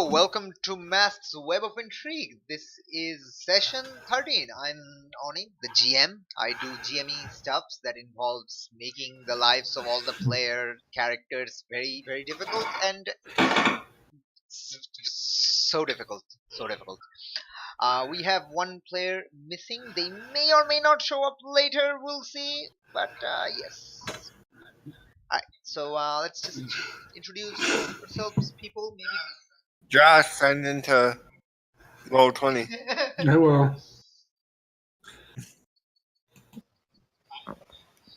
Hello, welcome to Math's Web of Intrigue. This is session 13. I'm Oni, the GM. I do GMing stuffs that involves making the lives of all the player characters very, very difficult and so difficult. So difficult. We have one player missing. They may or may not show up later. We'll see. But yes. Alright, so let's just introduce ourselves, people. Maybe. Josh signed into Roll 20. I will.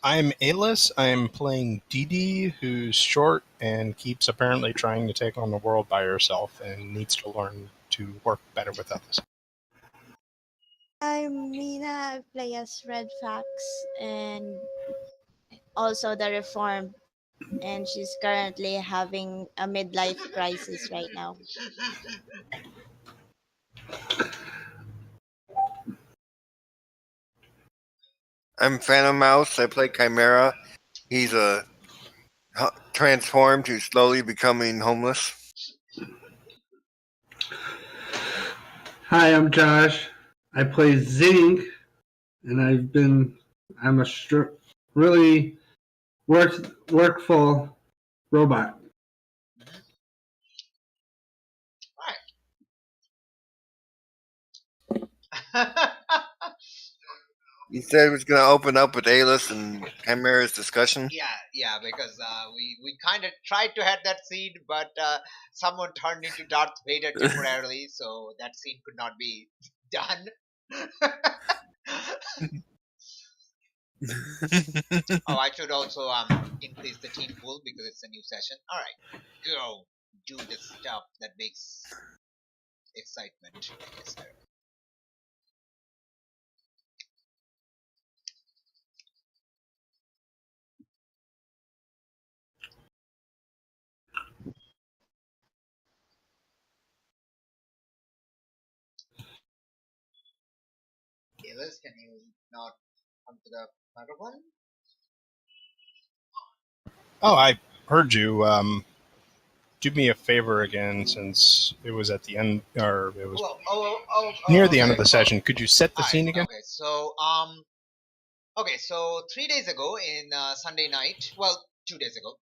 I'm Alis. I'm playing Dee Dee, who's short and keeps apparently trying to take on the world by herself and needs to learn to work better with others. I'm Mina. I play as Red Fax and also the Reformed, and she's currently having a midlife crisis right now. I'm Phantom Mouse. I play Chimera. He's a transformed who's slowly becoming homeless. Hi, I'm Josh. I play Zing, and I'm a really workful robot. He said he was going to open up with Alis and Chimera's discussion. Yeah, because we kind of tried to have that scene, but someone turned into Darth Vader temporarily, so that scene could not be done. Oh, I should also increase the team pool because it's a new session. All right, go do the stuff that makes excitement. Yes, sir. Liz, can you not come to the microphone? Oh, I heard you. Do me a favor again, since it was at the end, or it was near the end of the session. Could you set the scene again? Okay, so 3 days ago in Sunday night, well, 2 days ago,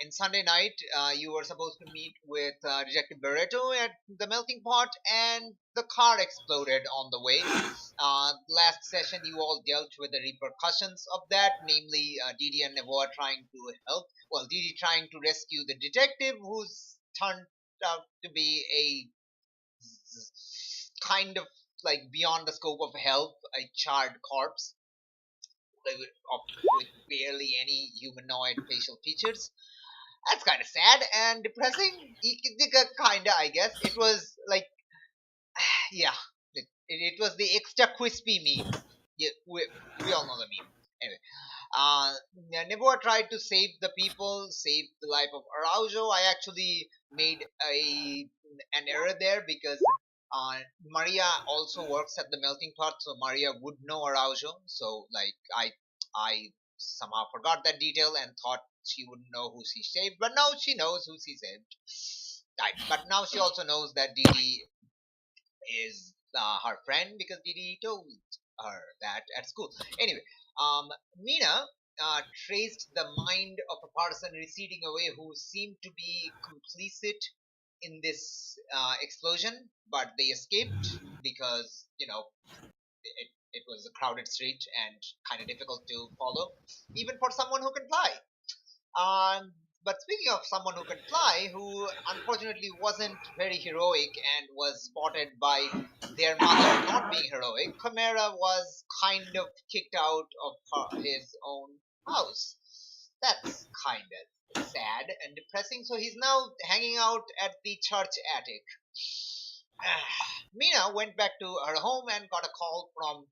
in Sunday night, you were supposed to meet with Detective Barreto at the melting pot, and the car exploded on the way. Last session, you all dealt with the repercussions of that, namely Didi and Nevoa trying to help. Well, Didi trying to rescue the detective, who's turned out to be a kind of like beyond the scope of help, a charred corpse with barely any humanoid facial features. That's kind of sad and depressing. Kinda, I guess. It was like, yeah, it was the extra crispy meme. Yeah, we all know the meme. Anyway, Nevoa tried to save the people, save the life of Araujo. I actually made an error there because Maria also works at the melting pot, so Maria would know Araujo. So like I somehow forgot that detail and thought she wouldn't know who she saved, but now she knows who she saved. Right, but now she also knows that Didi is her friend because Didi told her that at school. Anyway, Mina traced the mind of a person receding away who seemed to be complicit in this explosion, but they escaped because it was a crowded street and kind of difficult to follow, even for someone who can fly. But speaking of someone who can fly, who unfortunately wasn't very heroic and was spotted by their mother not being heroic, Chimera was kind of kicked out of his own house. That's kind of sad and depressing, so he's now hanging out at the church attic. Mina went back to her home and got a call from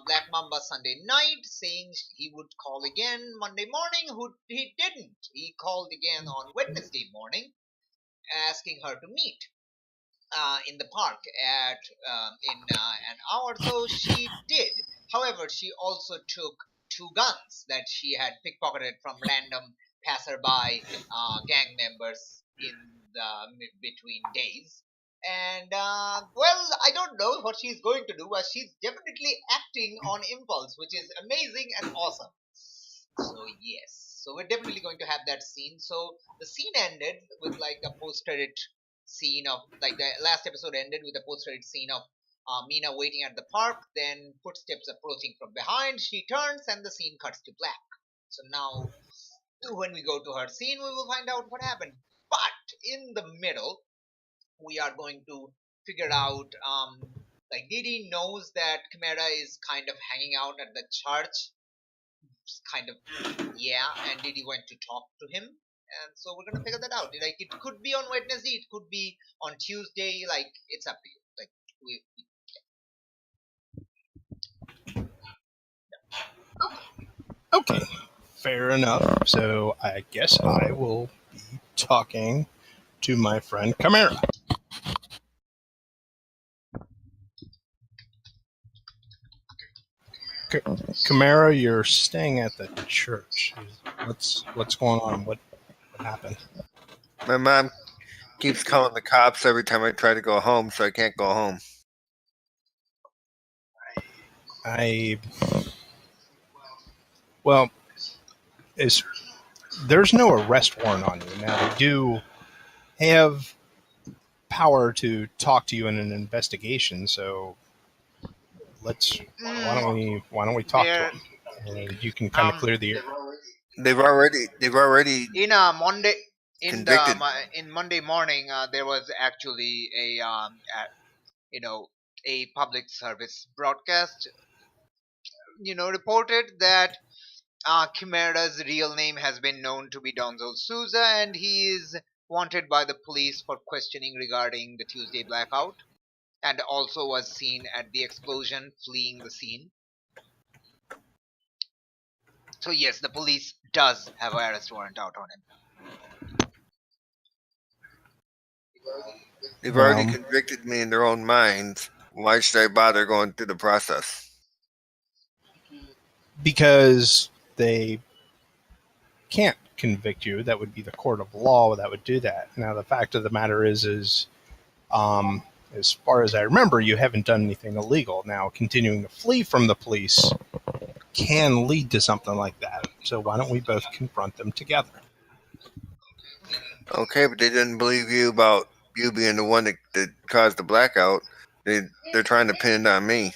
Black Mamba Sunday night saying he would call again Monday morning. Who he didn't. He called again on Wednesday morning, asking her to meet in the park at in an hour. So she did. However, she also took 2 guns that she had pickpocketed from random passerby gang members in the between days. And well, I don't know what she's going to do, but she's definitely acting on impulse, which is amazing and awesome. So yes, so we're definitely going to have that scene. So the scene ended with like a post-credit scene of like the last episode ended with a post-credit scene of Mina waiting at the park, then footsteps approaching from behind. She turns and the scene cuts to black. So now, when we go to her scene, we will find out what happened. But in the middle, we are going to figure out like Didi knows that Chimera is kind of hanging out at the church, kind of, yeah, and Didi went to talk to him, and so we're gonna figure that out. Like it could be on Wednesday, it could be on Tuesday, like it's up to you. Like we Okay, fair enough. So I guess I will be talking to my friend Chimera. Chimera, you're staying at the church. What's going on? What happened? My mom keeps calling the cops every time I try to go home, so I can't go home. Well, there's no arrest warrant on you. Now, they do have power to talk to you in an investigation, so why don't we talk to them, and you can kind of clear the air. They've already in Monday convicted. in Monday morning there was actually a public service broadcast reported that Chimera's real name has been known to be Donzel Souza, and he is wanted by the police for questioning regarding the Tuesday blackout, and also was seen at the explosion fleeing the scene. So yes, the police does have an arrest warrant out on him. They've already convicted me in their own minds. Why should I bother going through the process? Because they can't convict you. That would be the court of law that would do that. Now, the fact of the matter is as far as I remember, you haven't done anything illegal. Now, continuing to flee from the police can lead to something like that. So why don't we both confront them together? Okay, but they didn't believe you about you being the one that caused the blackout. They're trying to pin it on me.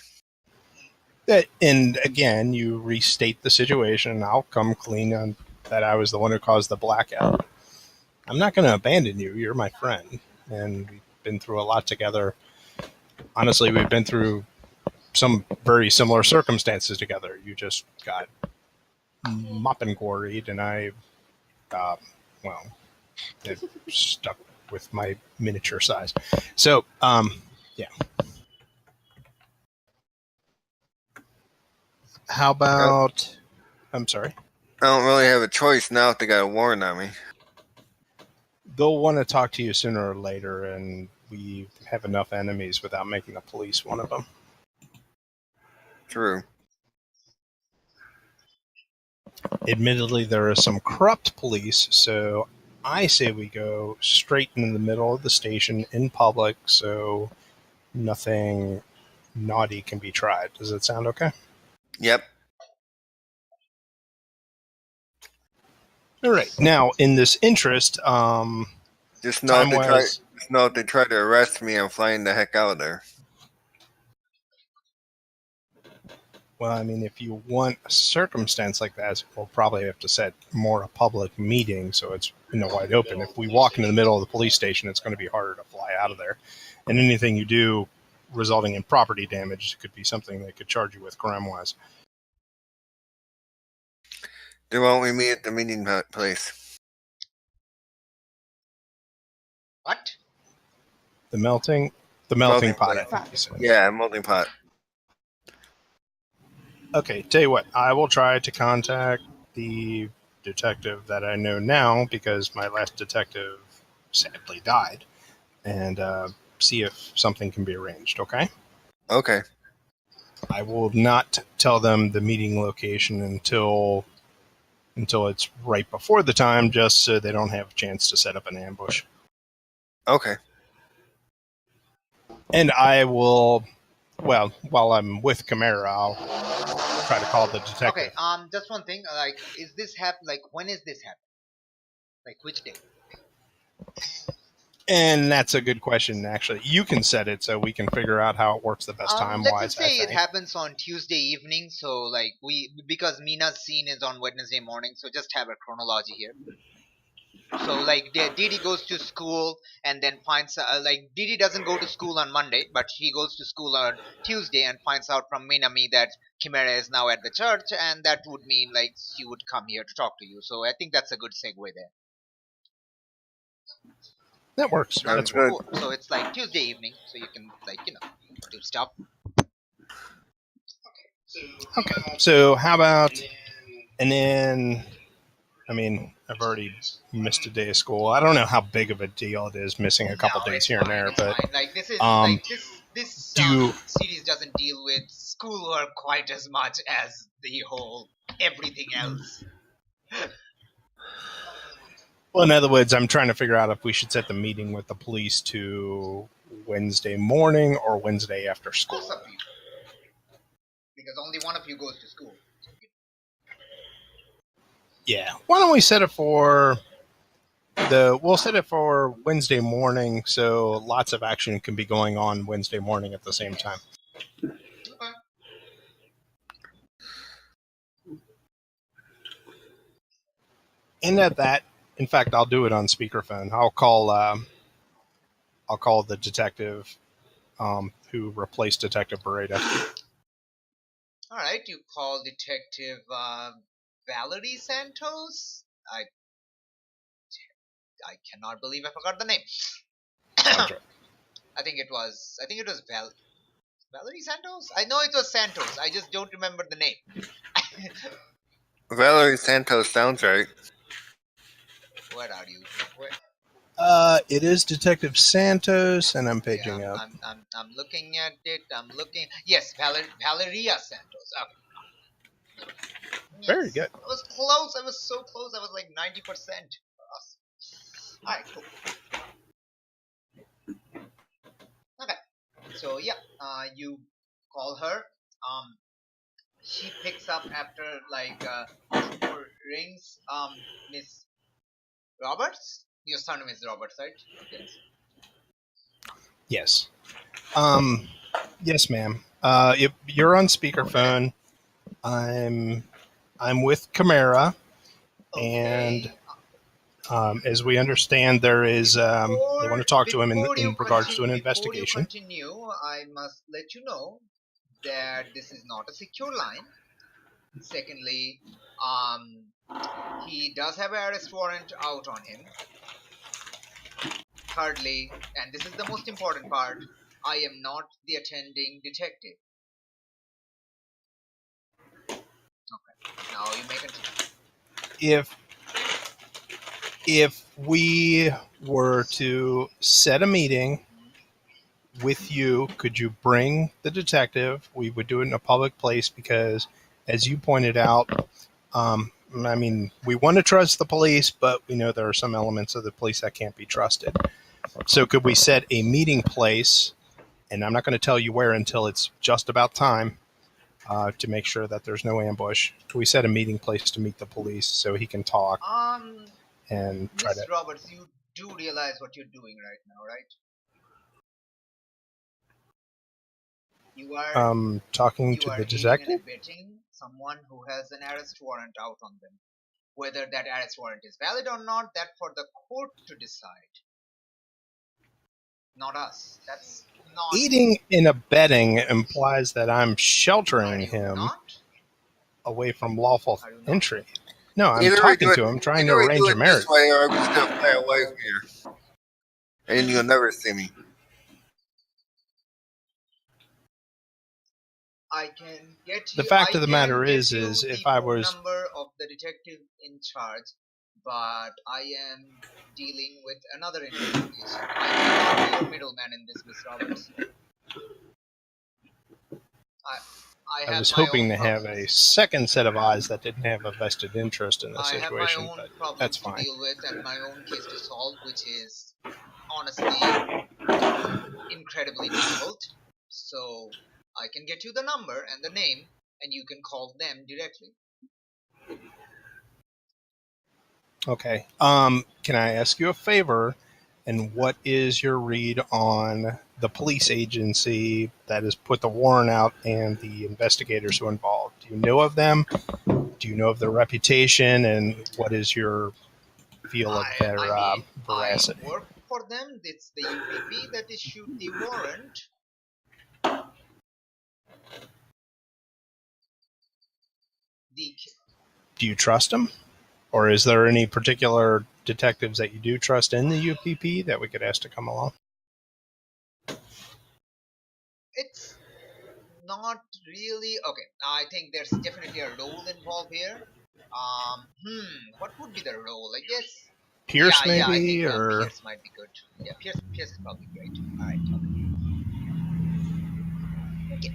And again, you restate the situation. I'll come clean on that I was the one who caused the blackout. I'm not going to abandon you. You're my friend. And we've been through a lot together. Honestly, we've been through some very similar circumstances together. You just got mop and quarried, and I, it stuck with my miniature size. So, yeah. How about... I'm sorry? I don't really have a choice now if they got a warrant on me. They'll want to talk to you sooner or later, and we have enough enemies without making the police one of them. True. Admittedly, there are some corrupt police, so I say we go straight in the middle of the station in public so nothing naughty can be tried. Does that sound okay? Yep. All right. Now, in this interest, just know if they try to arrest me, I'm flying the heck out of there. Well, I mean, if you want a circumstance like that, we'll probably have to set more a public meeting so it's wide open. If we walk into the middle of the police station, it's going to be harder to fly out of there. And anything you do resulting in property damage could be something they could charge you with crime-wise. Then why don't we meet at the meeting place? What? The melting pot, I think you said. Yeah, melting pot. Okay, tell you what, I will try to contact the detective that I know now because my last detective sadly died, and see if something can be arranged, okay? Okay. I will not tell them the meeting location until it's right before the time, just so they don't have a chance to set up an ambush. Okay. And I will, well, while I'm with Chimera, I'll try to call the detective. Okay. Just one thing. Like, is this like when is this happening? Like, which day? And that's a good question, actually. You can set it so we can figure out how it works the best time Let's wise. just say it happens on Tuesday evening. So, like, because Mina's scene is on Wednesday morning, so just have a chronology here. So, like, Didi goes to school and then finds like Didi doesn't go to school on Monday, but he goes to school on Tuesday and finds out from Minami that Chimera is now at the church, and that would mean like she would come here to talk to you. So I think that's a good segue there. That works. Sounds That's good. Cool. So it's like Tuesday evening, so you can like do stuff. Okay. So how about, and then, I mean, I've already missed a day of school. I don't know how big of a deal it is missing a couple days It's here and fine, there, it's but fine. Like this is this do you- series doesn't deal with schoolwork quite as much as the whole everything else. well, in other words, I'm trying to figure out if we should set the meeting with the police to Wednesday morning or Wednesday after school. Both of you, because only one of you goes to school. Yeah. Why don't we set it for we'll set it for Wednesday morning so lots of action can be going on Wednesday morning at the same time. Okay. And at that, in fact, I'll do it on speakerphone. I'll call the detective who replaced Detective Beretta. All right, you call Detective Valerie Santos. I cannot believe I forgot the name. Sounds right. I think it was Valerie Santos. I know it was Santos. I just don't remember the name. Valerie Santos sounds right. Where are you? Where? It is Detective Santos, and I'm paging up. I'm looking at it. I'm looking. Yes, Valeria Santos. Okay. Yes. Very good. I was close. I was so close. I was like 90% for us. All right, cool. Okay. So yeah, you call her. She picks up after like 2 more rings. Miss Roberts. Your surname is Roberts, right? Yes. Yes. Yes, ma'am. You're on speakerphone. I'm with Chimera, Okay. and as we understand, there is they want to talk to him in regards to an investigation. Before you continue, I must let you know that this is not a secure line. Secondly, he does have an arrest warrant out on him. Thirdly, and this is the most important part, I am not the attending detective. Okay, now you may continue. If we were to set a meeting with you, could you bring the detective? We would do it in a public place because, as you pointed out, I mean, we want to trust the police, but we know there are some elements of the police that can't be trusted. So could we set a meeting place, and I'm not going to tell you where until it's just about time, to make sure that there's no ambush. Could we set a meeting place to meet the police so he can talk and try Miss to... Roberts, you do realize what you're doing right now, right? You are talking to the detective? aiding and abetting someone who has an arrest warrant out on them. Whether that arrest warrant is valid or not, that for the court to decide. Not us. That's not... Aiding and abetting implies that I'm sheltering Are you him not? away from lawful Are you not? entry. No, I'm Either we talking do to him, trying to either we arrange do a it marriage. this way, or we just gonna fly away from here, and you'll never see me. I can get The you. fact I of the can matter get is you if the I phone was... number of the detective in charge, but I am dealing with another investigation. I cannot be your middleman in this, Miss Roberts. I I was have my hoping own to have problems. a second set of eyes that didn't have a vested interest in the I have my situation, own but problems that's to fine. deal with and my own case to solve, which is honestly incredibly difficult. So I can get you the number and the name, and you can call them directly. Okay. Can I ask you a favor? And what is your read on the police agency that has put the warrant out and the investigators who are involved? Do you know of them? Do you know of their reputation? And what is your feel of their I mean, I veracity? work for them. It's the UPP that issued the warrant. The Do you trust them? Or is there any particular detectives that you do trust in the UPP that we could ask to come along? It's not really okay. I think there's definitely a role involved here. What would be the role? I guess. Pierce, Yeah. I think maybe? Or Pierce might be good. Yeah, Pierce is probably great. All right. Okay.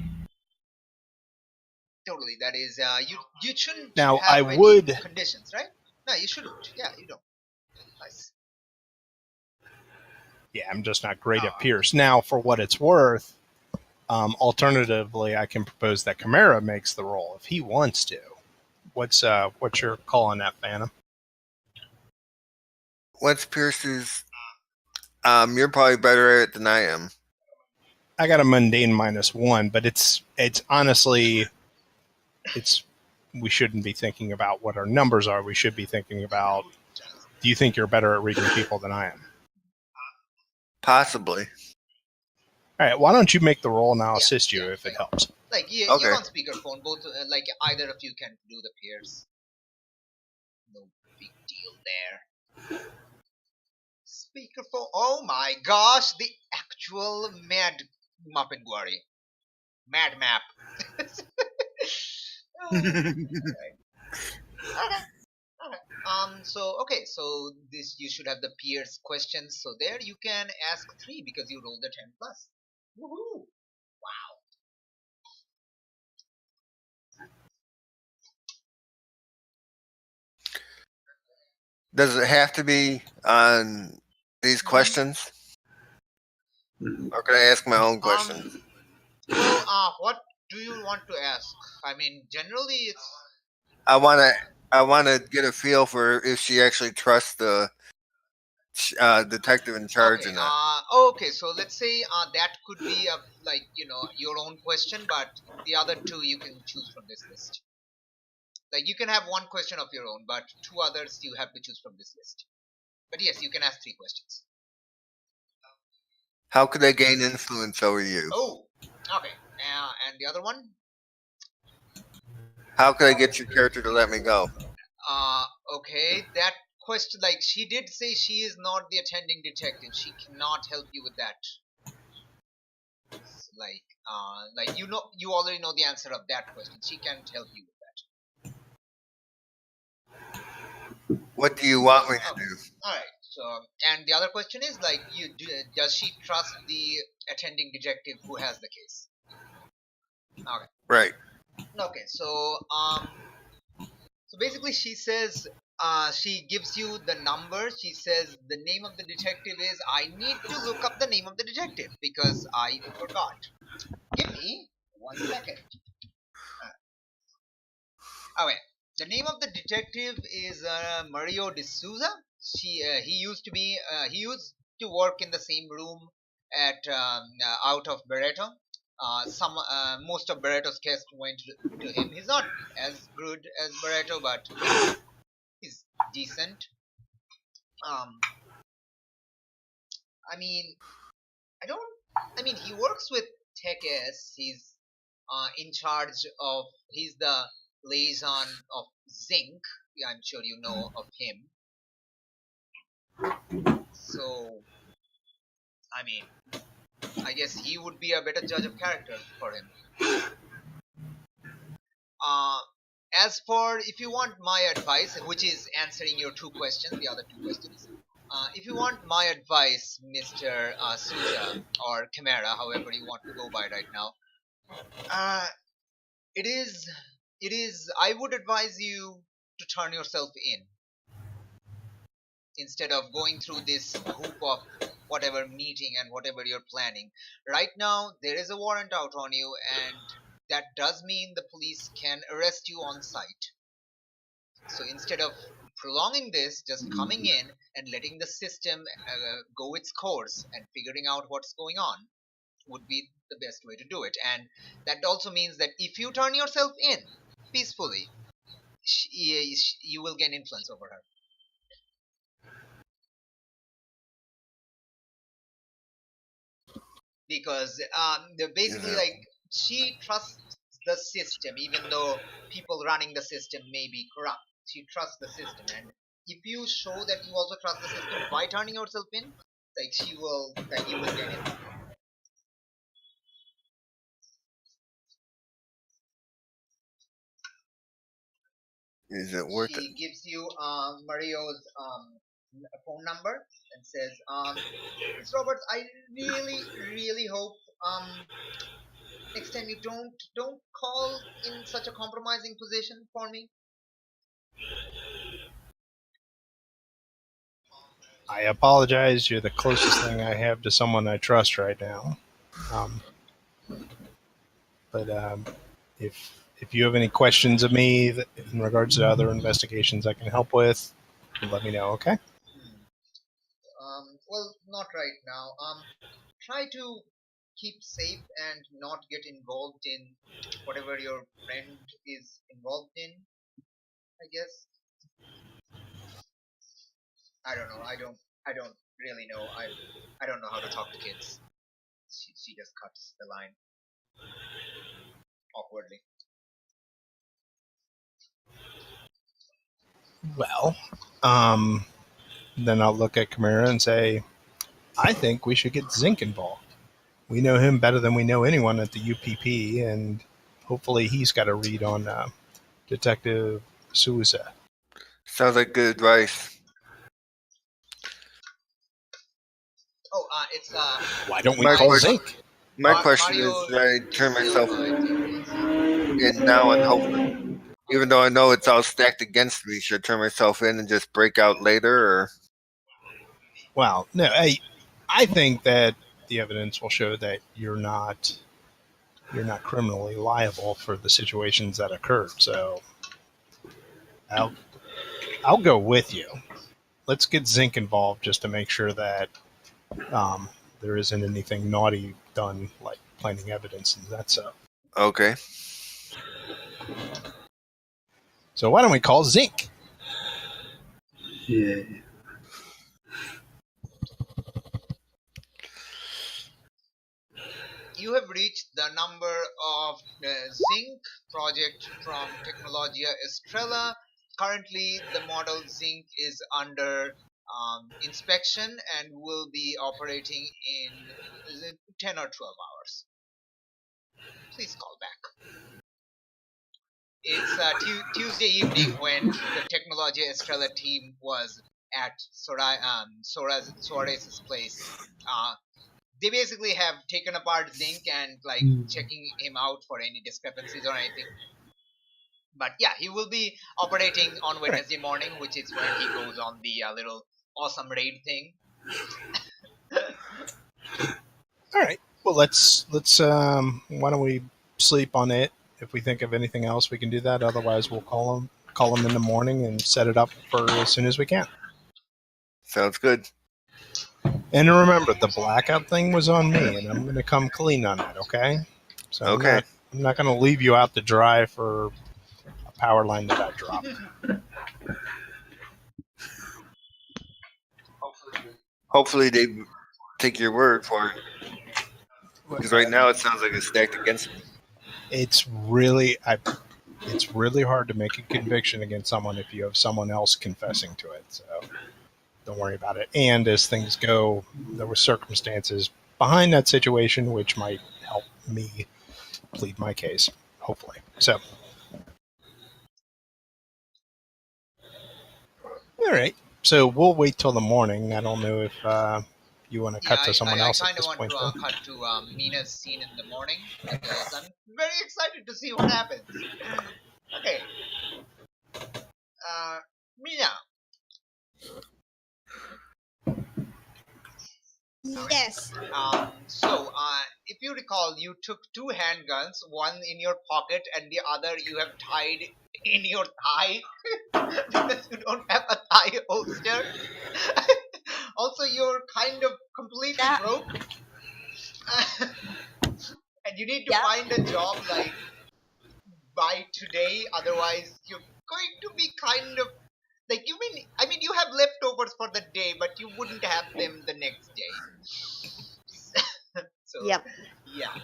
Totally. That is. You shouldn't now, I have any would. conditions, right? No, you shouldn't. Yeah, you don't. Nice. Yeah, I'm just not great at Pierce. Now, for what it's worth, alternatively, I can propose that Chimera makes the role if he wants to. What's your call on that, Phantom? What's Pierce's? You're probably better at it than I am. I got a mundane -1, but it's honestly, we shouldn't be thinking about what our numbers are. We should be thinking about, do you think you're better at reading people than I am? Possibly. All right, why don't you make the roll and I'll Yeah, assist you yeah, if it like- helps. Like Okay. you're on speakerphone. Both like either of you can do the Pierce. No big deal there. Speakerphone. Oh my gosh, the actual Mad Muppet Mad Map. Oh, okay. So this you should have the Pierce questions. So there you can ask 3 because you rolled the 10 plus. Woohoo! Wow. Does it have to be on these questions? Or can I ask my own questions? Well, what do you want to ask? I mean, generally it's I wanna get a feel for if she actually trusts the detective in charge okay. or not. Okay. So let's say that could be a like your own question, but the other 2 you can choose from this list. Like you can have 1 question of your own, but 2 others you have to choose from this list. But yes, you can ask 3 questions. How could I gain influence over you? Oh, okay. And the other one? How could I get your character to let me go? Okay. That question, like she did say she is not the attending detective. She cannot help you with that. Like you already know the answer of that question. She can't help you with that. What do you want me to do? All right. So, and the other question is like, does she trust the attending detective who has the case? Okay. Right. Okay. So basically, she says, she gives you the number. She says the name of the detective is. I need to look up the name of the detective because I forgot. Give me 1 second. Okay. The name of the detective is Mario D'Souza. He used to work in the same room at out of Barreto. Most of Barreto's case went to him. He's not as good as Barreto, but he's decent. Um, I mean, I don't. I mean, he works with Tech S. He's in charge of. He's the liaison of Zinc. Yeah, I'm sure you know of him. So, I mean, I guess he would be a better judge of character for him. Uh, as for if you want my advice, which is answering your 2 questions, the other 2 questions. If you want my advice, Mr. Souza or Chimera, however you want to go by right now, uh, it is. I would advise you to turn yourself in instead of going through this hoop of whatever meeting and whatever you're planning. Right now, there is a warrant out on you, and that does mean the police can arrest you on site. So instead of prolonging this, just coming in and letting the system go its course and figuring out what's going on would be the best way to do it. And that also means that if you turn yourself in peacefully, you will gain influence over her. Because basically, Yeah. like, she trusts the system, even though people running the system may be corrupt. She trusts the system, and if you show that you also trust the system by turning yourself in, like, you will get it. Is it worth it? She gives you Mario's phone number and says, Miss Roberts, I really hope next time you don't call in such a compromising position for me. I apologize. You're the closest thing I have to someone I trust right now. But if you have any questions of me in regards to other investigations I can help with, let me know. Okay. Well, not right now. Try to keep safe and not get involved in whatever your friend is involved in, I guess. I don't know. I don't really know. I don't know how to talk to kids. She just cuts the line awkwardly. Well, then I'll look at Chimera and say, I think we should get Zinc involved. We know him better than we know anyone at the UPP, and hopefully he's got a read on Detective Souza. Sounds like good advice. Oh, it's Why don't we My call question- Zinc? My Mar- question Mario is, should I turn myself Silva, in now and hopefully, even though I know it's all stacked against me, should I turn myself in and just break out later, or? Well, no, I think that the evidence will show that you're not criminally liable for the situations that occurred. So I'll go with you. Let's get Zinc involved just to make sure that there isn't anything naughty done, like planting evidence and that stuff. Okay. So why don't we call Zinc? Yeah. you have reached the number of the Zinc project from Technologia Estrella. Currently, the model Zinc is under inspection and will be operating in 10 or 12 hours. Please call back. It's Tuesday evening when the Technologia Estrella team was at Suarez's place. They basically have taken apart Zinc and like checking him out for any discrepancies or anything. But yeah, he will be operating on Wednesday morning, which is when he goes on the little awesome raid thing. All right. Well, let's why don't we sleep on it? If we think of anything else, we can do that. Otherwise, we'll call him in the morning and set it up for as soon as we can. Sounds good. And remember, the blackout thing was on me, and I'm going to come clean on it. Okay. So Okay. I'm not going to leave you out to dry for a power line that I dropped. Hopefully they take your word for it. Because right now it sounds like it's stacked against me. It's really hard to make a conviction against someone if you have someone else confessing to it. So don't worry about it. And as things go, there were circumstances behind that situation which might help me plead my case, hopefully. So, all right. So we'll wait till the morning. I don't know if you want to cut to someone else I at kind of this want point. to cut to Mina's scene in the morning because I'm very excited to see what happens. Okay. Mina. Yes. So, if you recall, you took 2 handguns, one in your pocket and the other you have tied in your thigh because you don't have a thigh holster. Also, you're kind of completely Yeah. broke, and you need to Yeah. find a job like by today, otherwise you're going to be kind of like you have leftovers for the day, but you wouldn't have them the next day. So Yep. yeah.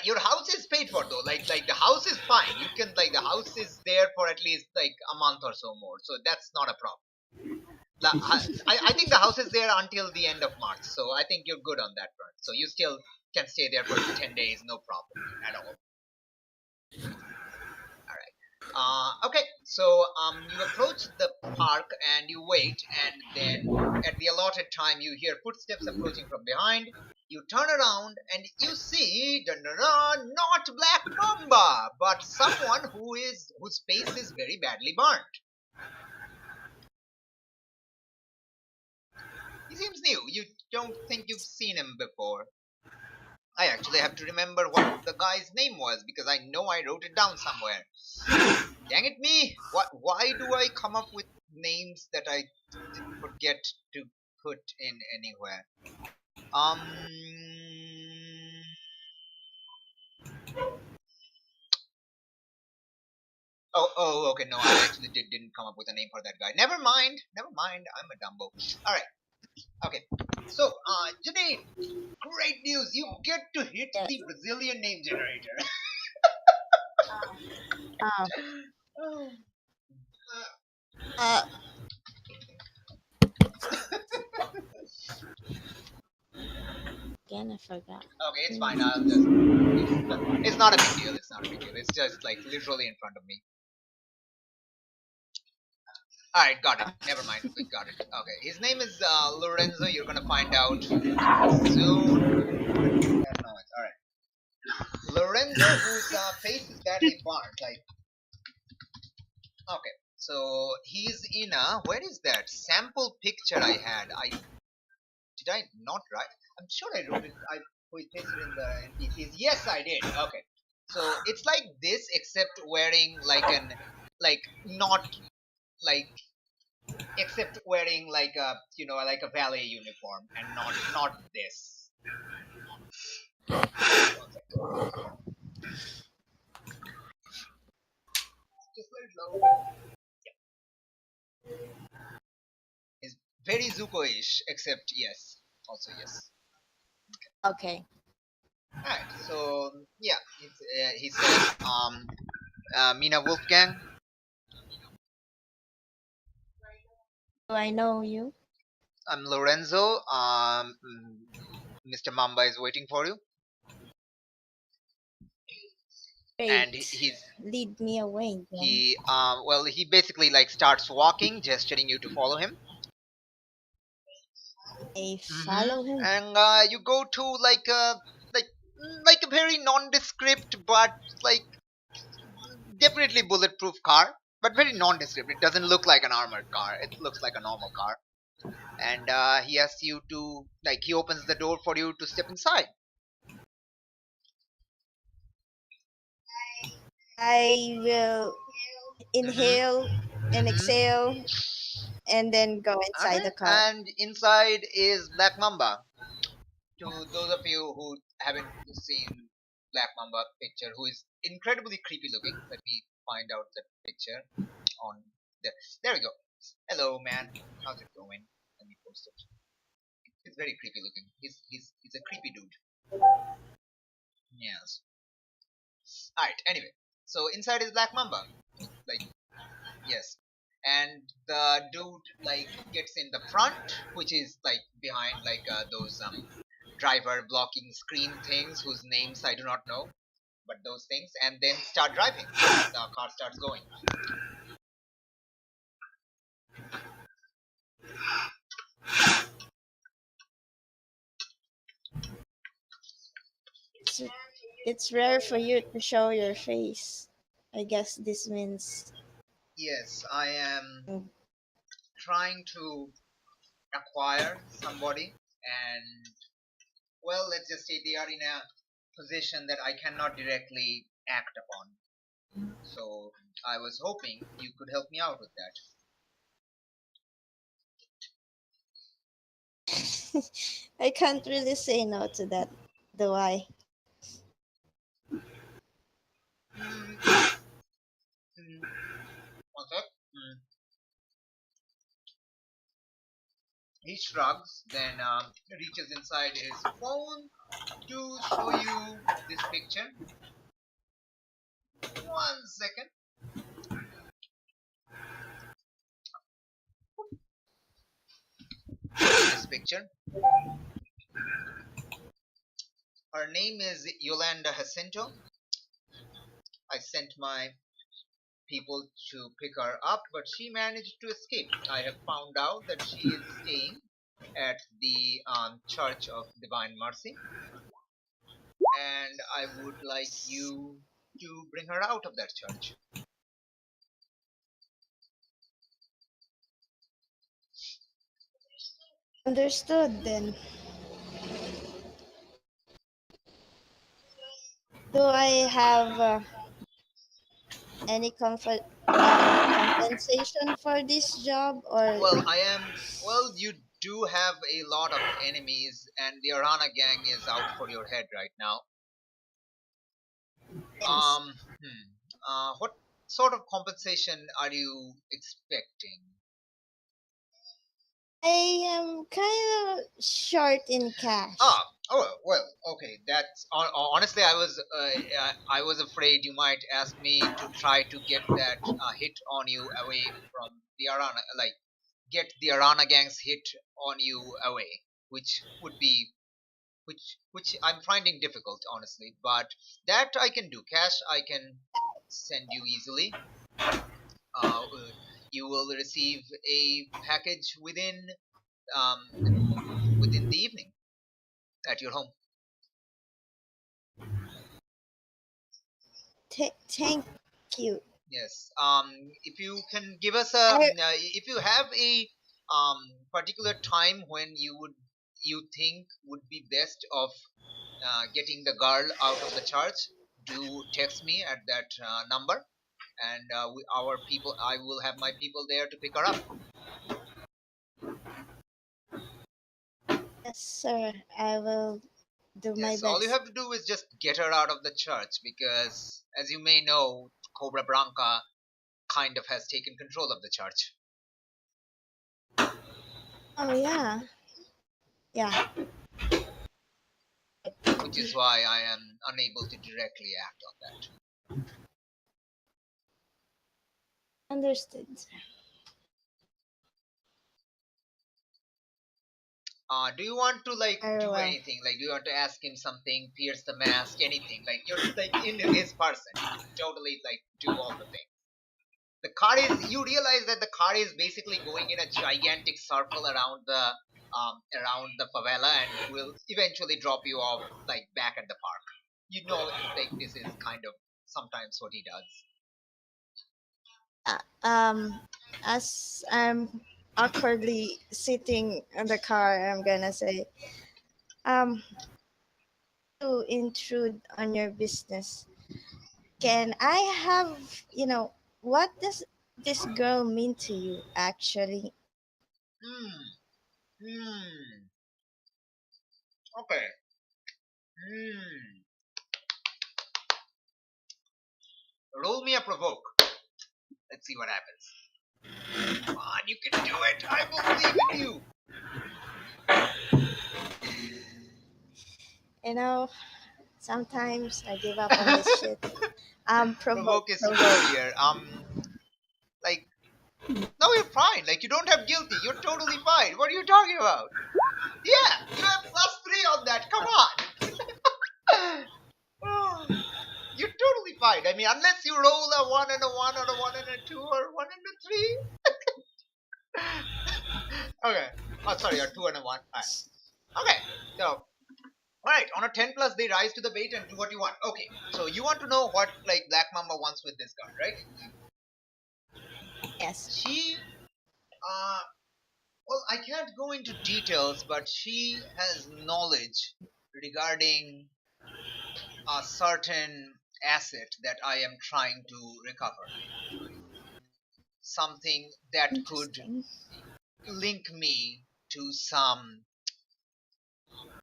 Your house is paid for though. Like the house is fine. You can like the house is there for at least like a month or so more. So that's not a problem. I think the house is there until the end of March. So I think you're good on that front. So you still can stay there for 10 days, no problem at all. Okay, so you approach the park and you wait, and then at the allotted time you hear footsteps approaching from behind. You turn around and you see not Black Mamba, but someone whose face is very badly burnt. He seems new. You don't think you've seen him before. I actually have to remember what the guy's name was because I know I wrote it down somewhere. Dang it me! Why do I come up with names that I forget to put in anywhere? Um. Oh, okay. No, I actually didn't come up with a name for that guy. Never mind. Never mind. I'm a Dumbo. All right. Okay. So, Janine, great news. You get to hit Yes. the Brazilian name generator. Oh. Uh. Again, I forgot. Okay, it's fine. I'll just. It's not a big deal. It's not a big deal. It's just like literally in front of me. Alright, got it. Never mind. We got it. Okay. His name is Lorenzo. You're gonna find out soon. That noise. Alright. Lorenzo, whose face is badly burnt. Like, okay. So he's in a. Where is that sample picture I had? Did I not write? I'm sure I wrote it. I pasted in the NPCs. Yes, I did. Okay. So it's like this, except wearing like not like except wearing like a like a valet uniform and not this. Just let it load. It's very Zuko-ish, except yes, also yes. Okay. Alright, so yeah, he says Mina Wolfgang. Do I know you? I'm Lorenzo. Mr. Mamba is waiting for you, and Great. he's Lead me away then. he basically like starts walking, gesturing you to follow him. I follow him. And you go to like a very nondescript but like definitely bulletproof car, but very nondescript. It doesn't look like an armored car. It looks like a normal car. And he asks you to he opens the door for you to step inside. I will inhale and exhale and then go inside Okay. the car. And inside is Black Mamba. To those of you who haven't seen Black Mamba picture, who is incredibly creepy looking. Let me find out the picture on there. There we go. Hello, man. How's it going? Let me post it. He's very creepy looking. He's a creepy dude. Yes. Alright, anyway. So inside is Black Mamba. Like, yes. And the dude gets in the front, which is behind those driver blocking screen things whose names I do not know, but those things, and then start driving. The car starts going. It's rare for you to show your face. I guess this means Yes, I am trying to acquire somebody and well, let's just say they are in a position that I cannot directly act upon. So I was hoping you could help me out with that. I can't really say no to that, do I? Mm, one sec. He shrugs, then reaches inside his phone to show you this picture. 1 second. This picture. Her name is Yolanda Jacinto. I sent my people to pick her up, but she managed to escape. I have found out that she is staying at the Church of Divine Mercy, and I would like you to bring her out of that church. Understood then. Do I have any compensation for this job or Well, well, you do have a lot of enemies, and the Arana gang is out for your head right now. yes? What sort of compensation are you expecting? I am kind of short in cash. Well, okay. That's honestly, I was afraid you might ask me to try to get that hit on you away from the Arana, like get the Arana gang's hit on you away, which would be which I'm finding difficult, honestly. But that I can do. Cash I can send you easily. Uh, you will receive a package um, within the evening at your home. Thank you. Yes. If you can give us I, if you have a particular time when you think would be best of getting the girl out of the church, do text me at that number, and our people, I will have my people there to pick her up. yes, sir. I will do my Yes. All you best. have to do is just get her out of the church because, as you may know, Cobra Branca kind of has taken control of the church. Oh yeah, yeah. Which is why I am unable to directly act on that. Understood. Do you want to like Very do well. anything? Like, do you want to ask him something, pierce the mask, anything? Like, you're like in his person. You can totally like do all the things. The car is. You realize that the car is basically going in a gigantic circle around the favela and will eventually drop you off like back at the park. You know, like this is kind of sometimes what he does. Uh, um, as I'm awkwardly sitting in the car, I'm gonna say, um, to intrude on your business. Can I have, what does this girl mean to you actually? Hmm. Hmm. Okay. Hmm. Roll me a provoke. Let's see what happens. Come on, you can do it. I believe in you. You know, sometimes I give up on this shit. Provoke, Provoke is provoke. superior. Like, no, you're fine. Like, you don't have guilty. You're totally fine. What are you talking about? Yeah, you have +3 on that. Come on. Oh, you're totally fine. I mean, unless you roll a 1 and a 1 or a 1 and a 2 or 1 and a 3. Okay. Oh, sorry, a 2 and a 1. Alright. Okay. So, alright, on a 10 plus, they rise to the bait and do what you want. Okay. So, you want to know what, like, Black Mamba wants with this gun, right? Yes. She, uh, Well, I can't go into details, but she has knowledge regarding a certain asset that I am trying to recover. Something that could Interesting. link me to some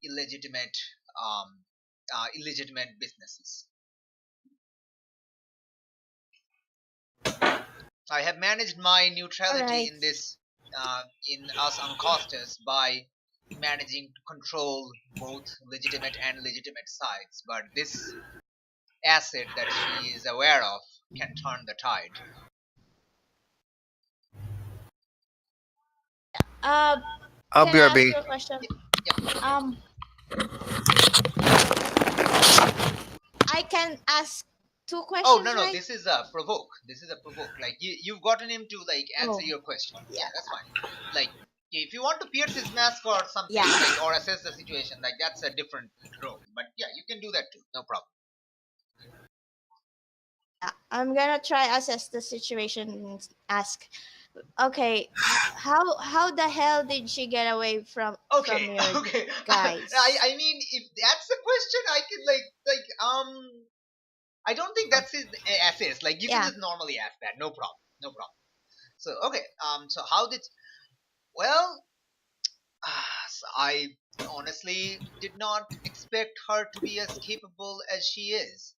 illegitimate um, illegitimate businesses. I have managed my All neutrality right. in this in As Ancostas by managing to control both legitimate and legitimate sides, but this asset that she is aware of can turn the tide. Uh, I'll can I ask BRB. you a question? Yep. Um, I can ask two Oh no questions, no, right? this is a provoke. This is a provoke. Like you've gotten him to like answer Oh, your question. Yeah, yeah, that's fine. Like if you want to pierce his mask or something yeah. like or assess the situation, like that's a different role. But yeah, you can do that too. No problem. I'm gonna try assess the situation and ask. Okay, how the hell did she get away from Okay, your okay. guys? I mean, if that's the question, I can I don't think that's his assist. Like you can Yeah. just normally ask that. No problem. No problem. So okay. So how did? Well, so I honestly did not expect her to be as capable as she is.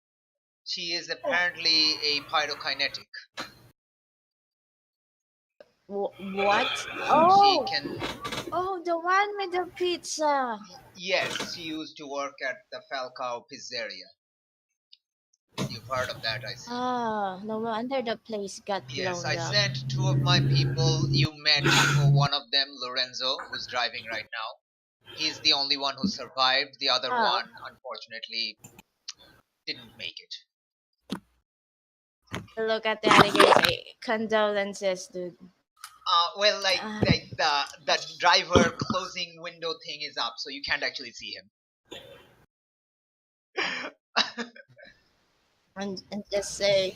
She is apparently a pyrokinetic. What? She Oh, can. oh, the one with the pizza. Yes, she used to work at the Falcao Pizzeria. You've heard of that, I see. Ah, no wonder the place got Yes, blown I up. sent two of my people. You met one of them, Lorenzo, who's driving right now. He's the only one who survived. The other Oh, one, unfortunately, didn't make it. look at that again. Say condolences, dude. Well, Uh, the driver closing window thing is up, so you can't actually see him. and just say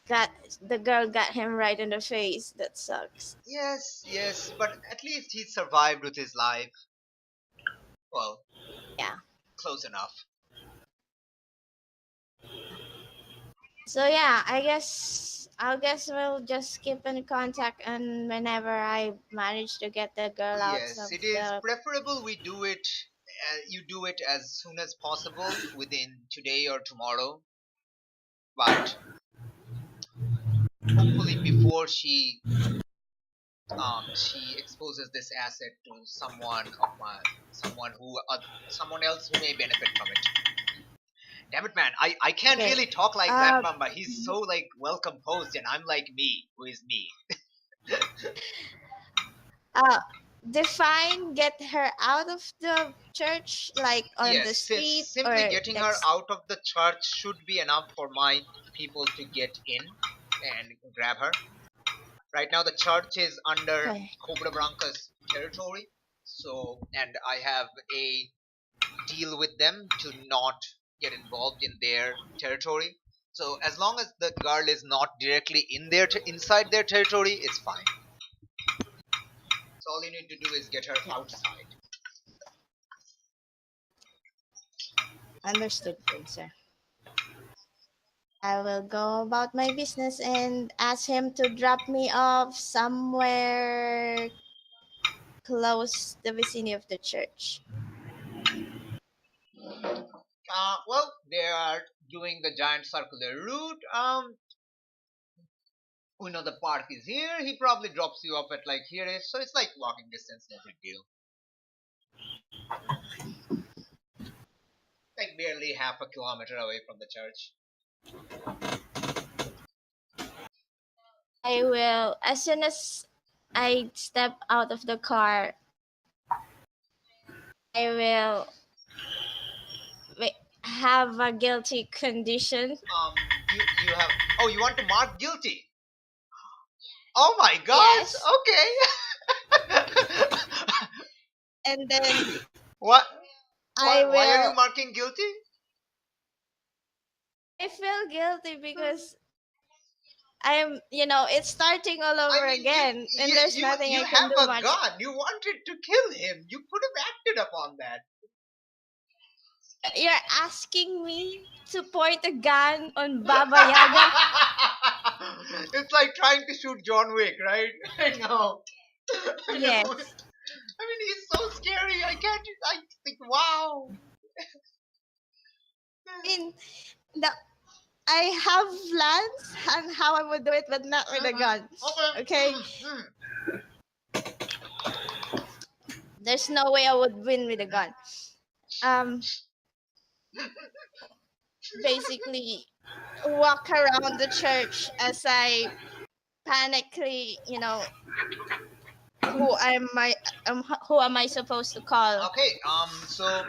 got the girl got him right in the face. That sucks. Yes, yes, but at least he survived with his life. Well, Yeah. close enough. So yeah, I guess we'll just keep in contact, and whenever I manage to get the girl out Yes, of it is the preferable we do it. You do it as soon as possible, within today or tomorrow. But hopefully, before she exposes this asset to someone else who may benefit from it. Damn it, man! I can't okay. really talk like that, Uh, man. But he's so like well composed, and I'm like me, who is me. uh, define get her out of the church, like on the Yes, street simply or getting her ex. out of the church should be enough for my people to get in and grab her. Right now, the church is under Okay. Cobra Branca's territory, so and I have a deal with them to not get involved in their territory. So as long as the girl is not directly inside their territory, it's fine. So all you need to do is get her Yeah. outside. Understood, good sir. I will go about my business and ask him to drop me off somewhere close the vicinity of the church. Well, they are doing the giant circular route. We know the park is here. He probably drops you off at like here is, so it's like walking distance, no big deal. Like barely half a kilometer away from the church. I will, as soon as I step out of the car, I will have a guilty condition. You have. Oh, you want to mark guilty? Oh my gosh. Yes. Okay. And then what? I Why are you will. marking guilty? I feel guilty because it's starting all over again, and there's nothing you I can have do a much. gun. You wanted to kill him. You could have acted upon that. You're asking me to point a gun on Baba Yaga? It's like trying to shoot John Wick, right? I know. I know. Yes. I mean, he's so scary. I can't. I think, wow. I mean, the, I have plans on how I would do it, but not with a gun. Okay? There's no way I would win with a gun. Basically, walk around the church as I panically, who who am I supposed to call? Okay. So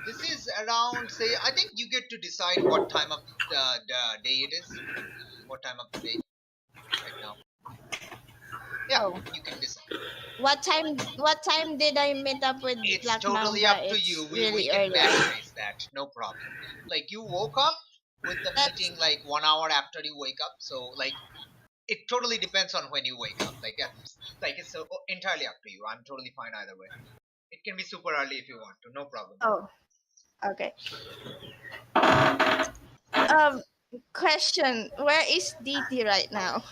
this is around. Say, I think you get to decide what time of the day it is. What time of the day right now? Yeah, Oh. you can decide. What time did I meet up with It's Black totally Mamba? up to It's you. We really can early. backtrace that. No problem. Like you woke up with the meeting like 1 hour after you wake up. So like it totally depends on when you wake up. It's entirely up to you. I'm totally fine either way. It can be super early if you want to. No problem. Oh, okay. Question: where is DT right now?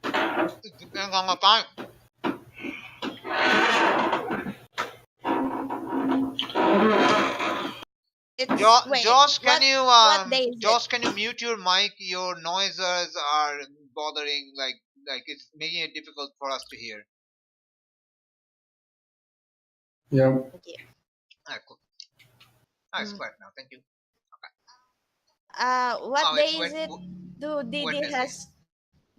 It depends on the time. Josh, can you what day is Josh, it? can you mute your mic? Your noises are bothering. Like it's making it difficult for us to hear. Yeah. Thank you. Cool. It's quiet now. Thank you. What day is it? Wednesday.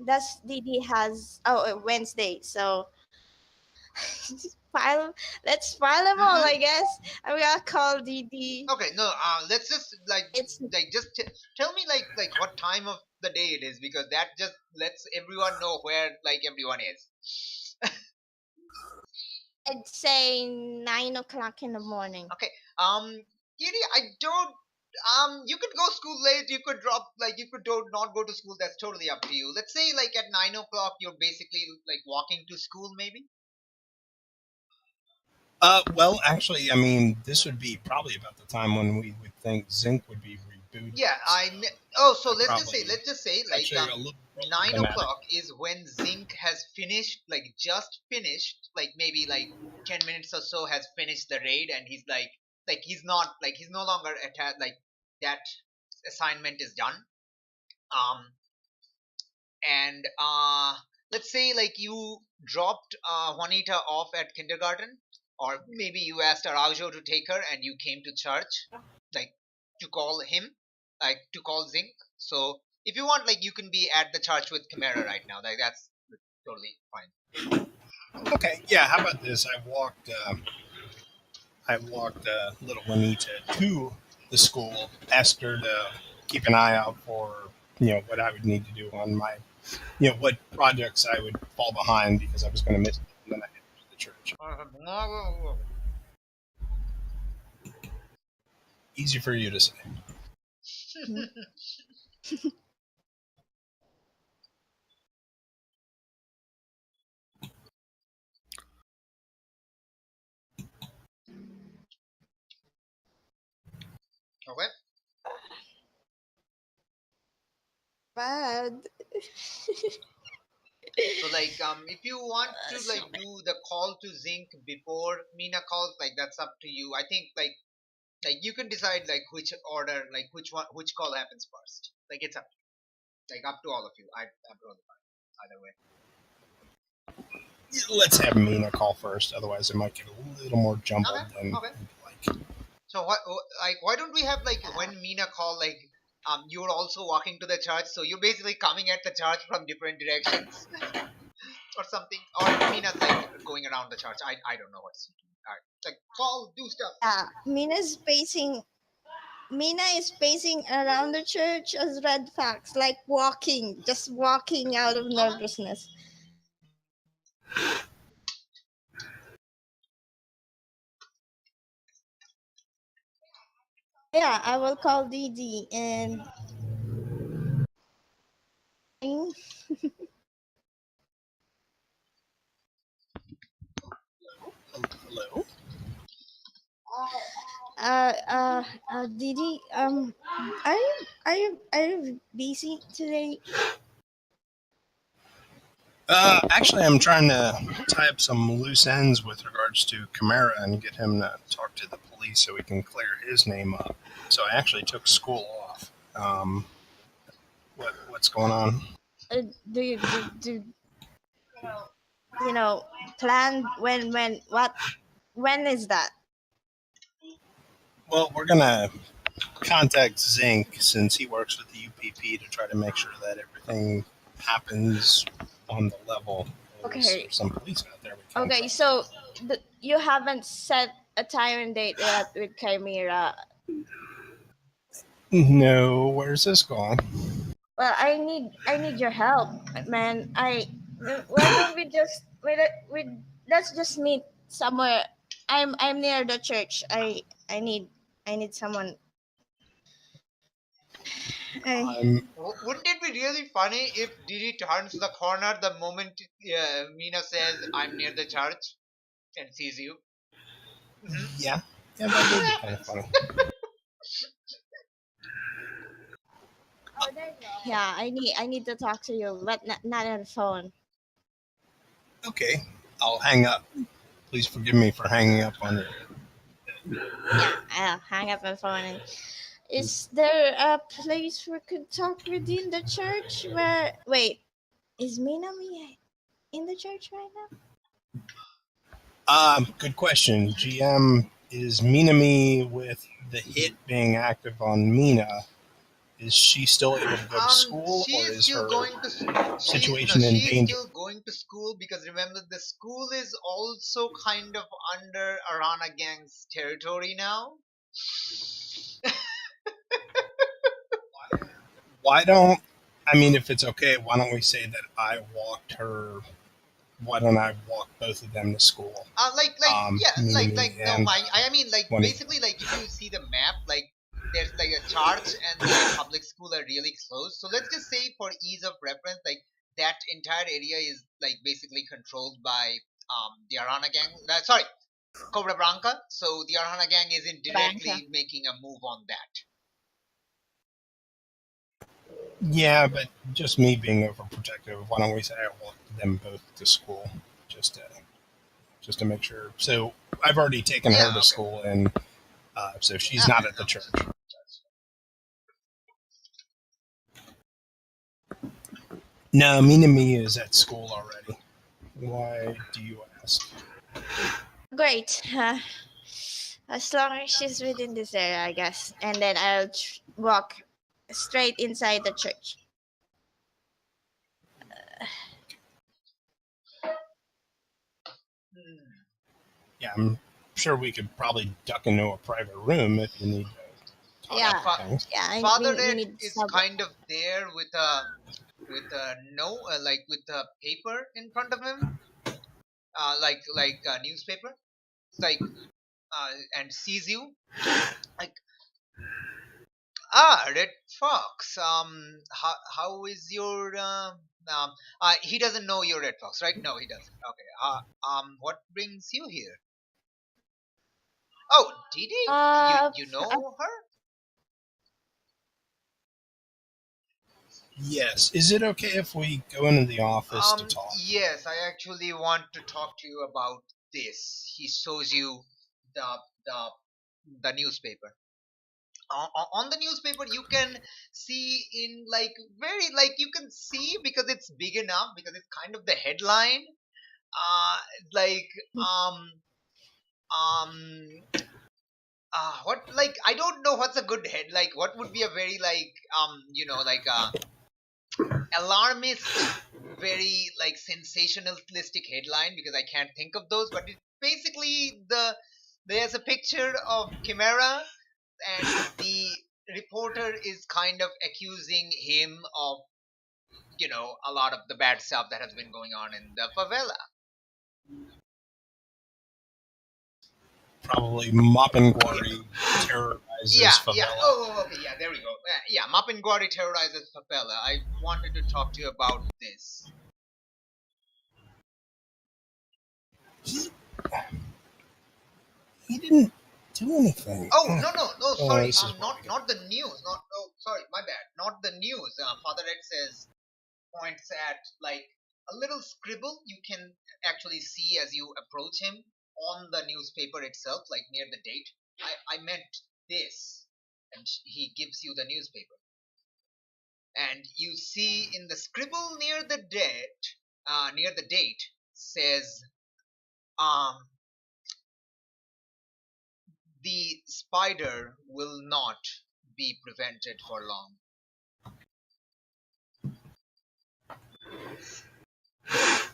Does DD has? Oh, Wednesday. So let's file them all. I guess I'm gonna call DD. Okay, no. Let's just It's tell me like what time of the day it is, because that just lets everyone know where like everyone is. I'd say 9 o'clock in the morning. Okay. Kiri, I don't. You could go school late. You could drop you could not go to school. That's totally up to you. Let's say like at 9 o'clock, you're basically like walking to school, maybe. Well, actually, I mean, this would be probably about the time when we would think Zinc would be rebooted. Yeah, so let's just say like actually a little 9 o'clock is when Zinc has finished, like just finished, like maybe like 10 minutes or so has finished the raid, and he's he's no longer attached, like that assignment is done. And let's say like you dropped Juanita off at kindergarten, or maybe you asked Araujo to take her, and you came to church, like to call him, like to call Zinc. So if you want, like you can be at the church with Chimera right now. Like that's totally fine. Okay, yeah. How about this? I walked little Juanita to the school, asked her to keep an eye out for what I would need to do on my what projects I would fall behind because I was going to miss it, and then I headed to the church. Easy for you to say. Okay. Bad. So like if you want to like do the call to Zinc before Mina calls, like that's up to you. I think like you can decide like which order, like which call happens first. Like it's up to you. Like up to all of you. I'm totally fine either way. Let's have Mina call first, otherwise it might get a little more jumbled than Okay. like. So why don't we have like when Mina call, like you're also walking to the church, so you're basically coming at the church from different directions or something, or Mina's like going around the church. I don't know what's doing. Alright. Like call, do stuff. Yeah, Mina is pacing around the church as Red Fox, like just walking out of nervousness. Yeah, I will call DD and Mm. Hello? Didi, are you busy today? Actually, I'm trying to tie up some loose ends with regards to Chimera and get him to talk to the police so we can clear his name up. So I actually took school off. What's going on? Do you you know plan when is that? Well, we're gonna contact Zinc since he works with the UPP to try to make sure that everything happens on the level. Okay. There's some police out there we can Okay, trust. so you haven't set a time and date yet with Chimera. No, where's this going? Well, I need your help, man. Why don't we just let's just meet somewhere. I'm near the church. I need someone. I Wouldn't it be really funny if Didi turns the corner the moment Mina says, "I'm near the church," and sees you? Yeah, that would be kind of funny. yeah, I need to talk to you, but not on the phone. Okay, I'll hang up. Please forgive me for hanging up on you. Yeah, I'll hang up my phone. And is there a place we could talk within the church? Where wait, is Minami in the church right now? Good question. GM, is Minami with the hit being active on Mina? Is she still able to go to school, She or is is still her going to. situation in She is danger? still going to school because remember the school is also kind of under Arana Gang's territory now. Why don't, I mean, if it's okay, why don't we say that I walked her? Why don't I walk both of them to school? No, and I mean, like, when it- basically, like, if you see the map, like, there's like a church and the public school are really close. So let's just say, for ease of reference, like, that entire area is like basically controlled by the Arana gang. Sorry, Cobra Blanca. So the Arana gang isn't directly Blanca. making a move on that. Yeah, but just me being overprotective. Why don't we say I walked them both to school, just to make sure. So I've already taken her to Okay. school, and so she's not at the church. No, Minami is at school already. Why do you ask? Great. As long as she's within this area, I guess, and then I'll walk straight inside the church. Yeah, I'm sure we could probably duck into a private room if you need to talk Yeah. about things. Yeah, Father we Red need is some. kind of there with a with a paper in front of him, like a newspaper, like and sees you like, Red Fox. How is your he doesn't know you're Red Fox, right? No, he doesn't. Okay. What brings you here? Oh, Didi, you know her? Yes. Is it okay if we go into the office to talk? Yes, I actually want to talk to you about this. He shows you the the the newspaper. On the newspaper, you can see in like very like you can see because it's big enough because it's kind of the headline. Like um what like I don't know what's a good head like what would be a very like like alarmist, very like sensationalistic headline because I can't think of those. But it's basically there's a picture of Chimera, and the reporter is kind of accusing him of a lot of the bad stuff that has been going on in the favela. Probably mop and quarry terrorizing terrorizes favela. Oh, okay, yeah, there we go. Yeah, Mapinguari terrorizes favela. I wanted to talk to you about this. He didn't do anything. Oh, no, sorry. this is Not the news. Sorry, my bad. Not the news. Father Ed says, points at like a little scribble you can actually see as you approach him on the newspaper itself, like near the date. I meant this, and he gives you the newspaper, and you see in the scribble near the date says, the spider will not be prevented for long.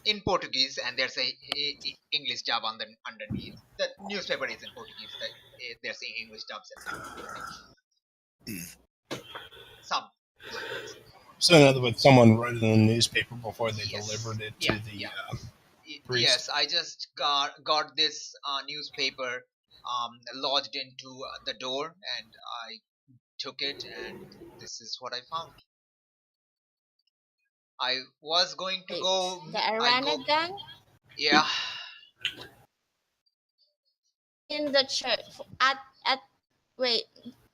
In Portuguese, and there's a English dub underneath. The newspaper is in Portuguese. There's a English dub some. So in other words, someone wrote it in the newspaper before they Yes. delivered it Yeah, to the yeah. priest. Yes, I just got this newspaper lodged into the door, and I took it, and this is what I found. I was going to go. The Arana gang Yeah. in the church at wait,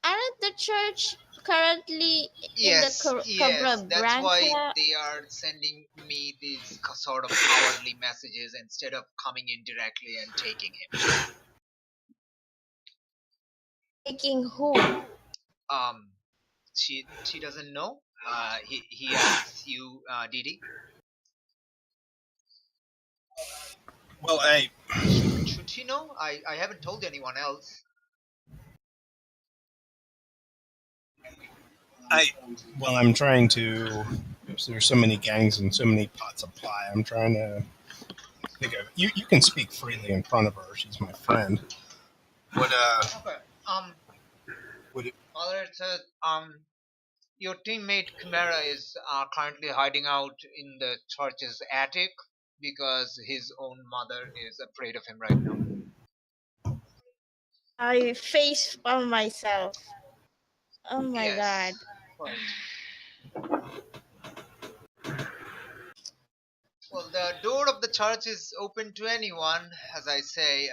aren't the church currently in the Yes, that's Branca? why they are sending me these sort of cowardly messages instead of coming in directly and taking him. Taking who? She doesn't know. He asks you, Didi. Well, hey, Should she know? I haven't told anyone else. I'm trying to. There's so many gangs and so many pots of pie. I'm trying to think of. You can speak freely in front of her. She's my friend. What Okay. Would it? Father said, your teammate Chimera is currently hiding out in the church's attic because his own mother is afraid of him right now. I face palm myself. Oh my Yes. god. Well, the door of the church is open to anyone, as I say.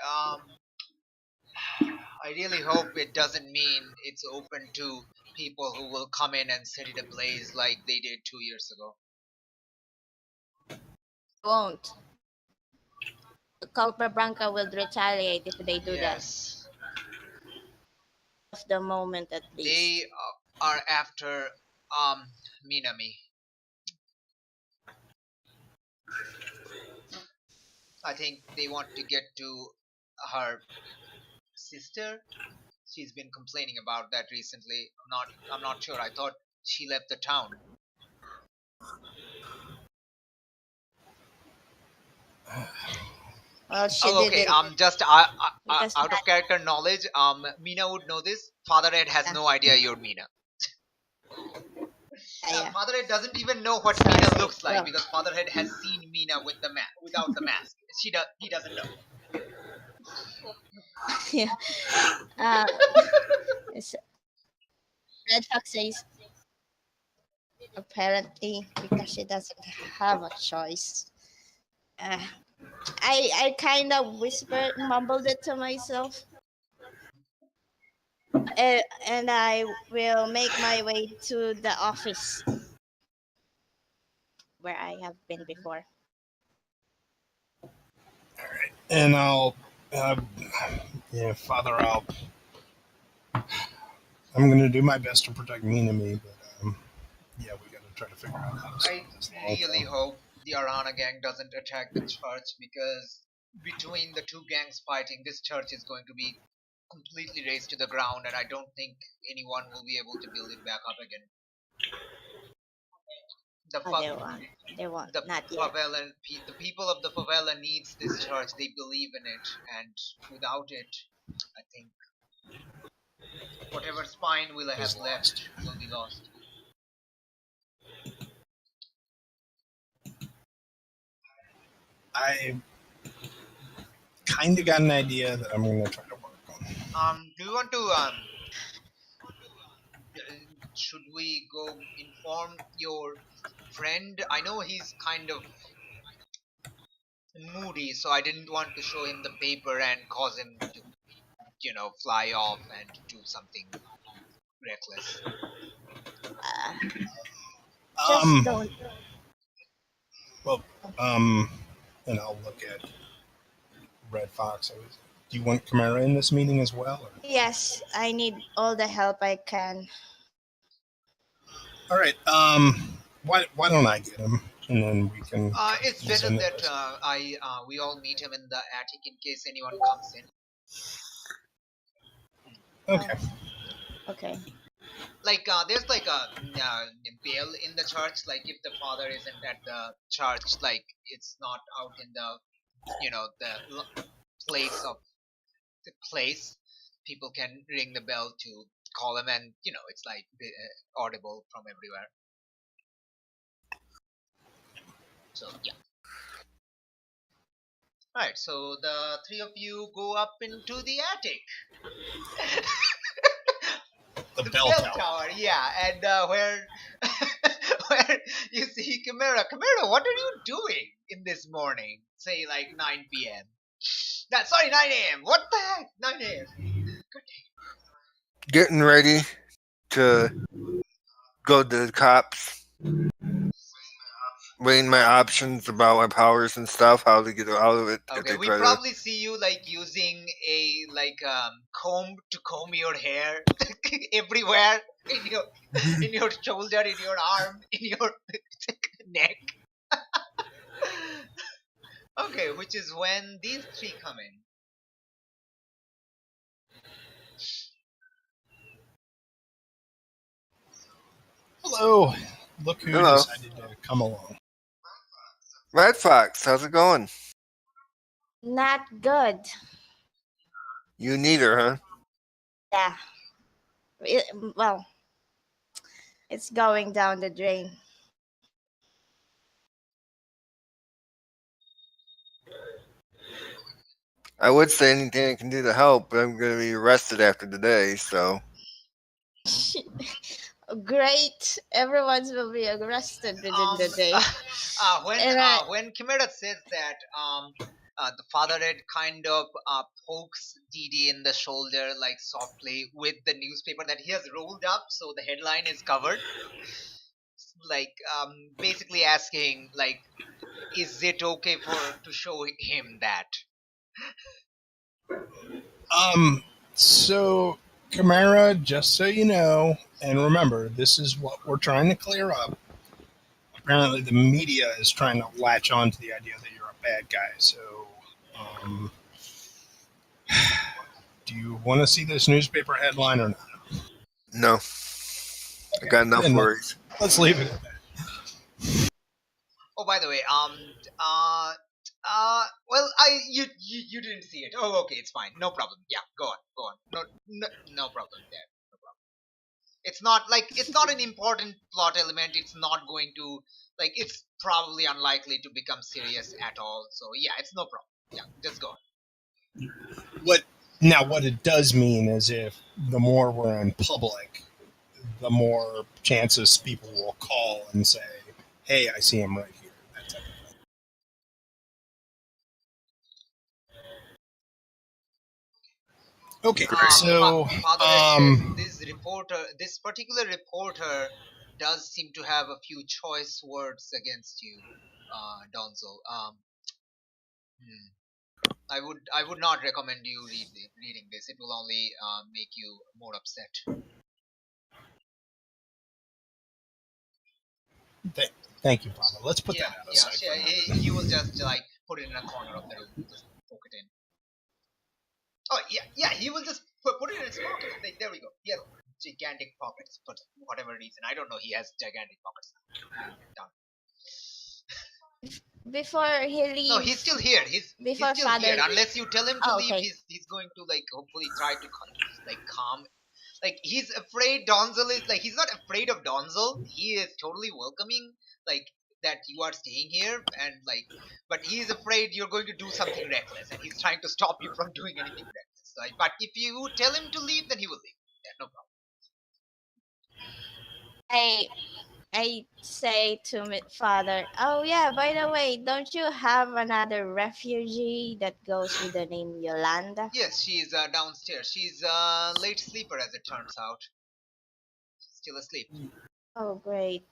I really hope it doesn't mean it's open to people who will come in and set it ablaze like they did 2 years ago. Won't. The Culpa Branca will retaliate if they do Yes. that. Of the moment, at least. They are after Minami. I think they want to get to her sister. She's been complaining about that recently. I'm not sure. I thought she left the town. Well, she okay. didn't. Just out of character knowledge, Mina would know this. Father Ed has no idea you're Mina. Yeah. Father Ed doesn't even know what Mina looks like because Father Ed has seen Mina with the without the mask. He doesn't know. Yeah. Red Fox says, apparently, because she doesn't have a choice. I kind of mumbled it to myself. And I will make my way to the office where I have been before. All right, and I'll, Father, I'm going to do my best to protect Minami, but we got to try to figure out how to solve this. I really hope the Arana gang doesn't attack the church, because between the two gangs fighting, this church is going to be completely razed to the ground, and I don't think anyone will be able to build it back up again. They won't. The Not yet. favela, the people of the favela needs this church. They believe in it, and without it, I think whatever spine we'll have left will be lost. I kind of got an idea that I'm going to try to work on. Do you want to should we go inform your friend? I know he's kind of moody, so I didn't want to show him the paper and cause him to, fly off and do something reckless. Just Um, don't. well, and I'll look at Red Fox. Do you want Chimera in this meeting as well? Or? Yes, I need all the help I can. All right. Why don't I get him, and then we can. It's ease better into that this. we all meet him in the attic in case anyone comes in. Okay. Okay. Like there's like a bell in the church. Like if the father isn't at the church, like it's not out in the the place of the place, people can ring the bell to call him, and it's like audible from everywhere. So yeah. All right. So the three of you go up into the attic. The bell tower. Yeah, and where where you see Chimera. Chimera, what are you doing in this morning? Say like 9 p.m. Sorry, 9 a.m. What the heck? 9 a.m. Getting ready to go to the cops. Weighing my options about my powers and stuff, how to get out of it. If Okay, they we try to. probably see you like using a comb to comb your hair everywhere in your shoulder, in your arm, in your neck. Okay, which is when these three come in. Hello. Look who Hello. decided to come along. Red Fox, how's it going? Not good. You need her, huh? Yeah. Well, it's going down the drain. I would say anything I can do to help, but I'm going to be arrested after today, so. Great. Everyone will be arrested within the day. When Chimera says that, the fatherhead kind of pokes Didi in the shoulder like softly with the newspaper that he has rolled up, so the headline is covered. Like basically asking, like, is it okay to show him that? So Chimera, just so you know, and remember, this is what we're trying to clear up. Apparently, the media is trying to latch on to the idea that you're a bad guy. So, do you want to see this newspaper headline or not? No. Okay. I got enough Then worries. Let's leave it at that. Oh, by the way, well, you didn't see it. Oh, okay, it's fine, no problem. Yeah, go on. No problem there. No problem. It's not an important plot element. It's not going to it's probably unlikely to become serious at all. So yeah, it's no problem. Yeah, just go on. What it does mean is if the more we're in public, the more chances people will call and say, "Hey, I see him right here." That type of thing. Okay, so this particular reporter does seem to have a few choice words against you, Donzel. I would not recommend you reading this. It will only make you more upset. Thank you, Father. Let's put that out aside. Yeah, he will just put it in a corner of the room, just poke it in. Oh yeah, he will just put it in his pocket. There we go. He has gigantic pockets for whatever reason. I don't know. He has gigantic pockets. Done. Before he leaves. No, he's still here. He's still here. Unless you tell him to leave, he's going to hopefully try to calm. He's afraid Donzel is he's not afraid of Donzel. He is totally welcoming that you are staying here and but he's afraid you're going to do something reckless and he's trying to stop you from doing anything reckless. But if you tell him to leave, then he will leave. Yeah, no problem. I I say to my father, "Oh yeah, by the way, don't you have another refugee that goes with the name Yolanda?" Yes, she's downstairs. She's late sleeper, as it turns out. Still asleep. Oh great.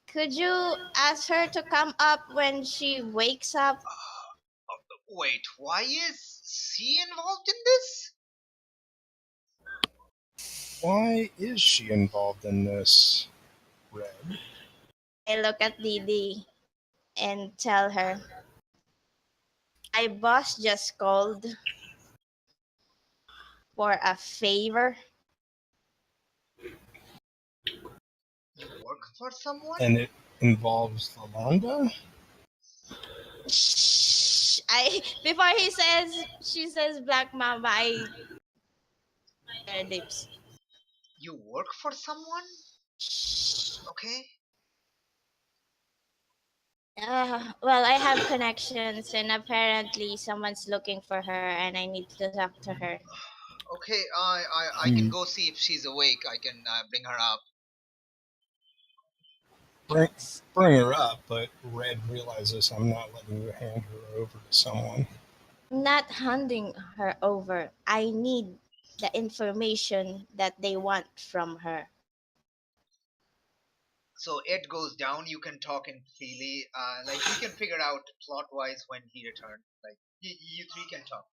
Could you ask her to come up when she wakes up? Wait, why is she involved in this? Why is she involved in this, Red? I look at Didi and tell her, "My boss just called for a favor." You work for someone? And it involves Lalonda? Shh. I before she says Black Mamba, I her lips. You work for someone? Shh. Okay. Well, I have connections, and apparently someone's looking for her, and I need to talk to her. Okay, I can Hmm. go see if she's awake. I can bring her up. Bring, bring her up, but Red realizes I'm not letting you hand her over to someone. Not handing her over. I need the information that they want from her. So Ed goes down. You can talk in freely. Like we can figure out plot wise when he returns. Like you three can talk.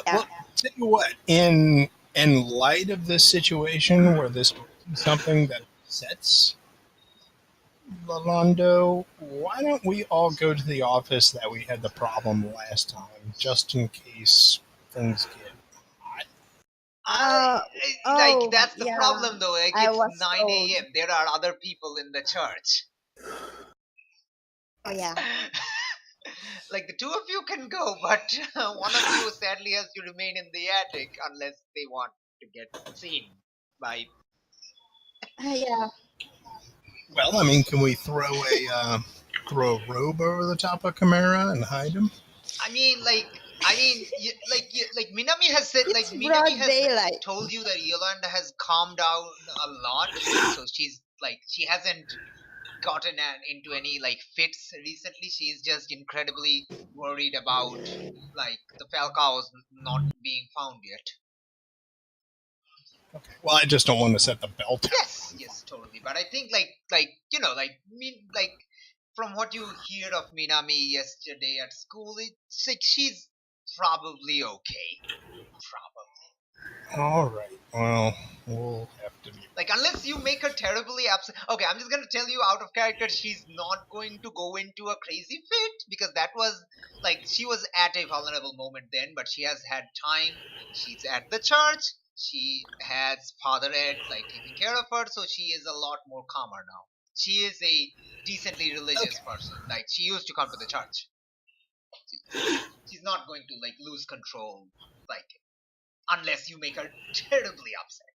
Yeah. Well, tell you what, in light of this situation where this is something that upsets Lalando, why don't we all go to the office that we had the problem last time, just in case things get hot? I, like Oh, that's the yeah. problem though. Like I it's was 9 told. a.m. There are other people in the church. Oh, yeah. Like the two of you can go, but one of you sadly has to remain in the attic unless they want to get seen by. Yeah. Well, I mean, can we throw a robe over the top of Chimera and hide him? Like Minami has said, like It's Minami broad has daylight. told you that Yolanda has calmed down a lot, so she's like she hasn't gotten into any like fits recently. She's just incredibly worried about like the Falcaos not being found yet. Okay. Well, I just don't want to set the belt. Yes, yes, totally. But I think like from what you hear of Minami yesterday at school, it's like she's probably okay. Probably. All right. Well, we'll have to be. Like unless you make her terribly upset. Okay, I'm just gonna tell you out of character, she's not going to go into a crazy fit because that was like she was at a vulnerable moment then, but she has had time. She's at the church. She has Father Ed like taking care of her, so she is a lot more calmer now. She is a decently religious Okay. person. Like she used to come to the church. She's not going to like lose control like unless you make her terribly upset.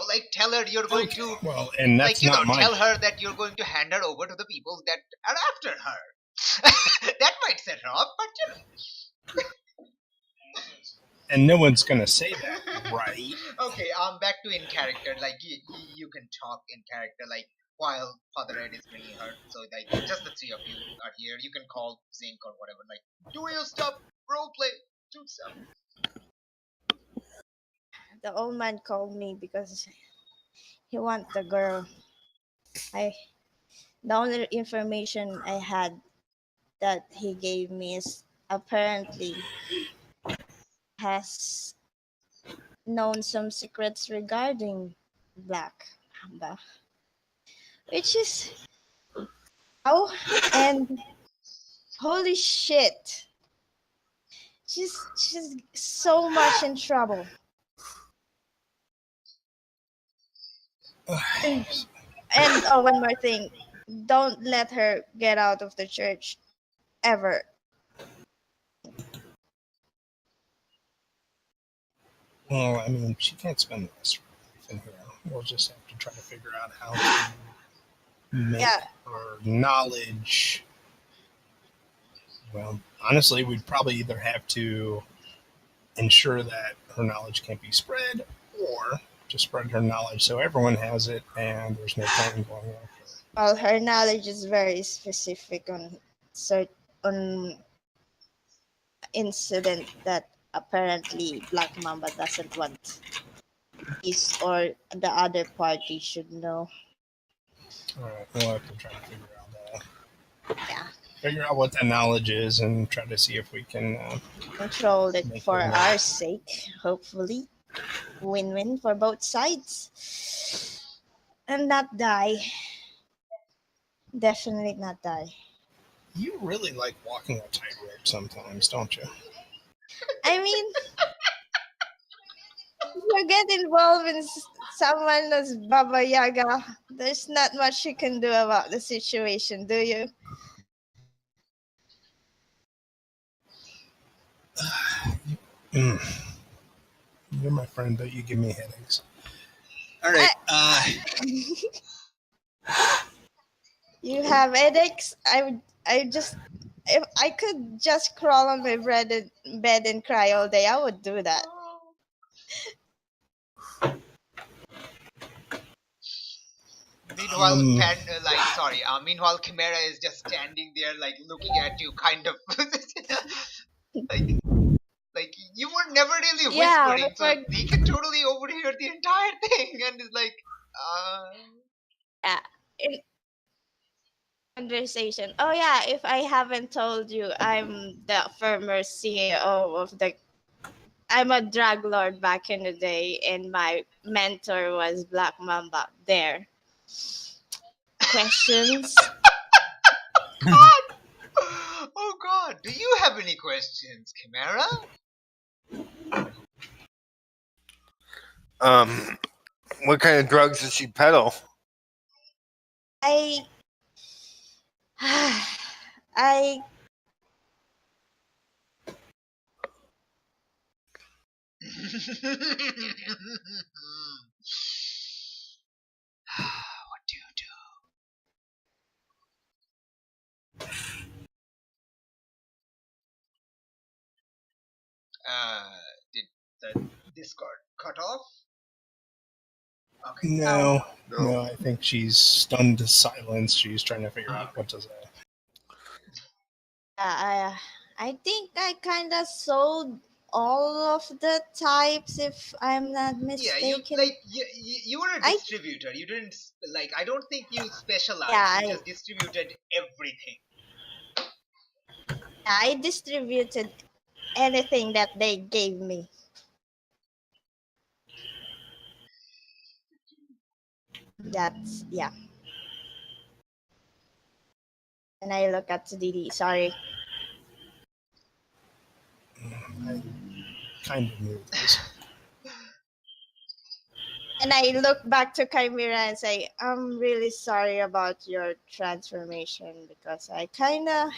Like tell her you're going Okay. to Well, and that's not my. tell her that you're going to hand her over to the people that are after her. That might set her up, but And no one's gonna say that, right? okay. Back to in character. Like you can talk in character, like while Father Ed is bringing her. So like just the three of you are here. You can call Zinc or whatever. Like do your stuff, role play, do stuff. The old man called me because he wants the girl. I the only information I had that he gave me is apparently has known some secrets regarding Black Mamba, which is oh, and holy shit, she's so much in trouble. And oh, one more thing, don't let her get out of the church ever. Well, I mean, she can't spend the rest of her life in here. We'll just have to try to figure out how to make Yeah, her knowledge. Well, honestly, we'd probably either have to ensure that her knowledge can't be spread, or to spread her knowledge so everyone has it and there's no point in going after her. Well, her knowledge is very specific on incident that apparently Black Mamba doesn't want this or the other party should know. Alright, we'll have to try to Yeah, figure out what that knowledge is and try to see if we can control it Make for it our sake, hopefully. Win-win for both sides. And not die. Definitely not die. You really like walking a tightrope sometimes, don't you? I mean, if you get involved in someone as Baba Yaga, there's not much you can do about the situation, do you? You're my friend, but you give me headaches. All right. You have headaches? If I could just crawl on my bed and cry all day, I would do that. Meanwhile, meanwhile, Chimera is just standing there, like looking at you, kind of like you were never really Yeah, whispering, so he can totally overhear the entire thing, and is like, in conversation. Oh yeah, if I haven't told you, I'm the former CEO of the. I'm a drug lord back in the day, and my mentor was Black Mamba. There. Questions? God! Oh God! Do you have any questions, Chimera? What kind of drugs does she peddle? I What do you do? Did the Discord cut off? Okay. No, I think she's stunned to silence. She's trying to figure out what to say. I think I kind of sold all of the types, if I'm not mistaken. You were a distributor. You didn't I don't think you specialized. Yeah, you just distributed everything. I distributed anything that they gave me. That's yeah. And I look at Didi. Sorry. I kind of knew this. And I look back to Chimera and say, I'm really sorry about your transformation because I kind of...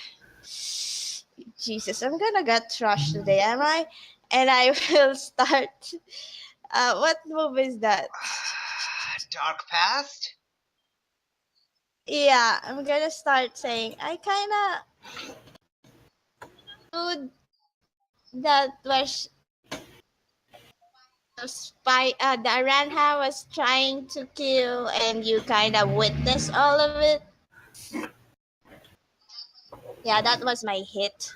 Jesus, I'm going to get trashed today, am I? And I will start... what move is that? Dark Past? Yeah, I'm going to start saying, I kind of... that was... the Aranha was trying to kill and you kind of witnessed all of it. Yeah, that was my hit.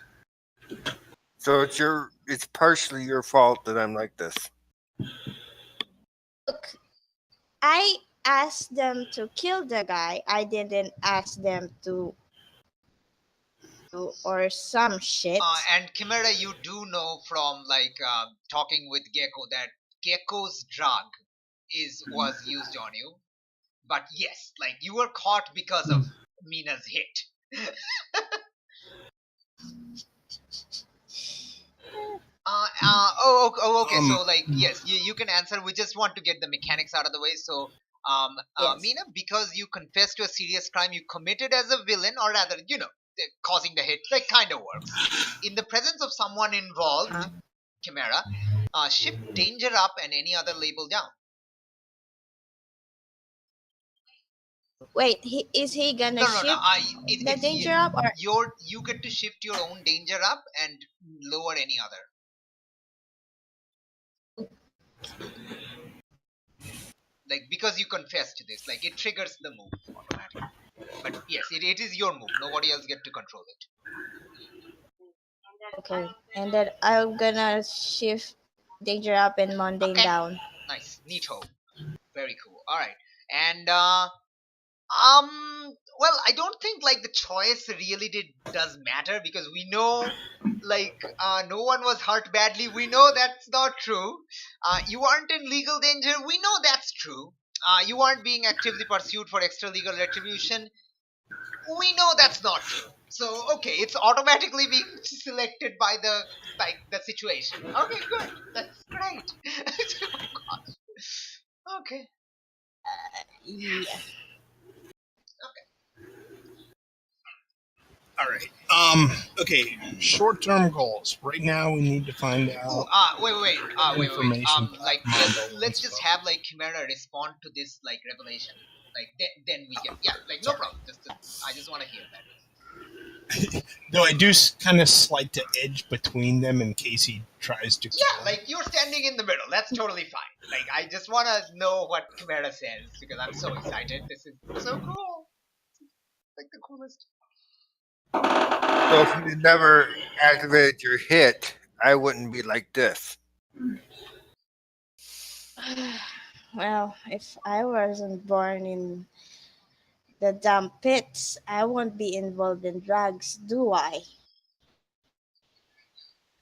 So it's partially your fault that I'm like this. Look, I asked them to kill the guy. I didn't ask them to or some shit. And Chimera, you do know from talking with Gecko that Gecko's drug was used on you. But yes, you were caught because of Mina's hit. Okay. So yes, you can answer. We just want to get the mechanics out of the way. So, Yes. Mina, because you confessed to a serious crime you committed as a villain, or rather, causing the hit, kind of works. In the presence of someone involved, Chimera, shift danger up and any other label down. Wait, is he gonna shift the danger up, or you get to shift your own danger up and lower any other. like because you confess to this, like it triggers the move automatically. But yes, it is your move. Nobody else get to control it. Okay. And then I'm gonna shift danger up and mundane Okay, down. nice, neato, very cool. All right, and well, I don't think like the choice really does matter because we know like no one was hurt badly. We know that's not true. You aren't in legal danger. We know that's true. You aren't being actively pursued for extra legal retribution. We know that's not true. So okay, it's automatically being selected by the situation. Okay, good. That's great. Oh my gosh. Okay. Yeah. All right. Okay. Short-term goals. Right now, we need to find Ooh, out wait. information. Like Mondo let's and just stuff. have like Chimera respond to this like revelation. Like then we can, yeah, like no Sorry. problem. Just I just want to hear that. Though I do kind of slight to edge between them in case he tries to. Yeah, like you're standing in the middle. That's totally fine. Like I just want to know what Chimera says because I'm so excited. This is so cool. Like the coolest. So if you never activated your hit, I wouldn't be like this. Well, if I wasn't born in the damn pits, I won't be involved in drugs, do I?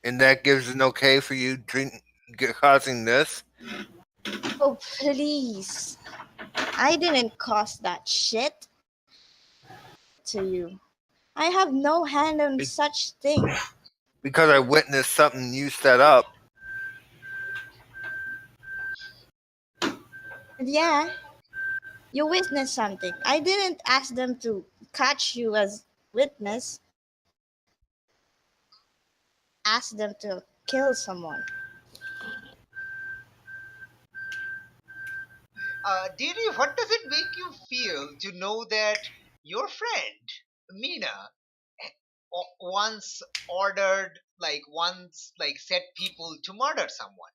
And that gives an okay for you causing this? Oh, please. I didn't cause that shit to you. I have no hand on such thing. Because I witnessed something you set up. Yeah, you witnessed something. I didn't ask them to catch you as witness. Ask them to kill someone. Diri, what does it make you feel to know that your friend Mina once set people to murder someone?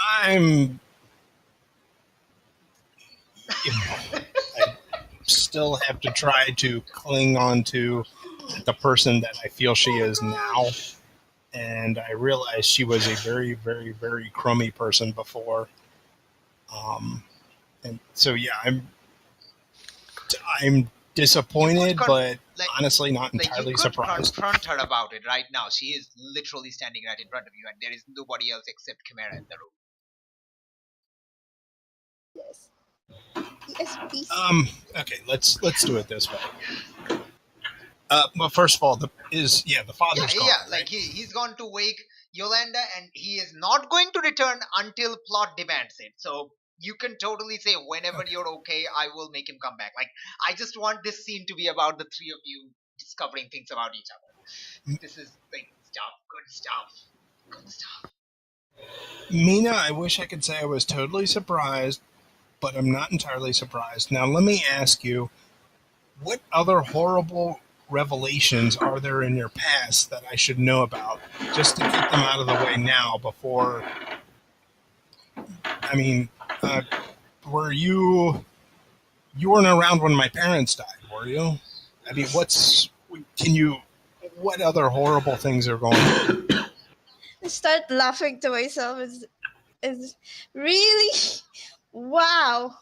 I still have to try to cling on to the person that I feel she is now. And I realized she was a very, very, very crummy person before. And so, yeah, I'm disappointed, but honestly not entirely you could surprised. confront her about it right now. She is literally standing right in front of you, and there is nobody else except Chimera in the room. Yes. Yes, please. Okay, let's do it this way. Well, first of all, the father's gone. Yeah, right? like he's gone to wake Yolanda, and he is not going to return until plot demands it. So you can totally say whenever you're okay, I will make him come back. Like I just want this scene to be about the three of you discovering things about each other. This is like good stuff. Mina, I wish I could say I was totally surprised, but I'm not entirely surprised. Now, let me ask you, what other horrible revelations are there in your past that I should know about, just to get them out of the way now before... I mean, were you weren't around when my parents died, were you? I mean, what other horrible things are going on? I start laughing to myself. It's really? Wow.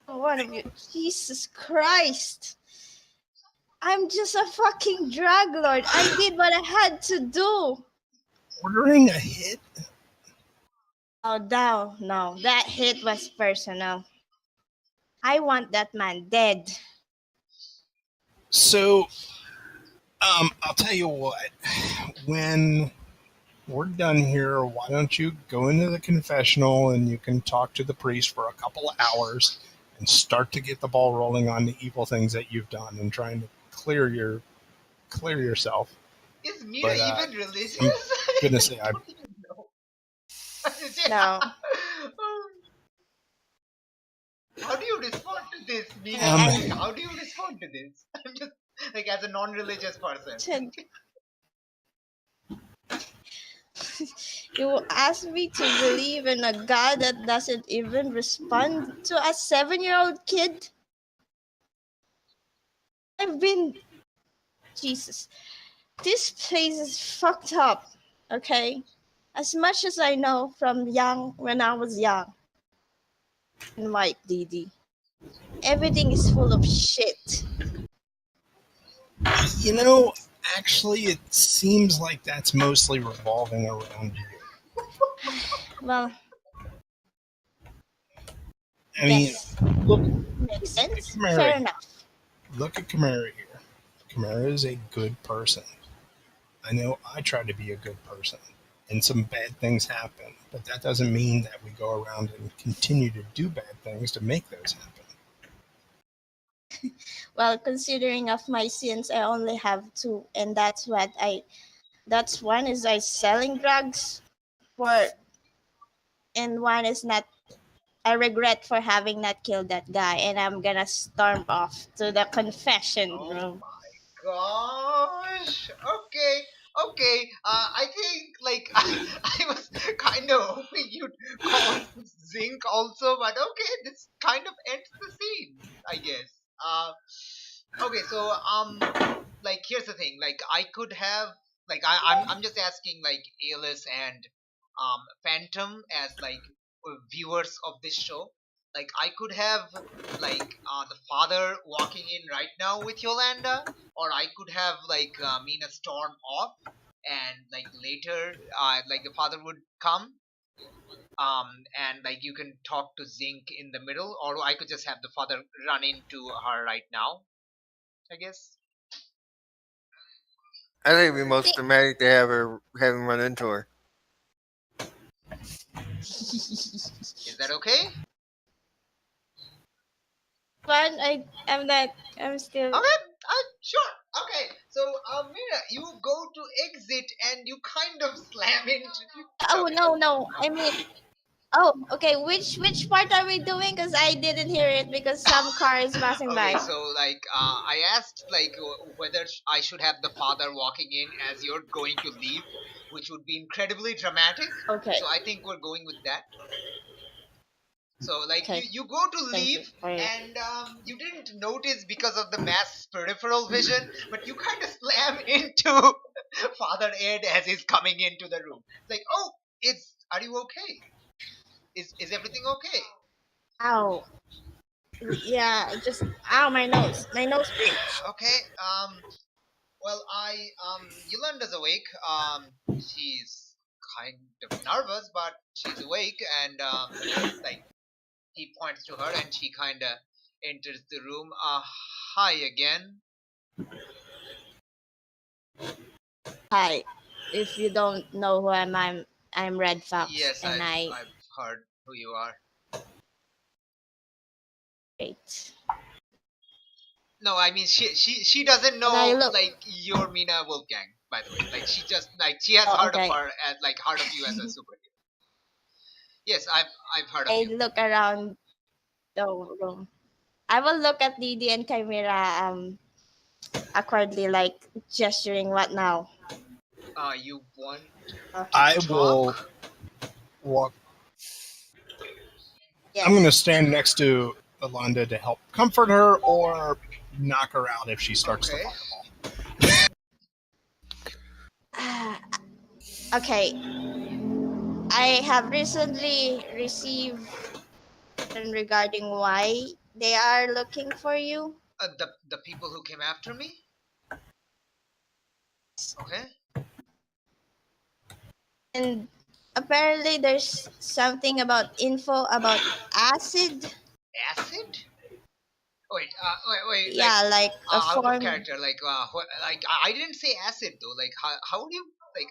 One of you. Jesus Christ. I'm just a fucking drug lord. I did what I had to do. Ordering a hit? Oh, no. That hit was personal. I want that man dead. So, I'll tell you what. When we're done here, why don't you go into the confessional and you can talk to the priest for a couple of hours and start to get the ball rolling on the evil things that you've done and trying to clear yourself. Is Mina even religious? I'm gonna say I don't even know. No. How do you respond to this, Mina? How do you respond to this? I'm just like as a non-religious person. You ask me to believe in a God that doesn't even respond to a 7-year-old kid? I've been. Jesus. This place is fucked up, okay? As much as I know from when I was young and white, Didi, everything is full of shit. You know, actually, it seems like that's mostly revolving around you. Well, I mean, yes, look, makes look at sense. Chimera Fair here. enough. Look at Chimera here. Chimera is a good person. I know I try to be a good person, and some bad things happen, but that doesn't mean that we go around and continue to do bad things to make those happen. Well, considering of my sins, I only have two, and that's one is I selling drugs for, and one is not. I regret for having not killed that guy, and I'm gonna storm off to the confession Oh room. my gosh. Okay. Okay. I think like I was kind of hoping you'd call Zinc also, but okay, this kind of ends the scene, I guess. Okay, so like here's the thing, like I could have like I'm just asking like Alice and Phantom as like viewers of this show. Like I could have like the father walking in right now with Yolanda, or I could have like Mina storm off, and like later like the father would come, and like you can talk to Zinc in the middle, or I could just have the father run into her right now, I guess. I think it'd be most dramatic to have him run into her. Is that okay? But I'm not. I'm still. Okay, sure. Okay, so Mina, you go to exit and you kind of slam into. Oh Okay. no, no. I mean, oh, okay. Which part are we doing? Because I didn't hear it because some car is passing Okay, by. so like I asked like whether I should have the father walking in as you're going to leave, which would be incredibly dramatic. Okay. So I think we're going with that. So like Okay. you go to Thank you. leave, For and you didn't notice because of the mass peripheral vision, but you kind of slam into Father Ed as he's coming into the room. Like, oh, are you okay? Is everything okay? Ow. Yeah, just ow my nose. My nose breach. Okay. Well, Yolanda's awake. She's kind of nervous, but she's awake, and like he points to her, and she kind of enters the room. Hi again. Hi. If you don't know who I'm Red Fox, Yes, and I I've heard who you are. wait. No, I mean she doesn't And I know look. like you're Mina Wolfgang, by the way. Like she just like she has Oh, heard of okay. her as like heard of you as a superhero. Yes, I've heard of I you. look around the room. I will look at Didi and Chimera awkwardly, like gesturing. What now? You want I to will talk? walk. Yes. I'm going to stand next to Alonda to help comfort her or knock her out if she starts to Okay. fireball. Okay. I have recently received regarding why they are looking for you. The people who came after me. Okay. And apparently there's something about info about acid. Acid? Wait. Like, Yeah, like a out of form. character. Like, like I didn't say acid though. Like, how do you like?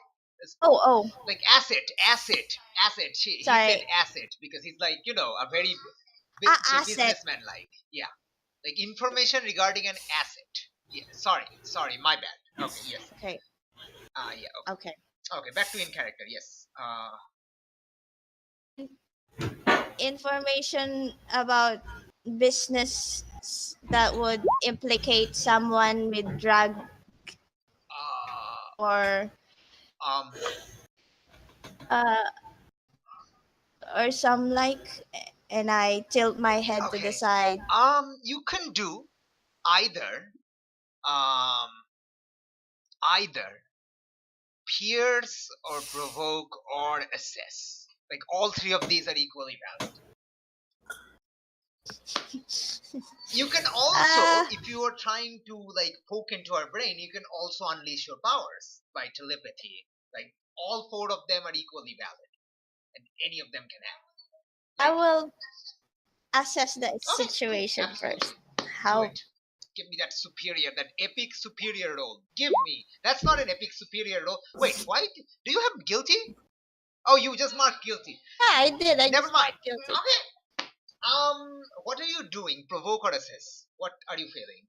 Oh, Like acid. He said sorry. acid because he's like a very Acid. businessman like. Yeah, like information regarding an asset. Yeah, sorry, my bad. Okay, yes. Okay. Yeah, Okay. okay. Back to in character. Yes. Information about business that would implicate someone with drug Uh, or um. uh, or some like, and I tilt my head to the Okay. side. You can do either um either pierce or provoke or assess. Like all three of these are equally valid. You can also, Uh, if you are trying to like poke into our brain, you can also unleash your powers by telepathy. Like all four of them are equally valid, and any of them can happen. I Like, will assess the okay, cool, situation first. absolutely, do How it. Give me that superior, that epic superior role. Give me. That's not an epic superior role. Wait, why? Do you have guilty? Oh, you just marked guilty. Yeah, I did. I Never just mind. marked guilty. Okay. What are you doing? Provoke or assess? What are you feeling?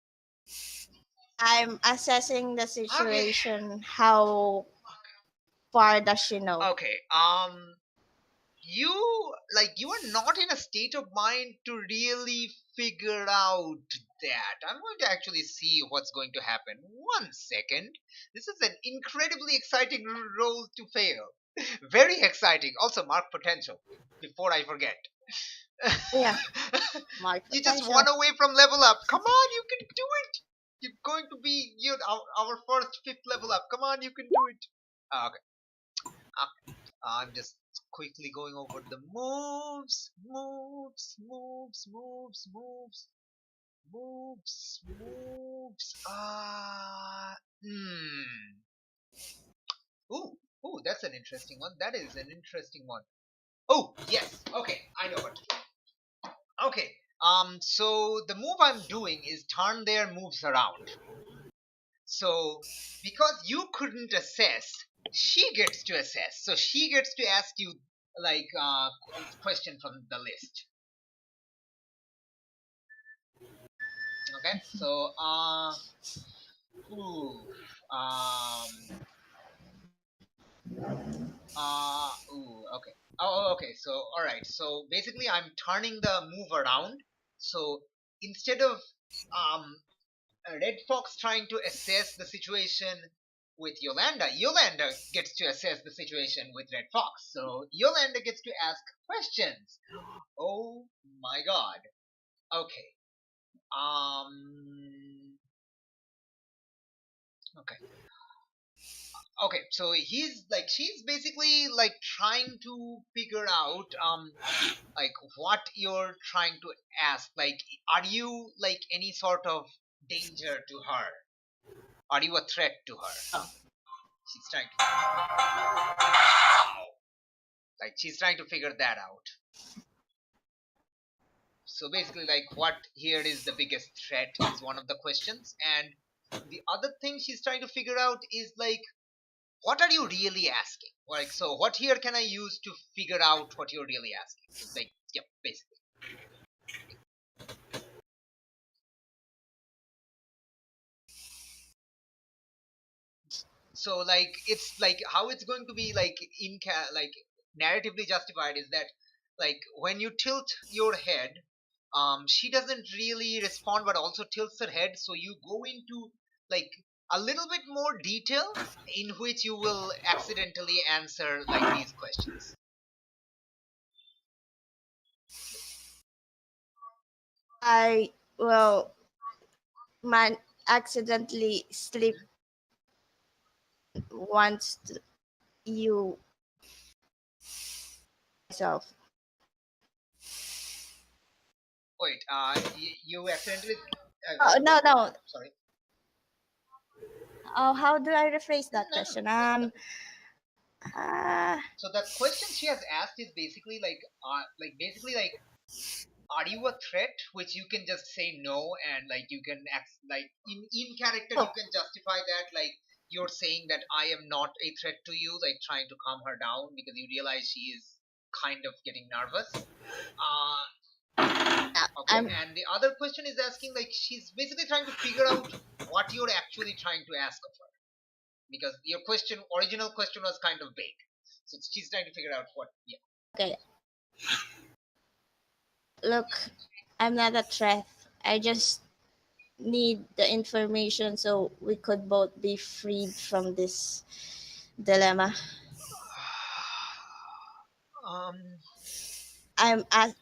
I'm assessing the Okay. situation. How far does she know? Okay. You are not in a state of mind to really figure out that. I'm going to actually see what's going to happen. 1 second. This is an incredibly exciting role to fail. Very exciting. Also, mark potential. Before I forget. Yeah, mark You just potential. one away from level up. Come on, you can do it. You're going to be our first fifth level up. Come on, you can do it. Okay. I'm just quickly going over the moves. Ooh, that's an interesting one. That is an interesting one. Oh, yes. Okay, I know what to do. Okay. So the move I'm doing is turn their moves around. So because you couldn't assess, she gets to assess. So she gets to ask you like question from the list. Okay. So ooh, um, okay. Okay. So all right. So basically, I'm turning the move around. So instead of um Red Fox trying to assess the situation with Yolanda, Yolanda gets to assess the situation with Red Fox. So Yolanda gets to ask questions. Oh my god. Okay. Okay. Okay, so she's basically like trying to figure out like what you're trying to ask. Like, are you like any sort of danger to her? Are you a threat to her? Oh. She's trying she's trying to figure that out. So basically, like, what here is the biggest threat is one of the questions, and the other thing she's trying to figure out is like, what are you really asking? Like, so what here can I use to figure out what you're really asking? Like, yeah, basically. So like, it's like how it's going to be like like narratively justified is that like when you tilt your head, she doesn't really respond, but also tilts her head. So you go into like a little bit more detail in which you will accidentally answer like these questions. I will man accidentally slip once you myself. Wait, you accidentally. Oh no no. Sorry. Oh, how do I rephrase that No, no, question? no. Uh, So the question she has asked is basically like basically like, are you a threat? Which you can just say no, and like you can act like in character you oh, can justify that like you're saying that I am not a threat to you, like trying to calm her down because you realize she is kind of getting nervous. yeah, Okay, and the other question is asking like she's basically trying to figure out what you're actually trying to ask of her because your original question was kind of vague, so she's trying to figure out what. Yeah. okay. Look, I'm not a threat. I just need the information so we could both be freed from this dilemma. I'm as-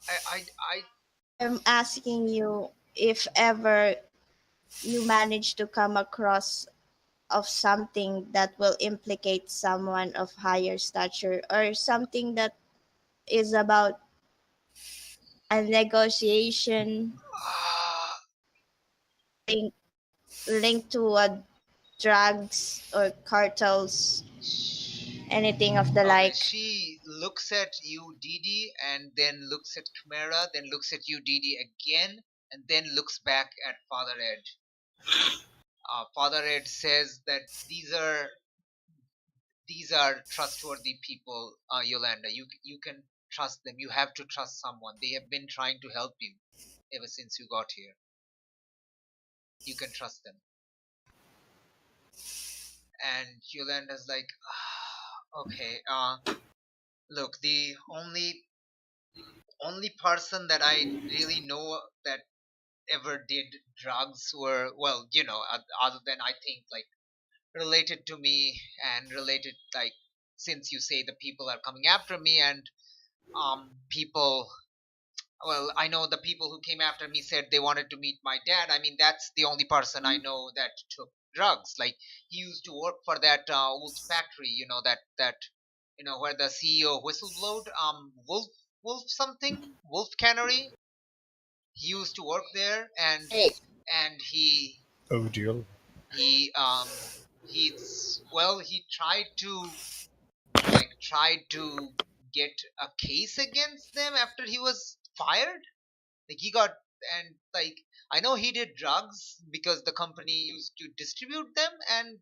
I I'm asking you if ever you manage to come across of something that will implicate someone of higher stature or something that is about a negotiation link, linked to a drugs or cartels, anything of the okay, like. she looks at you, Didi, and then looks at Chimera, then looks at you, Didi, again, and then looks back at Father Ed. Father Ed says that these are trustworthy people, Yolanda. You can trust them. You have to trust someone. They have been trying to help you ever since you got here. You can trust them. And Yolanda's like, okay. Look, the only person that I really know that ever did drugs were, well, other than I think like related to me and related, like, since you say the people are coming after me, and people, well, I know the people who came after me said they wanted to meet my dad. I mean, that's the only person I know that took drugs. Like, he used to work for that old factory, that where the CEO whistleblowed, wolf cannery. He used to work there, and Hey, he Oh dear. he he's well, he tried to get a case against them after he was fired. Like, he got, and like, I know he did drugs because the company used to distribute them, and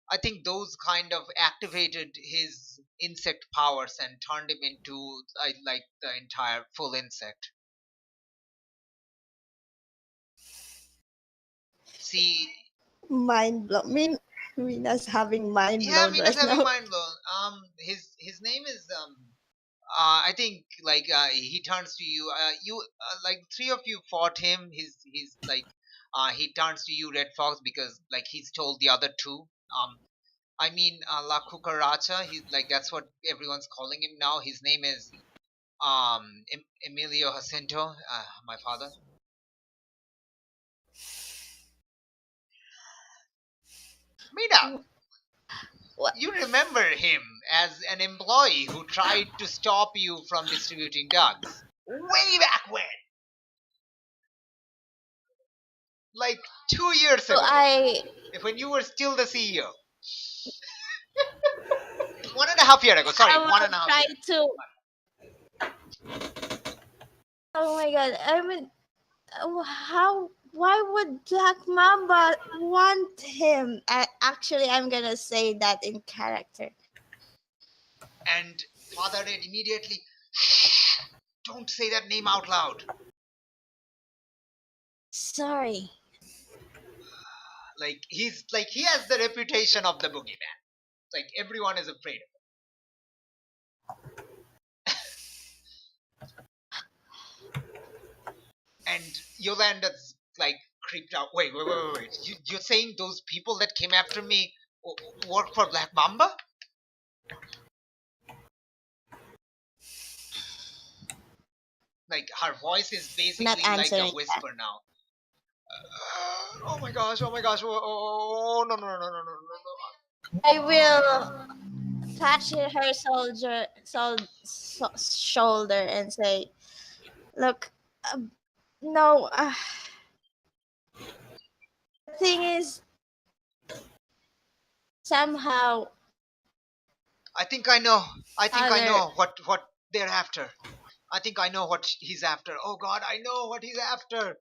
I think those kind of activated his insect powers and turned him into like the entire full insect. See, mind blown. Mina's having mind yeah, blown Mina's right having now. mind blown. His name is I think, like, he turns to you. You like, three of you fought him. He's like, he turns to you, Red Fox, because like he's told the other two. I mean, La Cucaracha. He's like, that's what everyone's calling him now. His name is Emilio Jacinto. My father. Mina, What? you remember him as an employee who tried to stop you from distributing drugs way back when, like 2 years So ago, I when you were still the CEO. 1.5 years ago. Sorry, I one will and a half try years. to. Oh my god! I mean, how? Why would Black Mamba want him? I'm gonna say that in character. And Father Red immediately, shh, don't say that name out loud. Sorry. Like, he has the reputation of the boogeyman. Like, everyone is afraid of him. And Yolanda's like creeped out. Wait. You're saying those people that came after me work for Black Mamba? Like, her voice is basically Not like a answering whisper now. Oh my gosh! Oh, no. I will touch her shoulder and say, "Look, no. The thing is, somehow, I think I know. other What they're after. I think I know what he's after. Oh God, I know what he's after.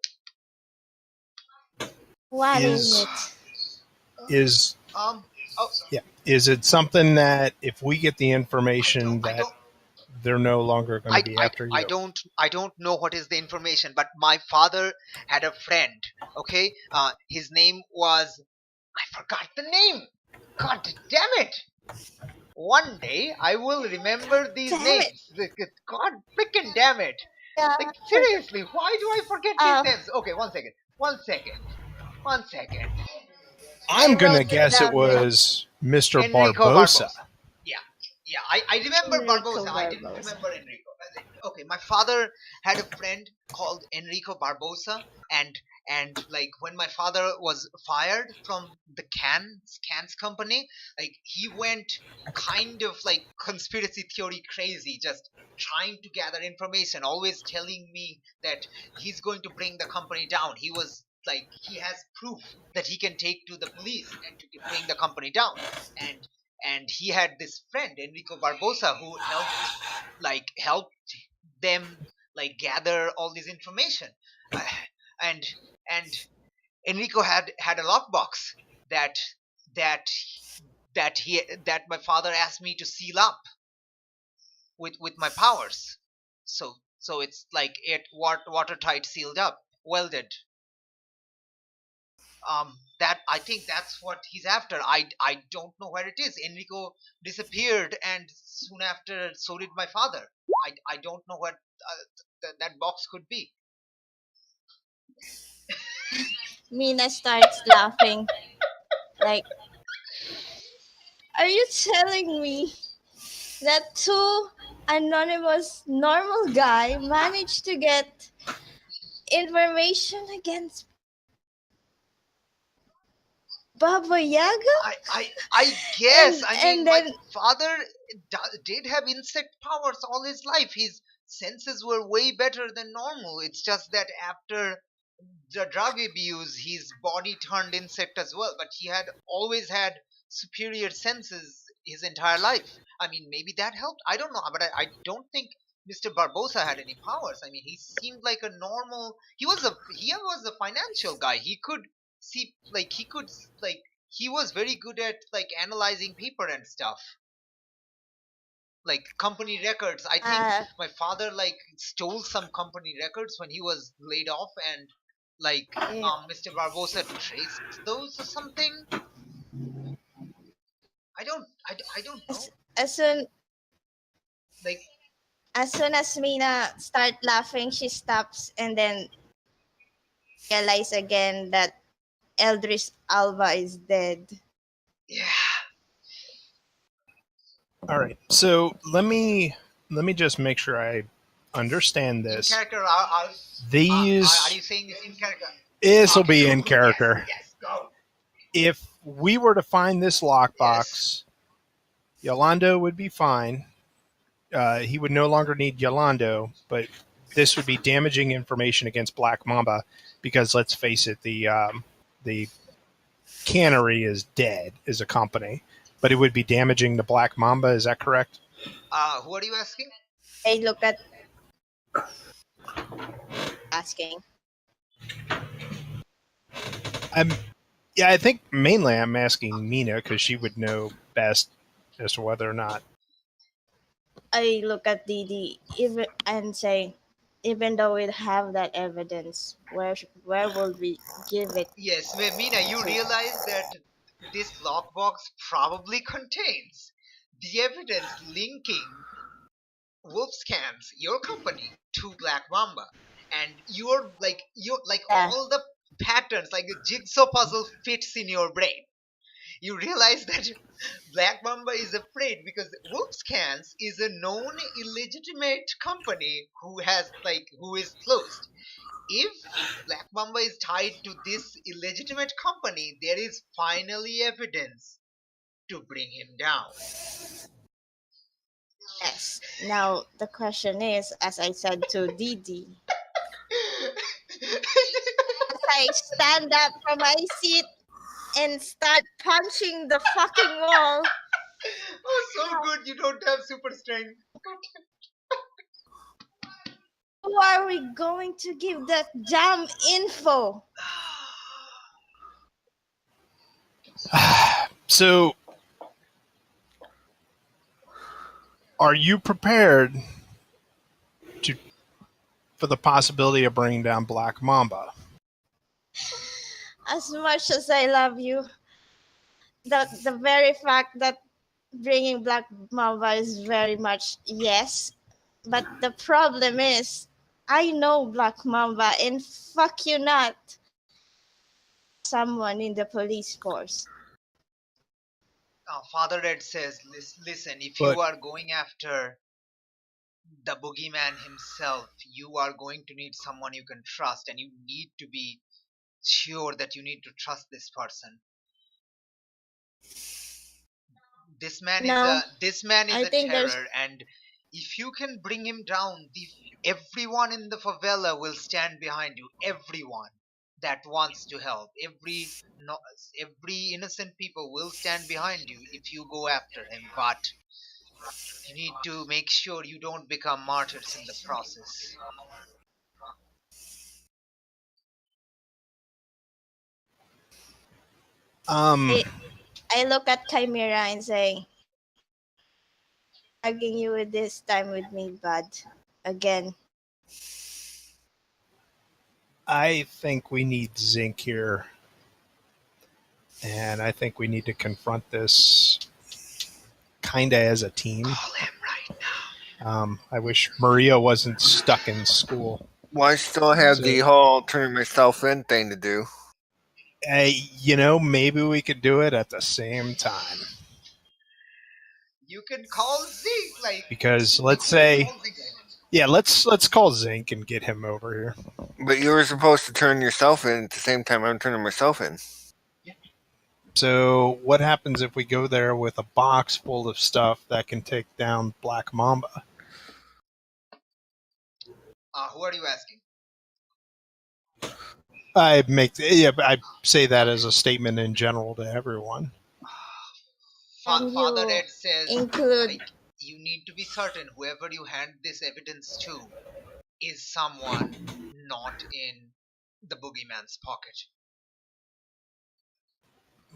what is Is it? is Oh, yeah? Is it something that if we get the I information don't, I that don't, they're no longer going to be after I you? don't know what is the information, but my father had a friend. Okay, his name was, I forgot the name. God damn it! One day I will remember these Damn it. names. God freaking damn it! Yeah. Like, seriously, why do I forget these Uh, names? Okay, one second. I I'm going to wrote it guess it down here. was Mr. Enrico Barbosa. Barbosa. Yeah. Yeah, I remember Enrico Barbosa. I didn't Barbosa. remember Enrico. Okay, my father had a friend called Enrico Barbosa, and like when my father was fired from the cans company, like he went kind of like conspiracy theory crazy, just trying to gather information, always telling me that he's going to bring the company down. He was like he has proof that he can take to the police and to bring the company down, and he had this friend Enrico Barbosa who helped them like gather all this information. Uh, and and Enrico had a lockbox that that that my father asked me to seal up with my powers. So it's like it watertight, sealed up, welded. That I think that's what he's after. I don't know where it is. Enrico disappeared, and soon after, so did my father. I don't know what that box could be. Mina starts laughing. Like, are you telling me that two anonymous normal guy managed to get information against Baba Yaga? I guess. I mean, And my then father did have insect powers all his life. His senses were way better than normal. It's just that after the drug abuse, his body turned insect as well. But he had always had superior senses his entire life. I mean, maybe that helped. I don't know, but I don't think Mr. Barbosa had any powers. I mean, he seemed like a normal. He was a financial guy. He could see like he was very good at like analyzing paper and stuff, like company records. I think uh, my father like stole some company records when he was laid off, and like eh, Mr. Barbosa traced those or something. I don't know. as, as soon Like as soon as Mina start laughing, she stops and then realize again that Eldris Alba is dead. yeah. All right. So let me just make sure I understand In this. character, are These you saying this in character? this will Okay, be cool, in cool. Yes, character. yes, go. If we were to find this lockbox, Yolando would be fine. He would no longer need Yolando, but this would be damaging information against Black Mamba because let's face it, the cannery is dead as a company, but it would be damaging the Black Mamba. Is that correct? Who are you asking? I look at asking. I'm Yeah, I think mainly I'm asking Mina because she would know best as to whether or not. I look at Didi even and say, even though we have that evidence, where will we give it Yes, Mina, you to? realize that this lockbox probably contains the evidence linking Wolfscans, your company, to Black Mamba, and you're like Yeah. all the patterns, like a jigsaw puzzle, fits in your brain. You realize that Black Mamba is afraid because Wolfscans is a known illegitimate company who is closed. If Black Mamba is tied to this illegitimate company, there is finally evidence to bring him down. Yes. Now the question is, as I said to Didi, as I stand up from my seat and start punching the fucking wall, Oh, so good you don't have super strength. who are we going to give that damn info? So, are you prepared to for the possibility of bringing down Black Mamba? As much as I love you, the very fact that bringing Black Mamba is very much yes. But the problem is, I know Black Mamba, and fuck you not, someone in the police force. Father Red says, listen, if But you are going after the boogeyman himself, you are going to need someone you can trust, and you need to be sure that you need to trust this person. No, This man is I a think there's terror, and if you can bring him down, everyone in the favela will stand behind you. Everyone that wants to help, no, every innocent people will stand behind you if you go after him. But you need to make sure you don't become martyrs in the process. um, I, I look at Chimera and say, "Hugging you with this time with me, bud. Again." I think we need Zinc here, and I think we need to confront this kind of as a team. Call him right now. I wish Maria wasn't stuck in school. Well, I still have the whole turning myself in thing to do. Maybe we could do it at the same time. You can call Zeke, Because let's say, yeah, let's call Zinc and get him over here. But you were supposed to turn yourself in at the same time I'm turning myself in. So what happens if we go there with a box full of stuff that can take down Black Mamba? Who are you asking? I say that as a statement in general to everyone. And Father you Ed says, include you need to be certain whoever you hand this evidence to is someone not in the boogeyman's pocket.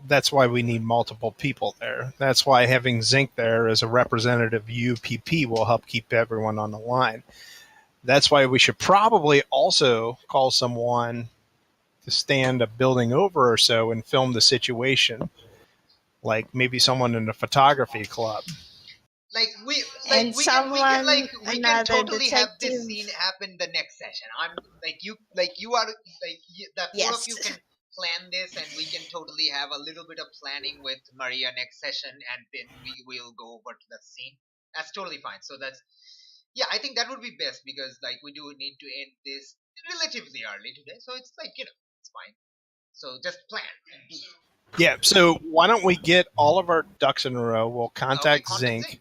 That's why we need multiple people there. That's why having Zinc there as a representative UPP will help keep everyone on the line. That's why we should probably also call someone to stand a building over or so and film the situation. Like maybe someone in a photography club. We can another totally have this detective. scene happen the next session. The four of Yes. you can plan this, and we can totally have a little bit of planning with Maria next session, and then we will go over to the scene. That's totally fine. So I think that would be best, because we do need to end this relatively early today, so it's it's fine. So just plan. Yeah, so why don't we get all of our ducks in a row? We'll contact Zinc,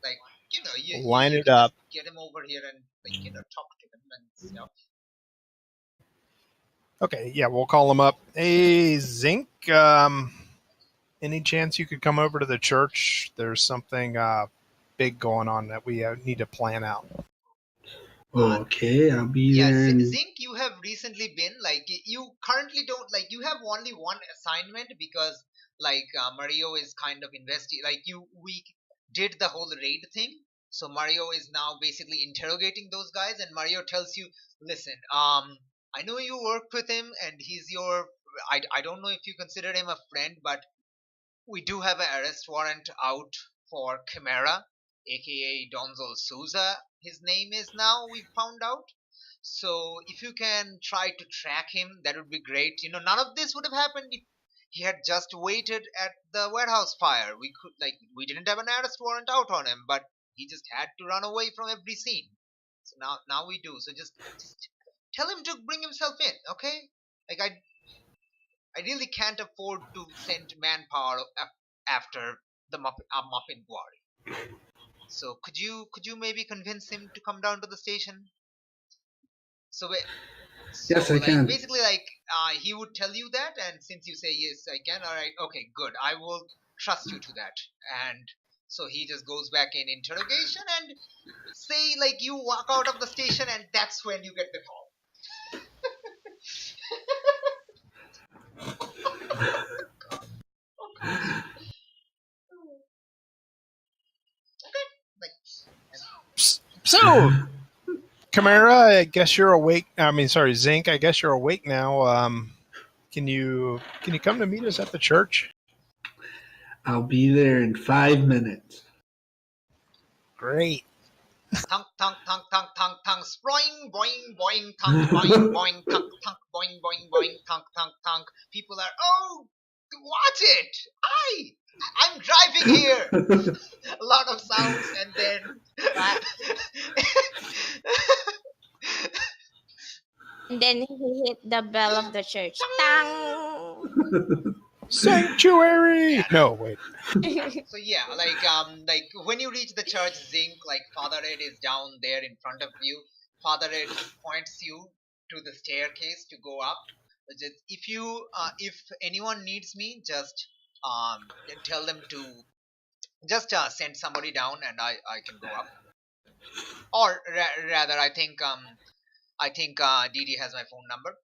line it up. Get him over here and talk to him and stuff. Okay, yeah, we'll call him up. Hey, Zinc, any chance you could come over to the church? There's something big going on that we need to plan out. Okay, I'll be there. Zinc, you have recently been you currently don't you have only one assignment, because Mario is kind of we did the whole raid thing, so Mario is now basically interrogating those guys, and Mario tells you, listen, I know you worked with him, and he's I don't know if you consider him a friend, but we do have an arrest warrant out for Chimera, aka Donzel Souza. His name is now, we found out. So if you can try to track him, that would be great. None of this would have happened if he had just waited at the warehouse fire. We didn't have an arrest warrant out on him, but he just had to run away from every scene. So now we do. So just tell him to bring himself in, okay? I really can't afford to send manpower after the Muffin Quarry. So could you maybe convince him to come down to the station? Yes, I can. Basically, he would tell you that, and since you say yes, I can. All right, okay, good. I will trust you to that. And so he just goes back in interrogation, and say you walk out of the station, and that's when you get the call. So, Chimera, I guess you're awake. Zinc, I guess you're awake now. Can you come to meet us at the church? I'll be there in 5 minutes. Great. Tunk, tunk, tunk, tunk, tunk, tunk, sproing, boing, boing, tunk, boing, boing, tunk, tunk, boing, boing, boing, tunk, tunk, tunk. People are, oh, Watch it! I'm driving here! A lot of sounds, and then. And then he hit the bell of the church. Tang! Sanctuary. Yeah, No, wait. So yeah, like when you reach the church zinc, like Father Ed is down there in front of you. Father Ed points you to the staircase to go up. Just, if anyone needs me, just tell them to just send somebody down, and I can go up. Or rather, I think Didi has my phone number.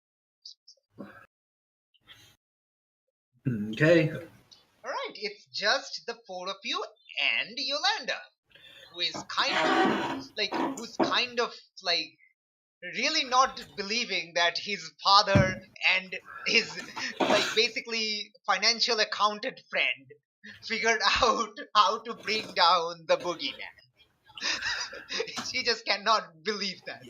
Okay. All right, it's just the four of you and Yolanda, who's kind of like really not believing that his father and his like basically financial accountant friend figured out how to bring down the boogeyman. She just cannot believe that.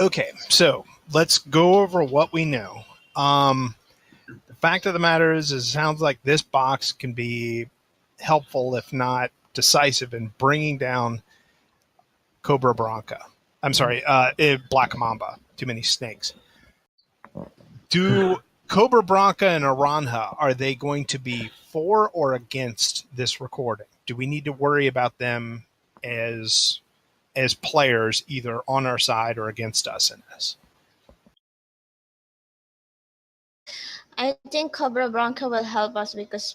Okay, so let's go over what we know. The fact of the matter is it sounds like this box can be helpful, if not decisive, in bringing down Cobra Bronca. I'm sorry, Black Mamba. Too many snakes. Do Cobra Bronca and Aranha, are they going to be for or against this recording? Do we need to worry about them as players, either on our side or against us in this? I think Cobra Bronca will help us because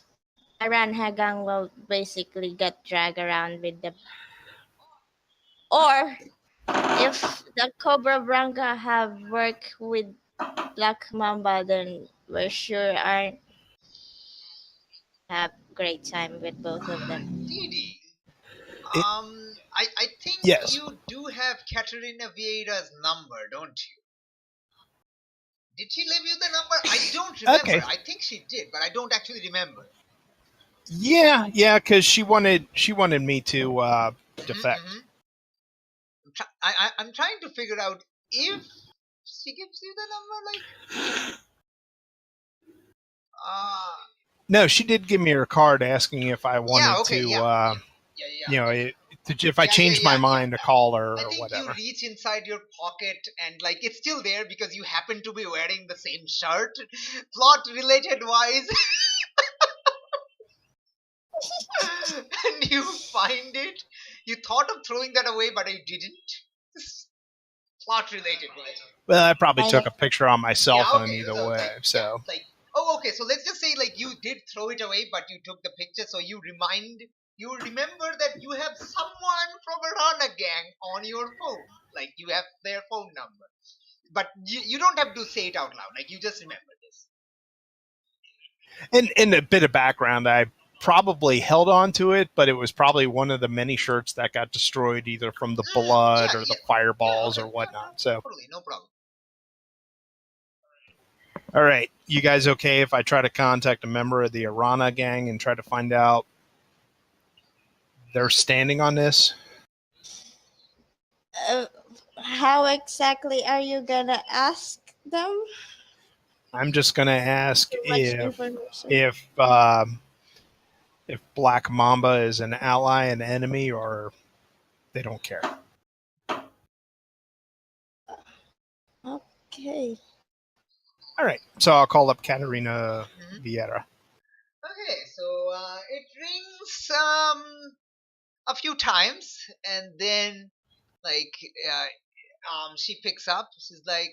Aran Hagang will basically get dragged around with the. Or if the Cobra Bronca have worked with Black Mamba, then we're sure aren't have great time with both of them. Didi, It- I think Yes. you do have Katerina Vieira's number, don't you? Did she leave you the number? I don't remember. Okay. I think she did, but I don't actually remember. Yeah, because she wanted me to defect. Mhm. I'm trying to figure out if she gives you the number, like. No, she did give me her card asking if I wanted okay, to, yeah. if I changed my mind to call her I or think whatever. you reach inside your pocket and like it's still there because you happen to be wearing the same shirt. Plot related wise. And you find it. You thought of throwing that away, but I didn't. Plot related wise. Well, I probably I took know. a picture on my cell phone Okay, either so, way. like, So like, okay. So let's just say like you did throw it away, but you took the picture, so you remember that you have someone from a Rana gang on your phone. Like you have their phone number, but you don't have to say it out loud. Like you just remember this. and in a bit of background, I probably held on to it, but it was probably one of the many shirts that got destroyed either from the blood or the fireballs or whatnot. So, Totally, no problem. all right, you guys okay if I try to contact a member of the Arana gang and try to find out their standing on this? How exactly are you gonna ask them? I'm just going to ask Too much information. if Black Mamba is an ally, an enemy, or they don't care. Okay. All right, so I'll call up Katerina Vieira. Okay, so it rings a few times, and then like she picks up. She's like,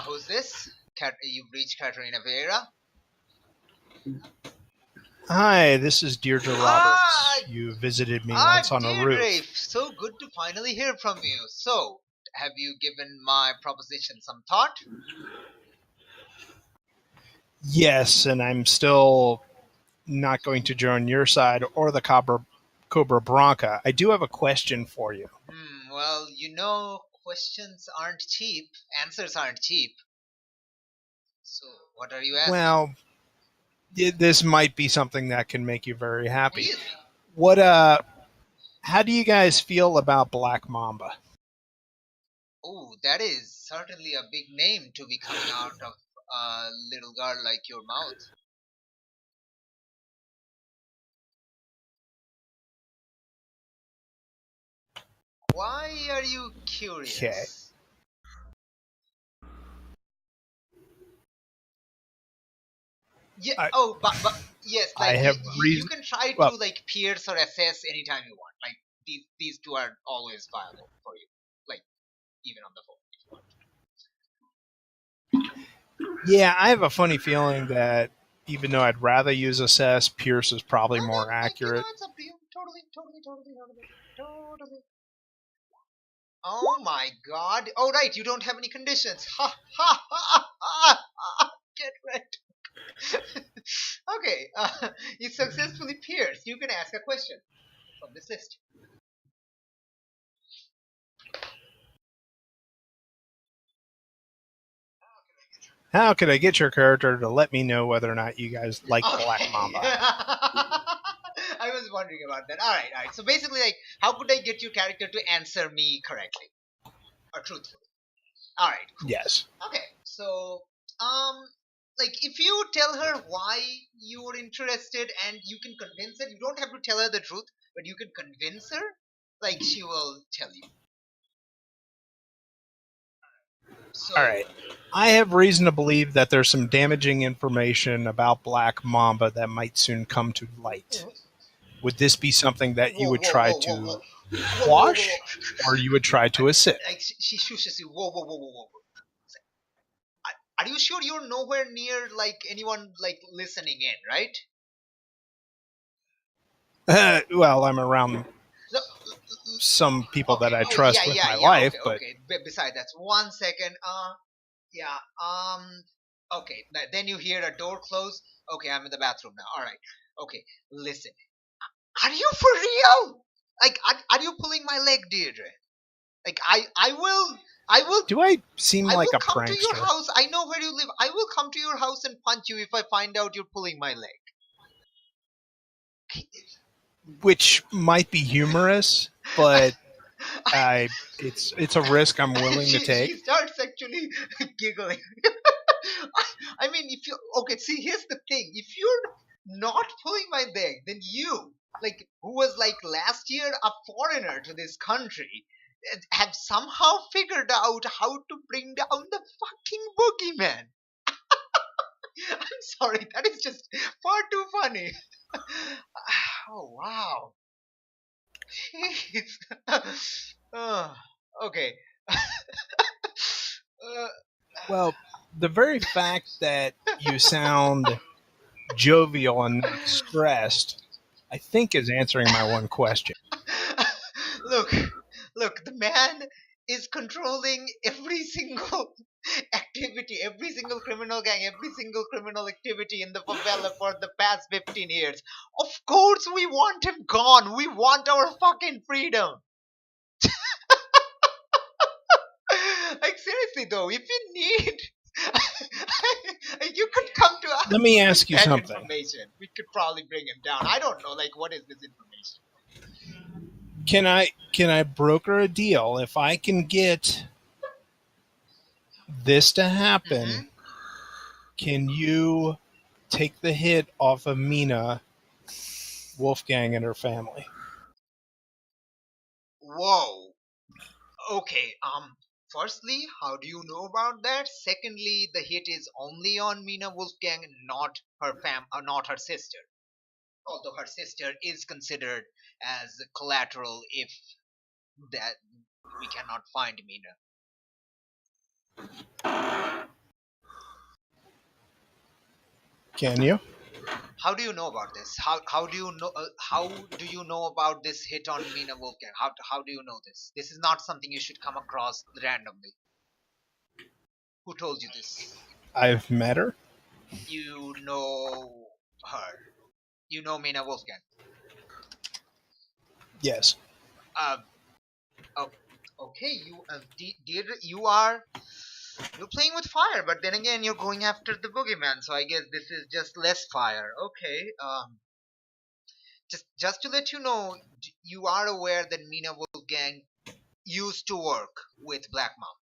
"Who's this? You've reached Katerina Vieira." Hi, this is Deirdre Roberts. You visited me once on a Deirdre, roof. so good to finally hear from you. So, have you given my proposition some thought? Yes, and I'm still not going to join your side or the Cobra Bronca. I do have a question for you. Well, questions aren't cheap. Answers aren't cheap. So, what are you asking? Well, this might be something that can make you very happy. Really? What how do you guys feel about Black Mamba? Oh, that is certainly a big name to be coming out of a little girl like your mouth. Why are you Okay. curious? Yeah. I, Oh, but yes, I like have you reason. can try Well, to like pierce or assess anytime you want. Like these two are always viable for you. Like even on the phone. yeah, I have a funny feeling that even though I'd rather use assess, Pierce is probably Okay, more like accurate. it's up to you. Totally. Oh my god. Oh right, you don't have any conditions. Ha ha ha ha. Ha. Get right. Okay, you successfully pierced. You can ask a question from this list. How could I get your character to let me know whether or not you guys like Black Okay. Mamba? I was wondering about that. Alright. So basically, like, how could I get your character to answer me correctly or truthfully? Alright, cool. Yes. Okay, so, like, if you tell her why you're interested and you can convince her, you don't have to tell her the truth, but you can convince her, like, she will tell you. So, All right. I have reason to believe that there's some damaging information about Black Mamba that might soon come to light. Would this be something that you would try to quash, or you would try to assist? Like, she shushes you. Whoa. Are you sure you're nowhere near, like, anyone, like, listening in, right? Well, I'm around No, some people that okay. I Oh, trust with my yeah. life, but Okay. Beside that, 1 second. Yeah. Okay. Then you hear a door close. Okay, I'm in the bathroom now. All right. Okay. Listen. Are you for real? Like, are you pulling my leg, Deirdre? Like, I will, do I seem I like will a come to your prankster? house. I know where you live. I will come to your house and punch you if I find out you're pulling my leg. Which might be humorous, but it's a risk I'm willing to She take. starts actually giggling. I mean, if you okay, see, here's the thing: if you're not pulling my leg, then you, like, who was like last year a foreigner to this country, have somehow figured out how to bring down the fucking boogeyman. I'm sorry, that is just far too funny. Oh wow, jeez. Oh, okay. Well, the very fact that you sound jovial and not stressed, I think is answering my one question. look, look, the man is controlling every single activity, every single criminal gang, every single criminal activity in the favela for the past 15 years. Of course, we want him gone. We want our fucking freedom. Like, seriously, though, if you need. You could come to us Let me with ask you that something. information. We could probably bring him down. I don't know, like, what is this information? Can I broker a deal if I can get this to happen? Can you take the hit off of Mina, Wolfgang, and her family? Whoa. Okay, firstly, how do you know about that? Secondly, the hit is only on Mina Wolfgang, not not her sister. Although her sister is considered as collateral if that we cannot find Mina. Can you? How do you know about this? How do you know? How do you know about this hit on Mina Wolfgang? How do you know this? This is not something you should come across randomly. Who told you this? I've met her. You know her. You know Mina Wolfgang. Yes. Uh, oh, okay. Deirdre, you're playing with fire, but then again, you're going after the boogeyman. So I guess this is just less fire. Okay. Just to let you know, you are aware that Mina Wolfgang used to work with Black Mamba.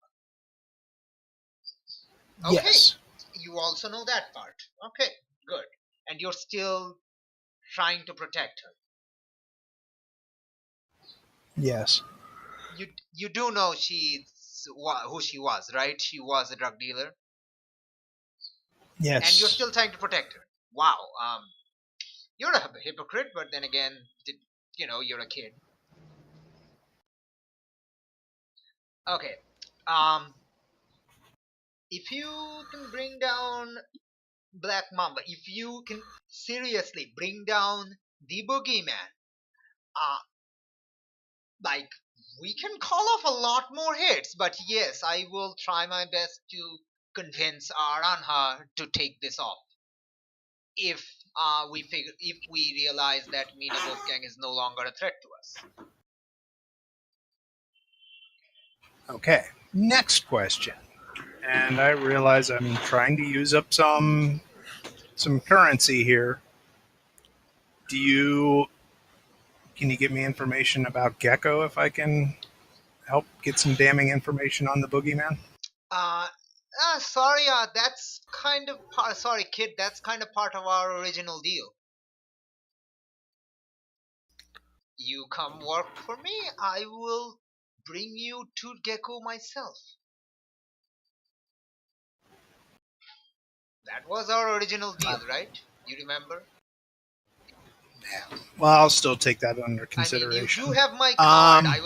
Okay, Yes. you also know that part. Okay, good. And you're still trying to protect her. Yes. You do know who she was, right? She was a drug dealer, Yes. and you're still trying to protect her. Wow. You're a hypocrite, but then again, you're a kid. Okay. If you can bring down Black Mamba, if you can seriously bring down the boogeyman, uh, like, we can call off a lot more hits, but yes, I will try my best to convince Aranha to take this off. If if we realize that Mina Wolfgang is no longer a threat to us. Okay. Next question. And I realize I'm trying to use up some currency here. Can you give me information about Gecko if I can help get some damning information on the boogeyman? Sorry, that's kind of sorry, kid. That's kind of part of our original deal. You come work for me, I will bring you to Gecko myself. That was our original deal, right? You remember? Well, I'll still take that under I mean, consideration. you do have my card. Um, I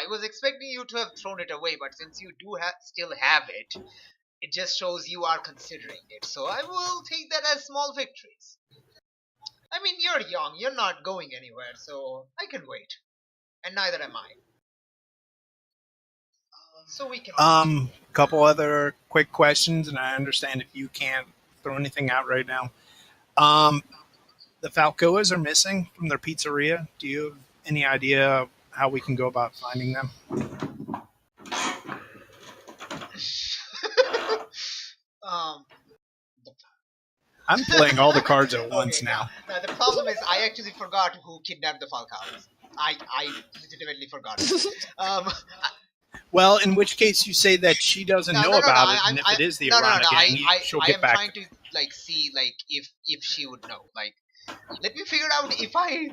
was expecting you to have thrown it away, but since you do still have it, it just shows you are considering it. So I will take that as small victories. I mean, you're young, you're not going anywhere, so I can wait. And neither am I. So we can. Couple other quick questions, and I understand if you can't throw anything out right now. The Falcoas are missing from their pizzeria. Do you have any idea how we can go about finding them? um, I'm playing all the cards at once okay, now. now the problem is I actually forgot who kidnapped the Falcons. I legitimately forgot. Well, in which case you say that she doesn't know about it, and if it is the Arana gang, she'll I get am back. trying to see if she would know. Let me figure out if I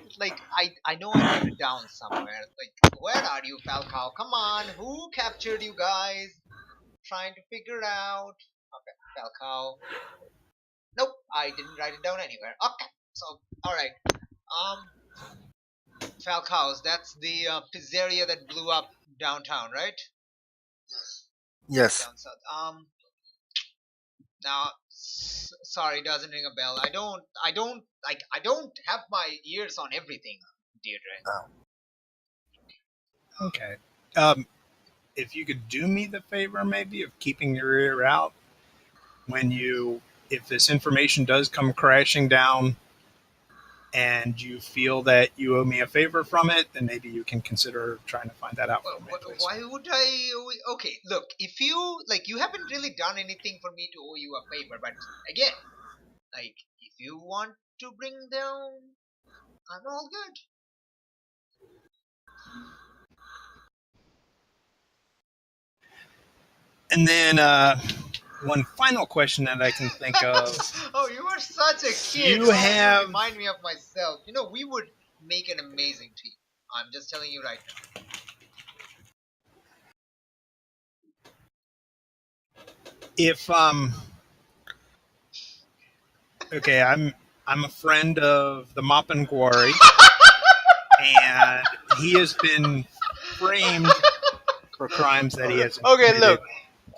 know I wrote it down somewhere. Where are you, Falcao? Come on, who captured you guys? Trying to figure out. Okay, Falcao. Nope, I didn't write it down anywhere. Okay, so all right. Falcao's. That's the pizzeria that blew up downtown, right? Yes. Down south. Now, sorry, doesn't ring a bell. I don't have my ears on everything, Deirdre. Okay. If you could do me the favor, maybe, of keeping your ear out if this information does come crashing down, and you feel that you owe me a favor from it, then maybe you can consider trying to find that out for me, please. Why would I? Okay, look, if you haven't really done anything for me to owe you a favor, but again, if you want to bring down, I'm all good. And then one final question that I can think of. Oh, you are such a kid. You have remind me of myself. We would make an amazing team. I'm just telling you right now. If okay, I'm a friend of the Moppin Quarry, and he has been framed for crimes that he has committed. Okay, look.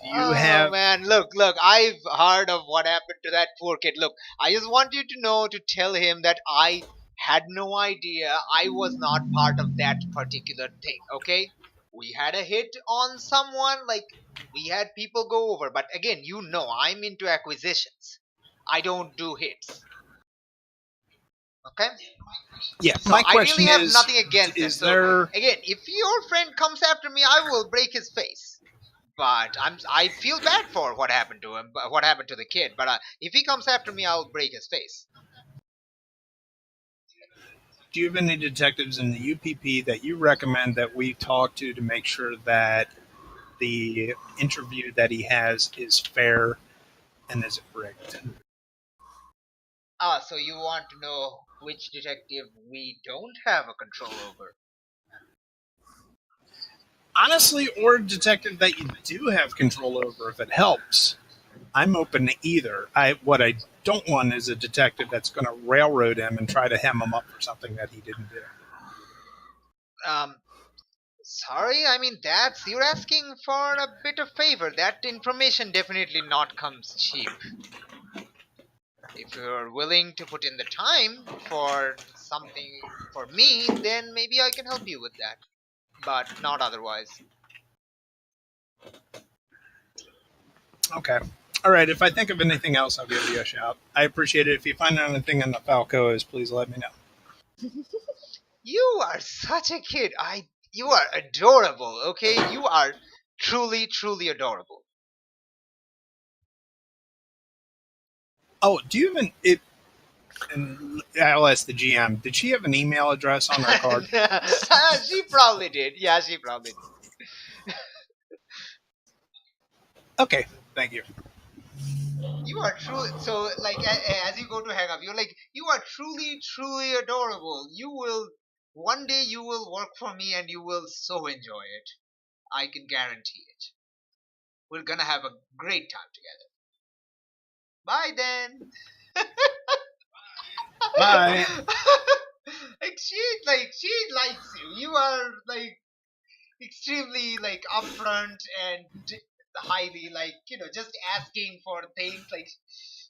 You have man, look, I've heard of what happened to that poor kid. Look, I just want you to tell him that I had no idea. I was not part of that particular thing, okay? We had a hit on someone, we had people go over, but again, I'm into acquisitions. I don't do hits. Okay? Yeah, so my I question really have is, nothing against it. is So there again, if your friend comes after me, I will break his face. But I feel bad for what happened to him, what happened to the kid. But if he comes after me, I'll break his face. do you have any detectives in the UPP that you recommend that we talk to make sure that the interview that he has is fair and isn't rigged? So you want to know which detective we don't have a control over? Honestly, or a detective that you do have control over if it helps. I'm open to either. What I don't want is a detective that's going to railroad him and try to hem him up for something that he didn't do. Um, Sorry, I mean you're asking for a bit of favor. That information definitely not comes cheap. If you're willing to put in the time for something for me, then maybe I can help you with that. But not otherwise. Okay. All right. If I think of anything else, I'll give you a shout. I appreciate it. If you find anything in the Falcoas, please let me know. You are such a kid. You are adorable, okay? You are truly, truly adorable. Oh, do you even it? And I'll ask the GM. Did she have an email address on her card? She probably did. Yeah, she probably did. Okay. Thank you. You are truly so like as you go to hang up, you're like you are truly, truly adorable. You will one day you will work for me and you will so enjoy it. I can guarantee it. We're gonna have a great time together. Bye then. Bye. She likes you. You are like extremely like upfront and highly like just asking for things like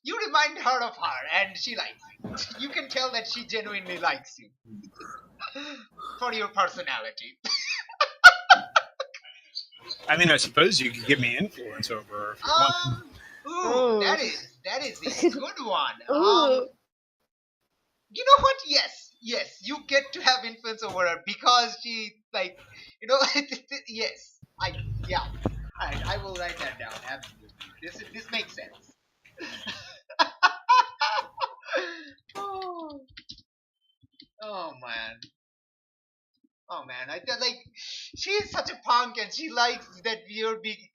you remind her of her and she likes you. You can tell that she genuinely likes you for your personality. I mean, I suppose you could give me influence over her if you want. Ooh, Ooh. that is a good one. Ooh. You know what? Yes, you get to have influence over her because she like, yes, yeah. Alright, I will write that down. Absolutely, this makes sense. oh, oh man, oh man. I feel like she's such a punk, and she likes that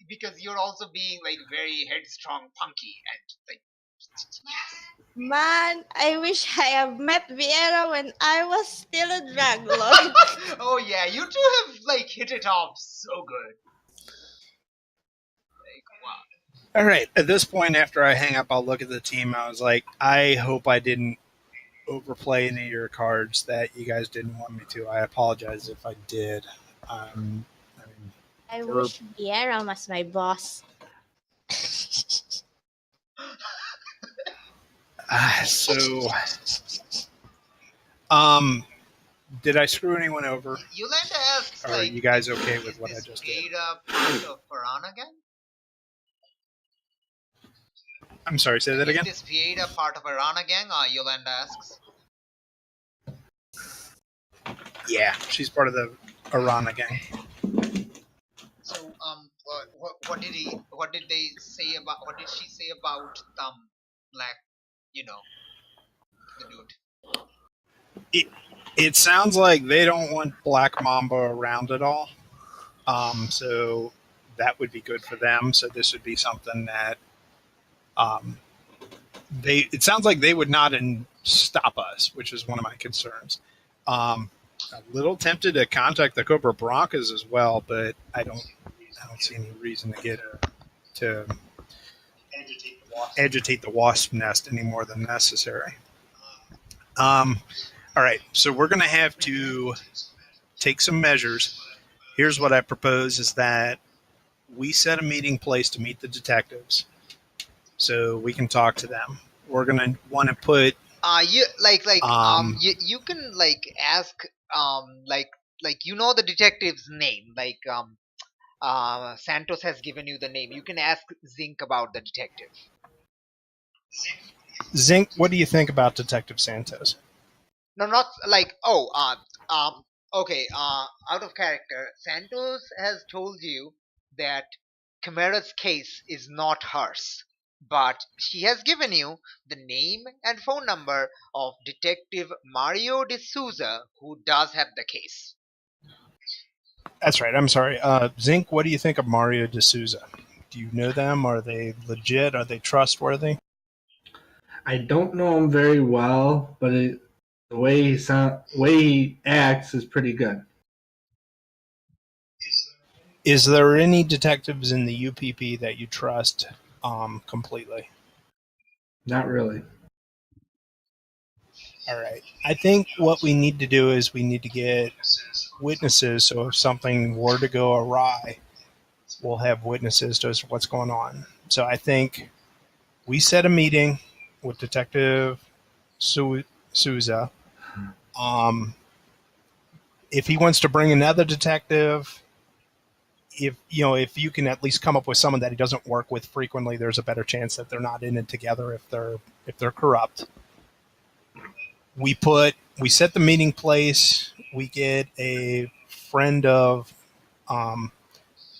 because you're also being like very headstrong, punky, and like yes. Man, I wish I have met Vieira when I was still a drag lord. Oh yeah, you two have like hit it off so good. Like wow. All right. At this point, after I hang up, I'll look at the team. I was like, I hope I didn't overplay any of your cards that you guys didn't want me to. I apologize if I did. I mean, I Or- wish Vieira was my boss. so, um, did I screw anyone over? Yolanda asks Are like, you guys okay is with what I this just did? Pieta part of Piranha Gang? I'm sorry. Say that Is again. this Pieta part of Piranha Gang? Yolanda asks. Yeah, she's part of the Arana gang. So what did they say about what did she say about Black, you know, the dude? It sounds like they don't want Black Mamba around at all. So that would be good for them. So this would be something that it sounds like they would not stop us, which is one of my concerns. A little tempted to contact the Cobra Broncos as well, but I don't see any reason to get to agitate the wasp nest any more than necessary. All right, so we're going to have to take some measures. Here's what I propose: is that we set a meeting place to meet the detectives, so we can talk to them. We're going to want to put You can like ask like the detective's name Santos has given you the name. You can ask Zinc about the detective. Zinc. What do you think about Detective Santos? No, not like okay. Out of character, Santos has told you that Chimera's case is not hers. but she has given you the name and phone number of Detective Mario D'Souza, who does have the case. That's right. I'm sorry. Zinc, what do you think of Mario D'Souza? Do you know them? Are they legit? Are they trustworthy? I don't know him very well, but the way he acts is pretty good. Is there any detectives in the UPP that you trust completely? Not really. All right. I think what we need to do is we need to get witnesses. So if something were to go awry, we'll have witnesses to what's going on. So I think we set a meeting with Detective Souza. If he wants to bring another detective, if you can at least come up with someone that he doesn't work with frequently, there's a better chance that they're not in it together if they're corrupt. We set the meeting place. We get a friend of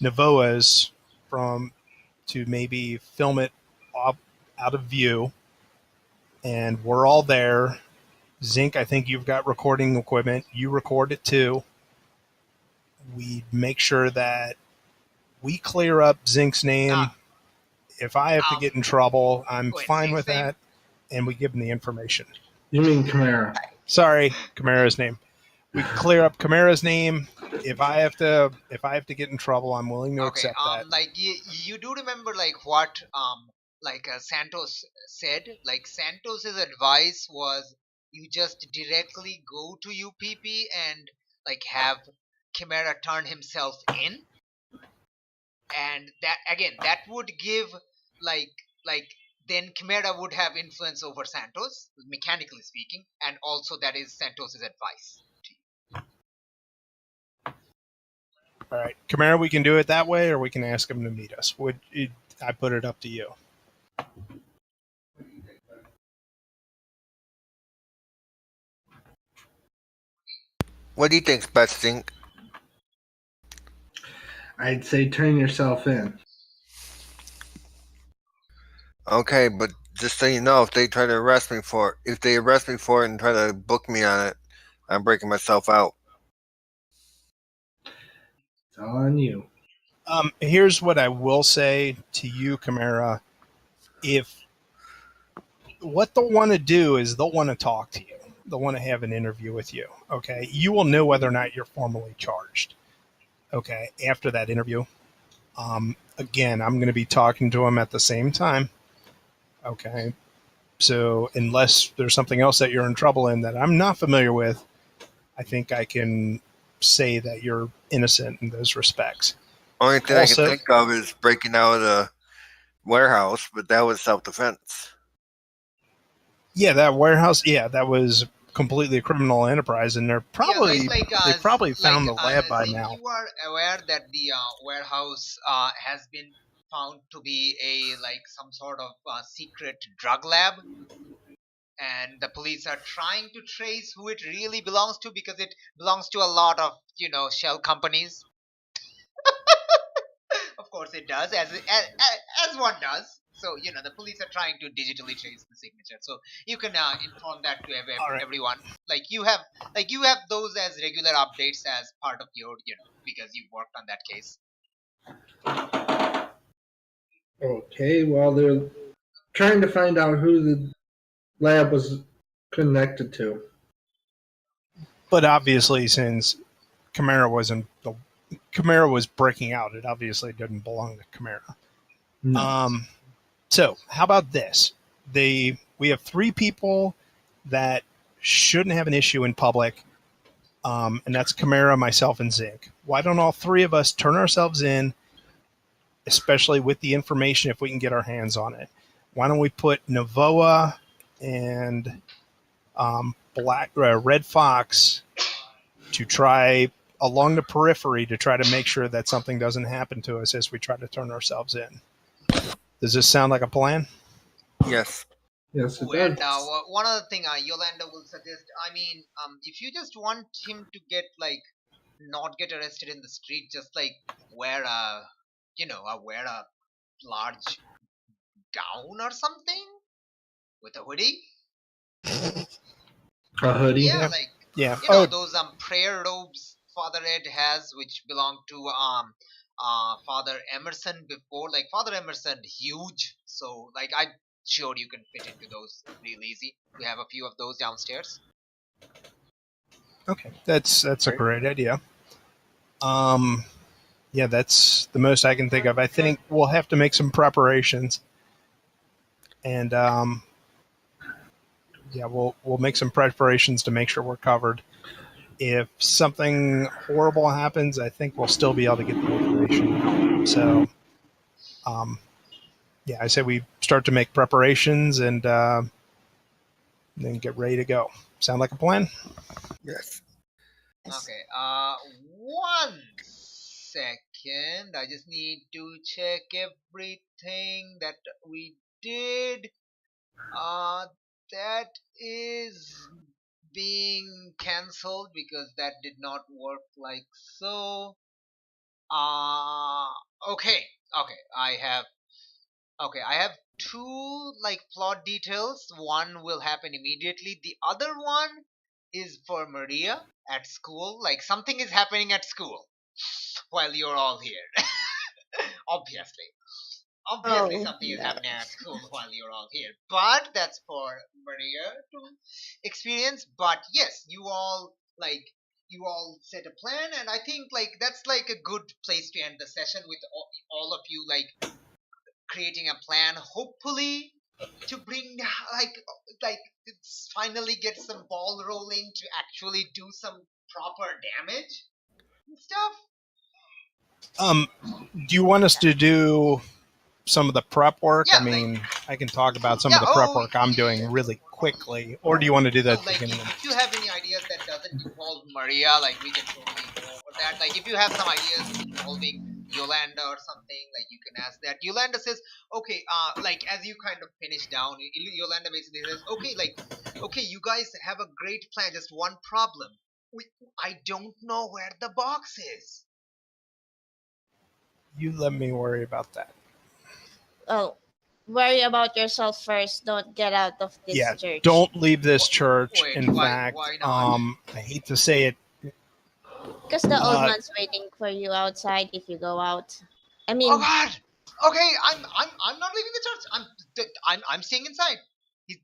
Navoa's to maybe film it out of view, and we're all there. Zinc, I think you've got recording equipment. You record it too. We make sure that we clear up Zinc's name. If I have to get in trouble, I'm fine with that, and we give him the information. You mean Chimera? Sorry, Chimera's name. We clear up Chimera's name. If I have to get in trouble, I'm willing to accept that. Like you do remember what Santos said? Like Santos's advice was you just directly go to UPP and have Chimera turn himself in, and that would give like then Chimera would have influence over Santos, mechanically speaking, and also that is Santos's advice. All right, Chimera, we can do it that way, or we can ask him to meet us. I put it up to you. What do you think's best, Zink? I'd say turn yourself in. Okay, but just so you know, if they arrest me for it and try to book me on it, I'm breaking myself out. It's all on you. Here's what I will say to you, Chimera. If what they'll want to do is they'll want to talk to you. They'll want to have an interview with you. Okay, you will know whether or not you're formally charged. Okay, after that interview. Again, I'm going to be talking to them at the same time. Okay, so unless there's something else that you're in trouble in that I'm not familiar with, I think I can say that you're innocent in those respects. Only thing I can think of is breaking out of the warehouse, but that was self-defense. Yeah, that warehouse. Yeah, that was completely a criminal enterprise, and they're probably they probably found the lab by now. You are aware that the warehouse has been found to be some sort of secret drug lab, and the police are trying to trace who it really belongs to because it belongs to a lot of shell companies. Of course, it does, as one does. So the police are trying to digitally trace the signature. So you can inform that to everyone. You have those as regular updates as part of your because you worked on that case. Okay, well they're trying to find out who the lab was connected to. But obviously, since Chimera was breaking out, it obviously didn't belong to Chimera. No. So how about this? We have 3 people that shouldn't have an issue in public, and that's Chimera, myself, and Zinc. Why don't all 3 of us turn ourselves in, especially with the information if we can get our hands on it? Why don't we put Navoa and Red Fox to try along the periphery to try to make sure that something doesn't happen to us as we try to turn ourselves in? Does this sound like a plan? Yes. Yes, it And does. one other thing Yolanda will suggest, if you just want him to get not get arrested in the street, just wear a wear a large gown or something with a hoodie. A hoodie. Yeah, Yeah. those prayer robes Father Ed has, which belong to Father Emerson before. Like Father Emerson, huge. So like I'm sure you can fit into those real easy. We have a few of those downstairs. Okay, that's a great idea. Yeah, that's the most I can think of. I think we'll have to make some preparations, and yeah, we'll make some preparations to make sure we're covered. If something horrible happens, I think we'll still be able to get the information out. So, yeah, I say we start to make preparations and then get ready to go. Sound like a plan? Yes. Okay. One second. I just need to check everything that we did. That is being cancelled because that did not work like so. Uh, okay. Okay. I have two like plot details. One will happen immediately. The other one is for Maria at school. Like something is happening at school while you're all here. Obviously. Obviously, Oh, something is no. happening at school while you're all here. But that's for Maria to experience. But yes, you all set a plan, and I think like that's like a good place to end the session with all of you like creating a plan. Hopefully, to bring like it's finally get some ball rolling to actually do some proper damage and stuff. Do you want us to do some of the prep work? Yeah, I mean, I can talk about some yeah. of the prep work I'm doing really quickly, or do you want to do that No, at the like beginning? if you have any ideas that doesn't involve Maria, like we can totally go over that. Like if you have some ideas involving Yolanda or something, like you can ask that. Yolanda says, okay, like as you kind of finish down, Yolanda basically says, okay, like, okay, you guys have a great plan, just one problem. I don't know where the box is. You let me worry about that. Oh, worry about yourself first. Don't get out of this Yeah, church. don't leave this church. Wait, In why? fact, Why not? I hate to say it. Because the old Uh, man's waiting for you outside if you go out. I Oh mean, God. Okay, I'm not leaving the church. I'm staying inside. He,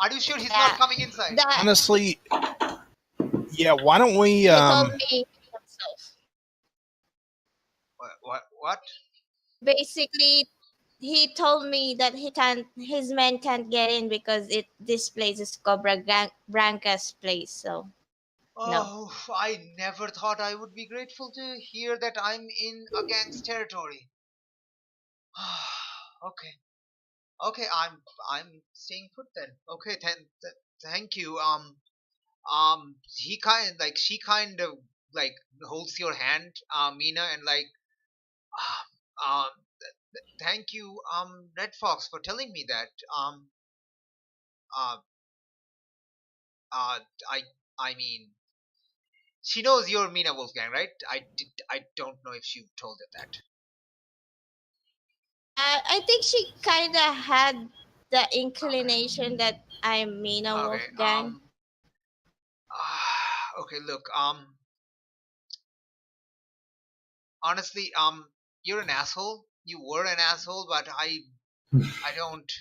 are you sure he's not yeah, coming inside? that honestly, yeah. Why don't we? he told me himself. What? Basically, he told me that his men can't get in because this place is Branca's place. So no. Oh, I never thought I would be grateful to hear that I'm in a gang's territory. Okay, okay, I'm staying put then. Okay, thank you. He kind like she kind of like holds your hand, Mina, and like, um, thank you, Red Fox, for telling me that. Uh, uh, I, I mean, she knows you're Mina Wolfgang, right? I don't know if she told her that. I think she kind of had the inclination that I'm Mina Okay. Wolfgang. Okay. Look. Honestly, you're an asshole. You were an asshole, but I don't,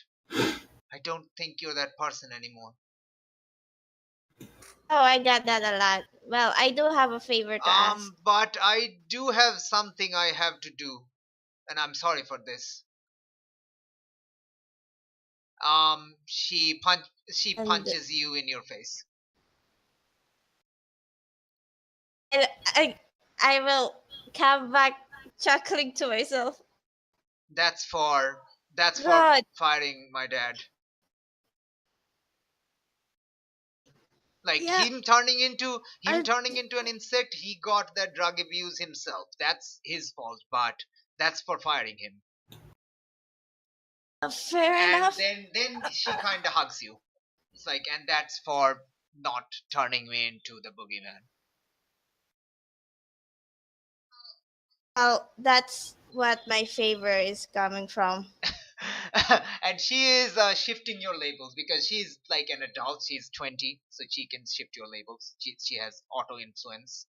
I don't think you're that person anymore. Oh, I got that a lot. Well, I do have a favor to ask. But I do have something I have to do, and I'm sorry for this. She And punches you in your face. and I will come back chuckling to myself. That's for God, firing my dad. Like yeah, him I, turning into an insect, he got that drug abuse himself. That's his fault, but that's for firing him. fair And enough. then she kind of hugs you. It's like, and that's for not turning me into the boogeyman. Well, that's what my favor is coming from. And she is shifting your labels because she's like an adult. She's 20, so she can shift your labels. She has auto influence.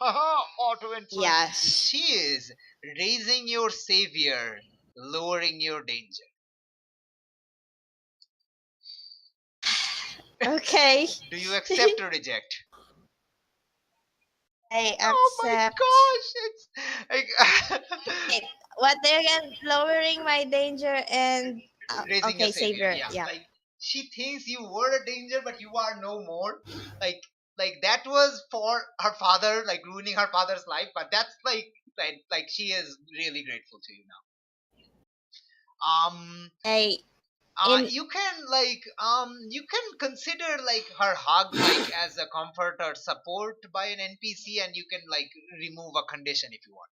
Haha, auto influence. Yes. She is raising your savior, lowering your danger. Okay. Do you accept or reject? I Oh my accept. gosh, it's like Wait, what they're again? Lowering my danger and raising your okay, savior. savior. Yeah, Yeah. like she thinks you were a danger, but you are no more. Like, like that was for her father, like ruining her father's life. But that's like she is really grateful to you now. I in You can you can consider like her hug like as a comfort or support by an NPC, and you can like remove a condition if you want.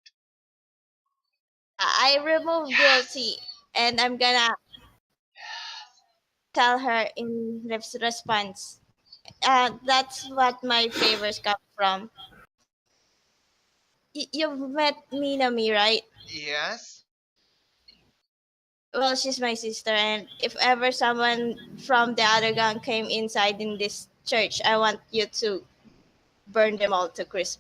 I remove guilty, and I'm gonna tell her in response. That's what my favors come from. You've met Minami, right? Yes. Well, she's my sister, and if ever someone from the other gang came inside in this church, I want you to burn them all to crisp.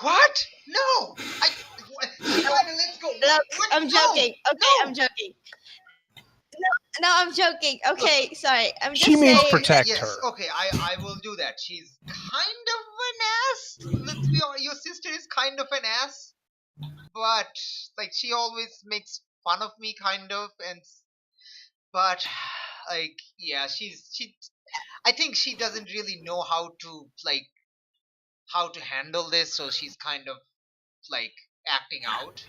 What? No. She trying to let's go. What? Look, What? I'm No. joking. Okay, I'm No. joking. No, I'm joking. Look. Okay, sorry. I'm She just means saying. protect Yes. her. Okay. I will do that. She's kind of an ass. Let's be honest. Your sister is kind of an ass, but like she always makes fun of me, kind of, and but like yeah, she. I think she doesn't really know how to handle this, so she's kind of like acting out.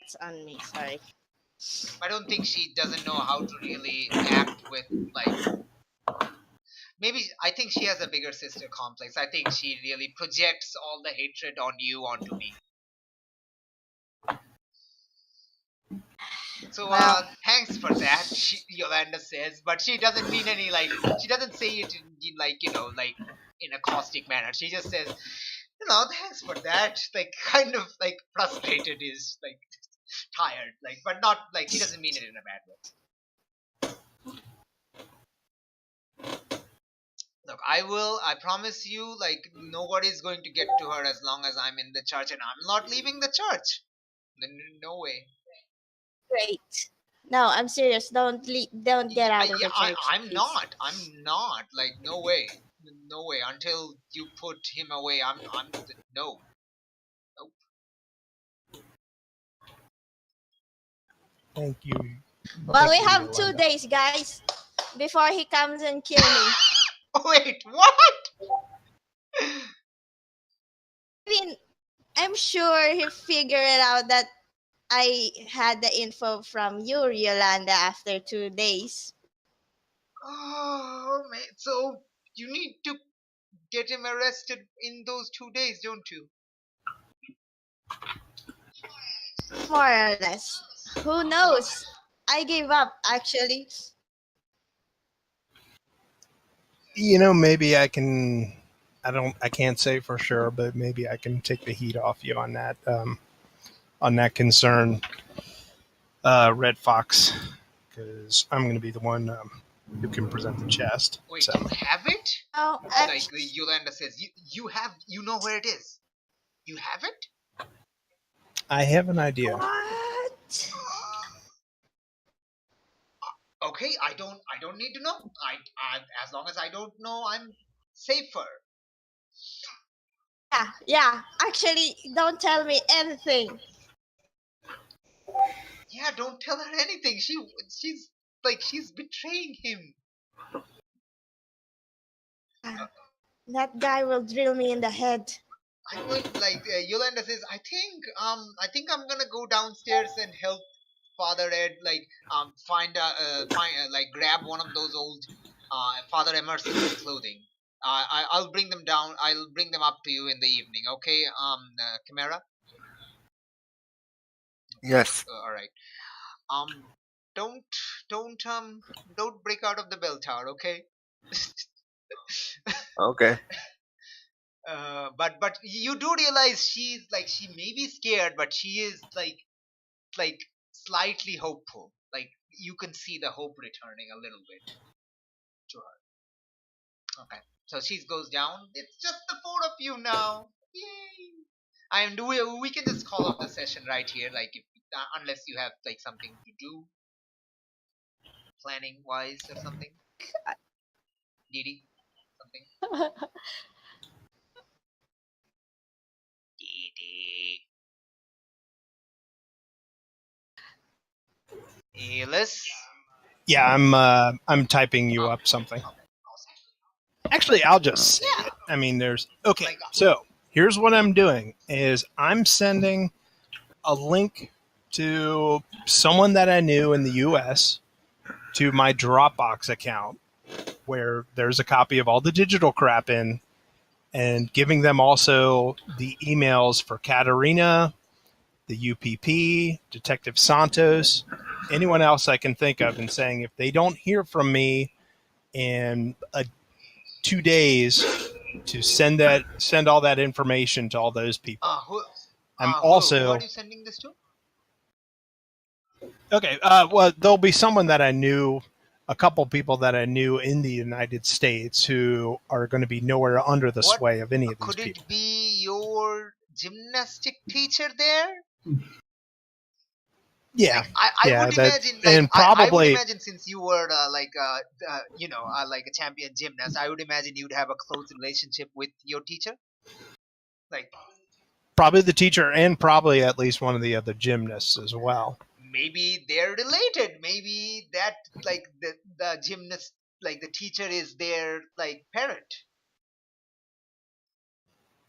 It's on me. Sorry. I don't think she doesn't know how to really act with like maybe I think she has a bigger sister complex. I think she really projects all the hatred on you onto me. So Well, thanks for that, Yolanda says, but she doesn't mean any like she doesn't say it in like like in a caustic manner. She just says, thanks for that. Like kind of like frustrated is like tired, like but not like she doesn't mean it in a bad way. Look, I promise you, like, nobody's going to get to her as long as I'm in the church, and I'm not leaving the church. No way. great. No, I'm serious. Don't get out of Yeah, the church, I'm please. not. I'm not. Like, no way. No way. Until you put him away, no. Nope. Thank you. Well, Thank we you, have 2 Yolanda. days, guys, before he comes and kill me. Wait, what? I mean, I'm sure he figured it out that I had the info from you, Yolanda, after 2 days. Oh, man. So, you need to get him arrested in those 2 days, don't you? More or less. Who knows? I gave up, actually. Maybe I can. I can't say for sure, but maybe I can take the heat off you on that concern, Red Fox, because I'm going to be the one who can present the chest. Wait, So you have it? Oh, Like Yolanda says, you know where it is. You have it? I have an idea. what? Okay, I don't need to know. I as long as I don't know, I'm safer. Yeah. Actually, don't tell me anything. Yeah, don't tell her anything. She's betraying him. That guy will drill me in the head. I'm going like Yolanda says. I think I'm gonna go downstairs and help Father Ed like grab one of those old Father Emerson's clothing. I'll bring them down. I'll bring them up to you in the evening. Okay, Chimera. Yes. All right. Um, don't don't don't break out of the bell tower. Okay. Okay. But you do realize she may be scared, but she is like slightly hopeful. Like you can see the hope returning a little bit to her. Okay, so she goes down. It's just the four of you now. Yay! And we can just call off the session right here. Like if unless you have like something to do, planning wise or something. Didi, something. Didi. Alice. Yeah, I'm typing you up something. Actually, I'll just say it. I mean, there's okay. So here's what I'm doing: is I'm sending a link to someone that I knew in the U.S. to my Dropbox account, where there's a copy of all the digital crap in, and giving them also the emails for Katarina, the UPP, Detective Santos, anyone else I can think of, and saying if they don't hear from me in 2 days, to send all that information to all those people. I'm also. Who are you sending this to? Okay. Well, there'll be someone that I knew, a couple people that I knew in the United States who are going to be nowhere under the sway of any of these people. Could it be your gymnastic teacher there? Yeah, I would imagine, and probably I would imagine since you were like a champion gymnast, I would imagine you'd have a close relationship with your teacher. Like probably the teacher and probably at least one of the other gymnasts as well. Maybe they're related. Maybe that like the gymnast, like the teacher is their like parent.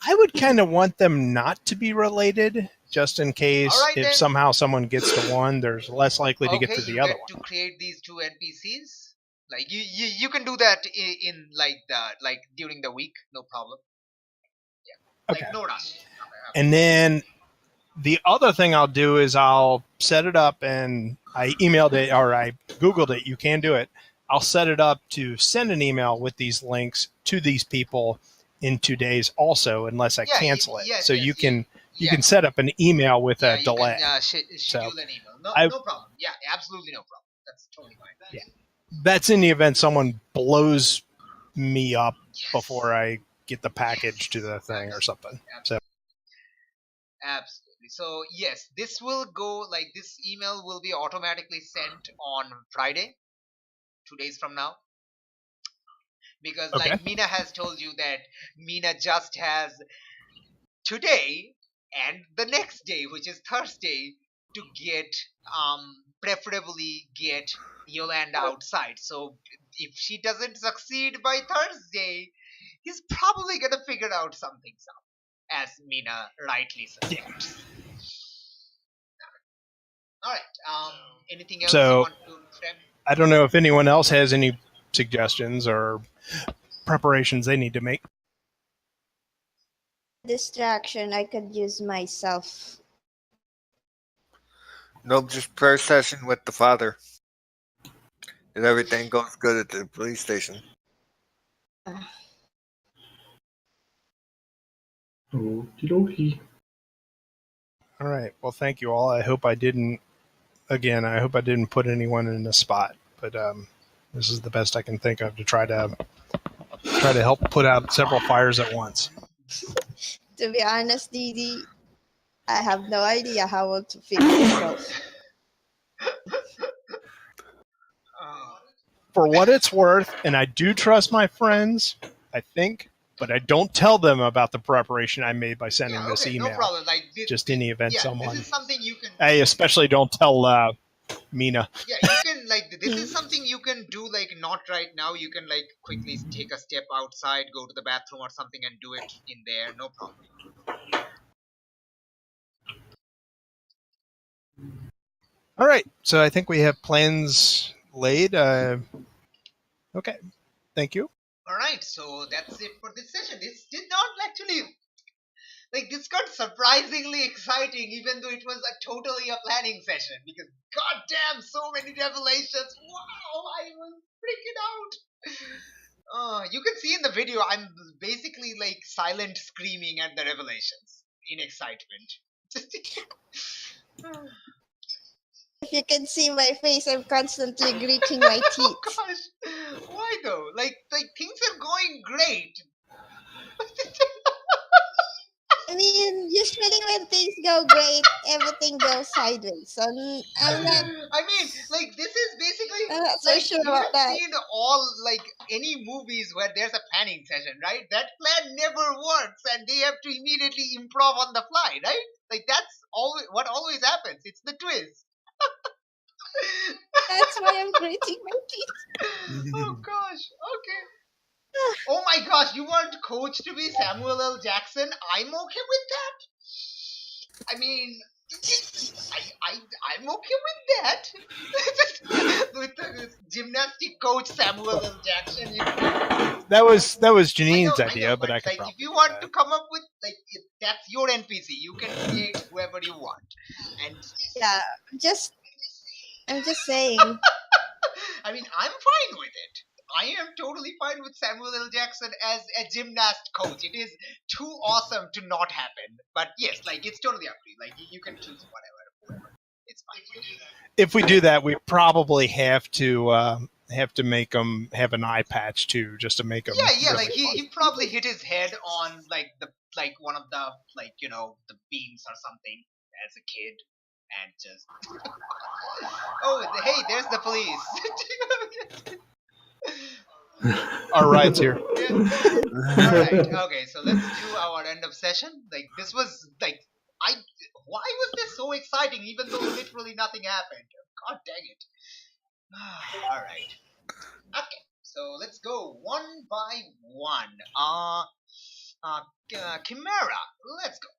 I would kind of want them not to be related, just in case if then. somehow someone gets to one, there's less likely to get to the other one. To create these two NPCs, like you can do that in like during the week, no problem. Yeah. Okay. Like, no rush. And then the other thing I'll do is I'll set it up, and I emailed it or I Googled it. You can do it. I'll set it up to send an email with these links to these people in 2 days also, unless I cancel it. So you can set up an email with a delay. Schedule an email. No problem. Yeah, absolutely no problem. That's totally fine. Yeah. That's in the event someone blows me up before I get the package to the thing or something. Absolutely. So yes, this will go like this email will be automatically sent on Friday, 2 days from now. Because like Mina has told you that Mina just has today and the next day, which is Thursday, to get preferably get Yolanda outside. So if she doesn't succeed by Thursday, he's probably gonna figure out something as Mina rightly suggests. Alright, anything else you want to frame? I don't know if anyone else has any suggestions or preparations they need to make. Distraction I could use myself. Nope, just prayer session with the father. And everything goes good at the police station. Okie dokie. All right. Well, thank you all. I hope I didn't put anyone in a spot, but this is the best I can think of to try to help put out several fires at once. To be honest, Didi, I have no idea how to fix myself. For what it's worth, and I do trust my friends, I think, but I don't tell them about the preparation I made by sending this email. No problem. Just in the event someone. This is something you can. I especially don't tell Mina. Yeah, you can this is something you can do not right now. You can quickly take a step outside, go to the bathroom or something, and do it in there. No problem. All right, so I think we have plans laid. Okay, thank you. All right, so that's it for this session. This did not actually this got surprisingly exciting, even though it was totally a planning session. Because goddamn, so many revelations! Wow, I was freaking out. You can see in the video, I'm basically silent screaming at the revelations in excitement. If you can see my face, I'm constantly gritting my Oh teeth. gosh, why though? Like things are going great. I mean, usually when things go great, everything goes sideways. So I'm not, I mean, like this is basically I'm not so like sure you about have that. seen all like any movies where there's a panning session, right? That plan never works, and they have to immediately improv on the fly, right? Like that's always what always happens. It's the twist. That's why I'm gritting my teeth. Oh gosh. Okay. Oh my gosh, you want Coach to be Samuel L. Jackson? I'm okay with that. I mean, I'm okay with that. With the gymnastic coach Samuel L. Jackson, you know. That was I know, Janine's idea, but I could like probably if you do want that. to come up with like that's your NPC. You can create whoever you want, and Yeah, I'm just saying. I mean, I'm fine with it. I am totally fine with Samuel L. Jackson as a gymnast coach. It is too awesome to not happen. But yes, like it's totally up to you. Like you can choose whatever. It's fine. If we do that, we probably have to make him have an eye patch too, just to make him. Yeah. really Like he probably hit his head on like one of the like the beams or something as a kid, and just oh hey, there's the police. Our rides here. Yeah. All right. Okay. So let's do our end of session. Like this was like I. Why was this so exciting? Even though literally nothing happened. God dang it. All right. Okay. So let's go one by one. Chimera. Let's go.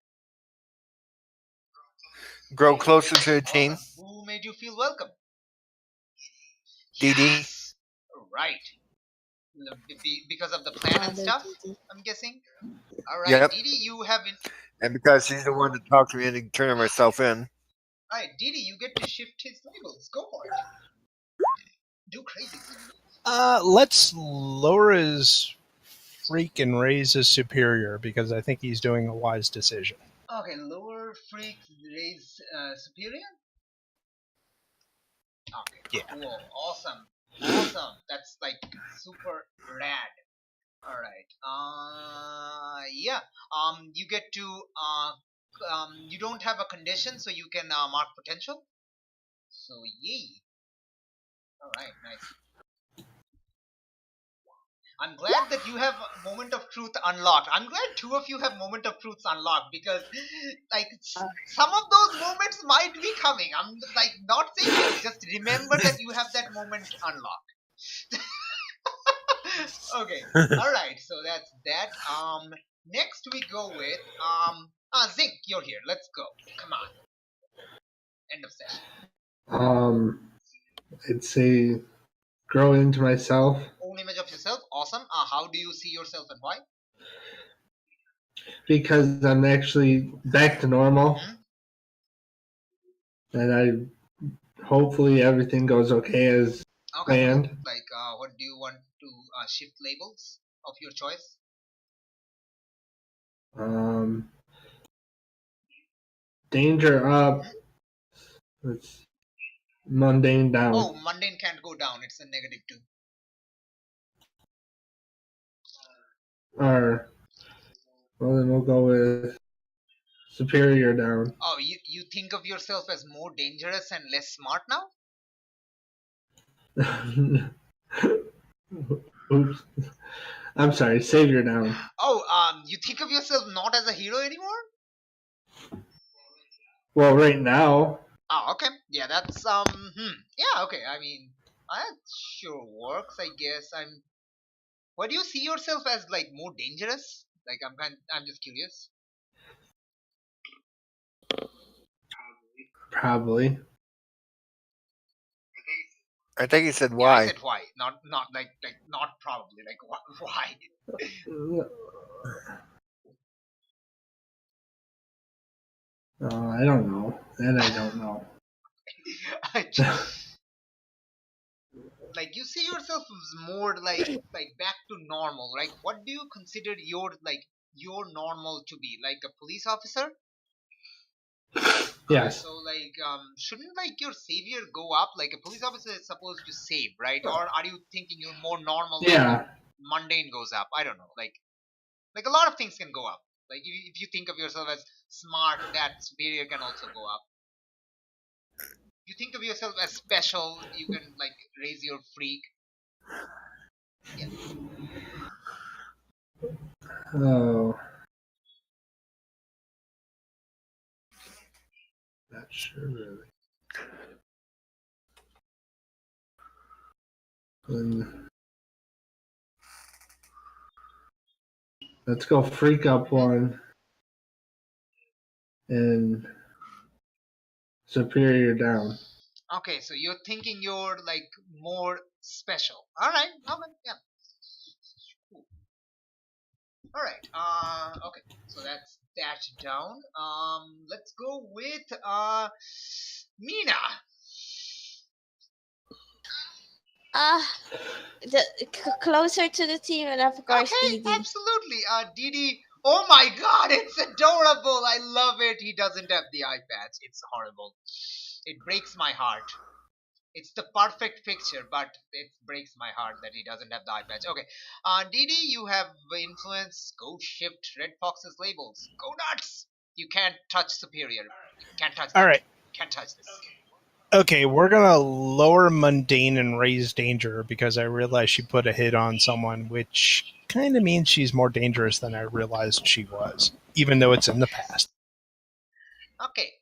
Grow closer to the team. Awesome. Who made you feel welcome? Dee Dee. Yes. Right. Because of the plan and stuff. I'm guessing. All right, Yep. Didi, you have been. And because she's the one that talked me into turning myself in. Alright, Didi, you get to shift his labels. Go for it. Do crazy things. Let's lower his freak and raise his superior because I think he's doing a wise decision. Okay, lower freak, raise superior? Okay, Yeah. cool. Awesome. Awesome. That's like super rad. Alright. Yeah. You get to, you don't have a condition, so you can mark potential. So, yay. Alright, nice. I'm glad that you have Moment of Truth unlocked. I'm glad two of you have Moment of Truths unlocked because, like, some of those moments might be coming. I'm like not saying it. Just remember that you have that moment unlocked. Okay. All right. So that's that. Next we go with Zink. You're here. Let's go. Come on. End of session. I'd say grow into myself Own image of yourself. Awesome. How do you see yourself and why? because I'm actually back to normal, and I hopefully everything goes okay as Okay. planned. Like, what do you want to shift labels of your choice? Danger up. It's mundane down. Oh, mundane can't go down. It's a -2. Or well, then we'll go with superior down. Oh, you think of yourself as more dangerous and less smart now? Oops. I'm sorry, savior down. Oh, you think of yourself not as a hero anymore? Well, right now, Oh, okay. Yeah, that's yeah, okay. I mean, that sure works, I guess. What do you see yourself as, like, more dangerous? Like, I'm just curious. probably. I think he said Yeah, I why. said why, not like not probably. Like why? I don't know. That I don't know. Like you see yourself as more like back to normal. Like what do you consider your normal to be? Like a police officer? Yes. So shouldn't your savior go up? Like a police officer is supposed to save, right? Or are you thinking you're more normal? Yeah. Mundane goes up. I don't know. Like a lot of things can go up. Like if you think of yourself as smart, that superior can also go up. You think of yourself as special, you can raise your freak. Yeah. Oh. Not sure really. Let's go freak up one and superior down. Okay, so you're thinking you're more special. All right. Okay. Yeah. Cool. All right. Okay. So that's that down. Let's go with Mina. Closer to the team, and of course, Okay, Didi. absolutely. Didi. Oh my God, it's adorable. I love it. He doesn't have the eye patch. It's horrible. It breaks my heart. It's the perfect picture, but it breaks my heart that he doesn't have the eye patch. Okay, Didi, you have influence. Go shift Red Fox's labels. Go nuts. You can't touch superior. You can't touch that. All right. Can't touch this. Okay, we're gonna lower mundane and raise danger because I realized she put a hit on someone, which kind of means she's more dangerous than I realized she was, even though it's in the past. Okay,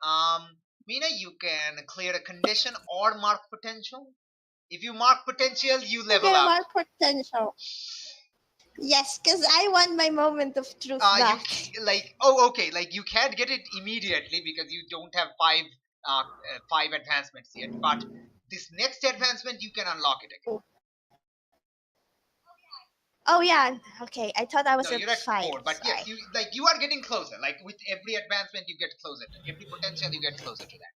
Mina, you can clear a condition or mark potential. If you mark potential, you level Okay, up. mark potential. Yes, because I want my moment of truth back. Okay, you can't get it immediately because you don't have five advancements yet. But this next advancement, you can unlock it again. Oh yeah, okay. I thought I was No, at you're at 5. 4, but Sorry. yes, you are getting closer. Like with every advancement, you get closer. Every potential, you get closer to that.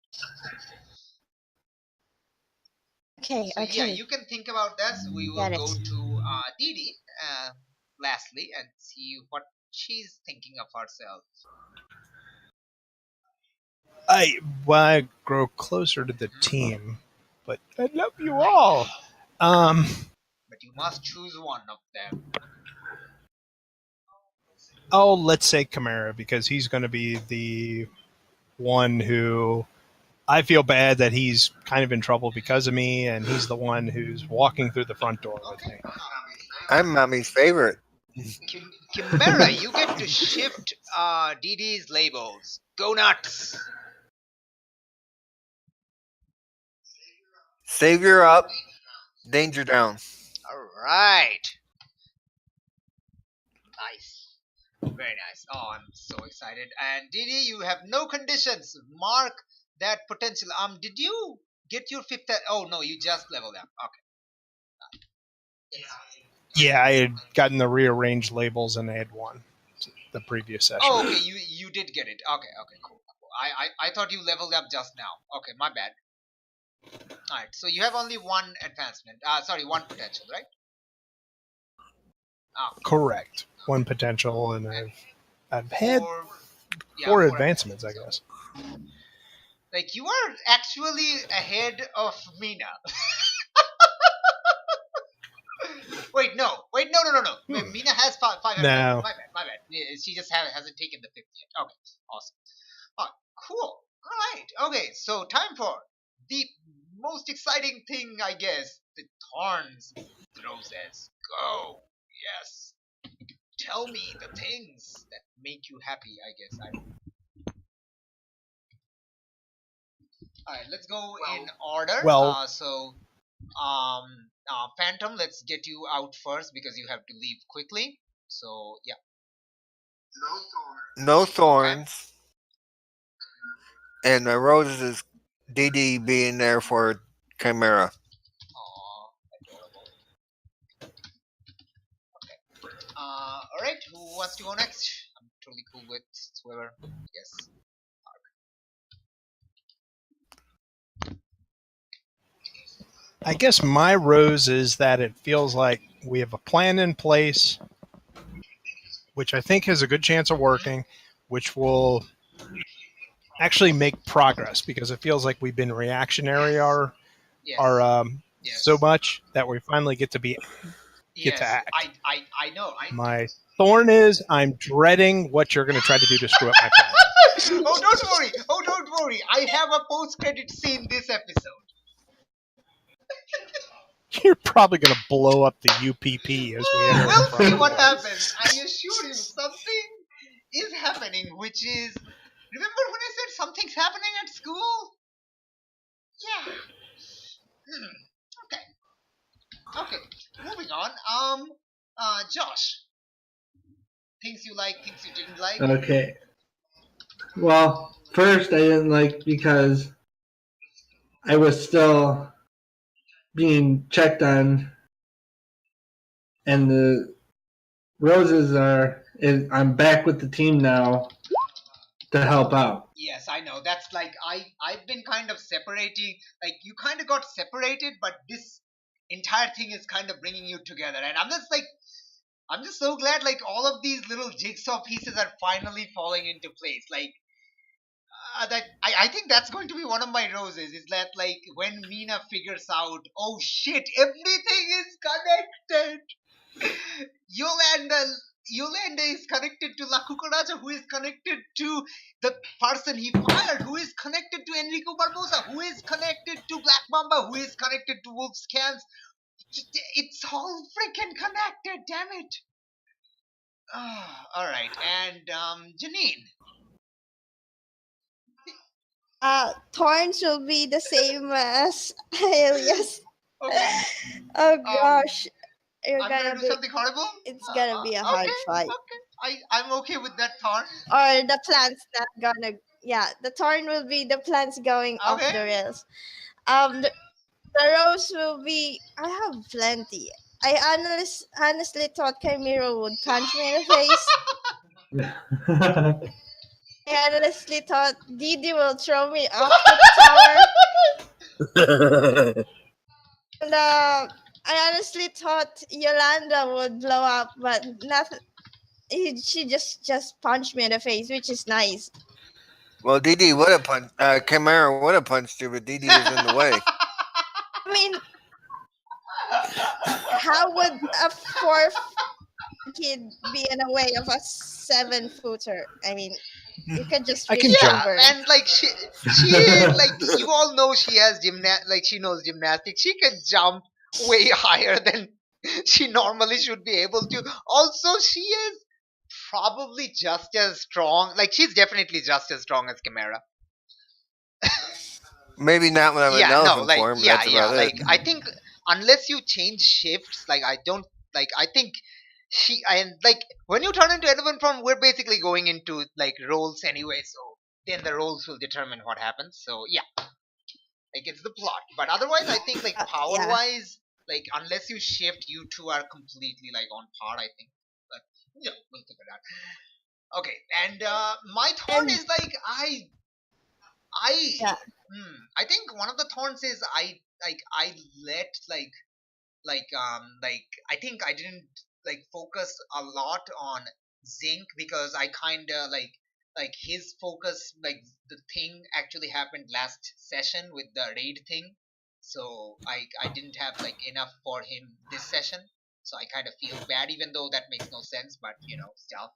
Okay, So okay. yeah, you can think about this. We will Got it. go to Didi lastly and see what she's thinking of herself. I want to grow closer to the team, but I love you all. But you must choose one of them. Oh, let's say Chimera because he's going to be the one who I feel bad that he's kind of in trouble because of me, and he's the one who's walking through the front door with me. I'm mommy's favorite. Chimera, you get to shift Didi's labels. Go nuts! Savior up, danger down. Alright. Nice. Very nice. Oh, I'm so excited. And Didi, you have no conditions. Mark that potential. Did you get your 5th? Oh no, you just leveled up. Okay. Yeah, I had gotten the rearranged labels and I had won the previous session. Oh, okay. You did get it. Okay, cool. I thought you leveled up just now. Okay, my bad. Alright, so you have only one advancement. One potential, right? Correct. One potential, and I've had four advancements, I guess. Like you are actually ahead of Mina. Wait, no. Mina has five. No. My bad. Yeah, she just hasn't taken the 50 yet. Okay, awesome. Oh, cool. All right. Okay, so time for the most exciting thing, I guess. The Thorns roses. Go. Yes. Tell me the things that make you happy, I guess. Alright, let's go in order. Phantom, let's get you out first because you have to leave quickly. So, yeah. No thorns. Okay. And the roses is DD being there for Chimera. Aww, adorable. Okay. Alright, who wants to go next? I'm totally cool with whoever. Yes. I guess my rose is that it feels like we have a plan in place, which I think has a good chance of working, which will actually make progress, because it feels like we've been reactionary Yes. Yes. so much that we finally get to Yes. act. I know. My thorn is I'm dreading what you're going to try to do to screw up my plan. Oh, don't worry. Oh, don't worry. I have a post-credit scene this episode. You're probably going to blow up the UPP as we enter. We'll see what happens. I assure you, something is happening, which is... Remember when I said something's happening at school? Yeah. Okay. Moving on. Josh. Things you like, things you didn't like. Okay. Well, first I didn't like because I was still being checked on, and the roses are. I'm back with the team now to help out. Yes, I know. That's like I've been kind of separating. Like you kind of got separated, but this entire thing is kind of bringing you together. And I'm just so glad. Like all of these little jigsaw pieces are finally falling into place. Like that I think that's going to be one of my roses. Is that like when Mina figures out, oh shit, everything is connected. Yolanda is connected to La Cucaracha, who is connected to the person he fired, who is connected to Enrico Barbosa, who is connected to Black Mamba, who is connected to Wolf Scans. It's all freaking connected, damn it. Alright, and Janine. Thorns will be the same as Alias. Okay. Oh gosh. You're I'm gonna gonna do be, something horrible? it's gonna be a hard fight. Okay. I'm okay with that thorn. Or the plant's not gonna, yeah, the thorn will be the plants going off Okay. the rails. The rose will be, I have plenty. I honestly thought Chimera would punch me in the face. I honestly thought Didi will throw me off the tower. And I honestly thought Yolanda would blow up, but nothing. She just punched me in the face, which is nice. Well, DD would have punched. Chimera would have punched you, but DD was in the way. I mean, how would a 4 kid be in a way of a 7-footer? I mean, you could just I can reach jump. over. And like she like you all know she has she knows gymnastics. She can jump way higher than she normally should be able to. Also, she is probably just as strong. Like she's definitely just as strong as Chimera. Maybe not when I'm in elephant form. But that's about Like it. I think unless you change shifts, like I don't like. I think she and like when you turn into elephant form, we're basically going into like roles anyway. So then the roles will determine what happens. So yeah, like it's the plot. But otherwise, I think like power wise, like unless you shift, you two are completely like on par. I think. But yeah, we'll figure it out. Okay, and my thorn is like I think one of the thorns is I let I think I didn't like focus a lot on Zinc because I kind of like his focus like the thing actually happened last session with the raid thing, so I didn't have like enough for him this session, so I kind of feel bad even though that makes no sense, but you know stuff.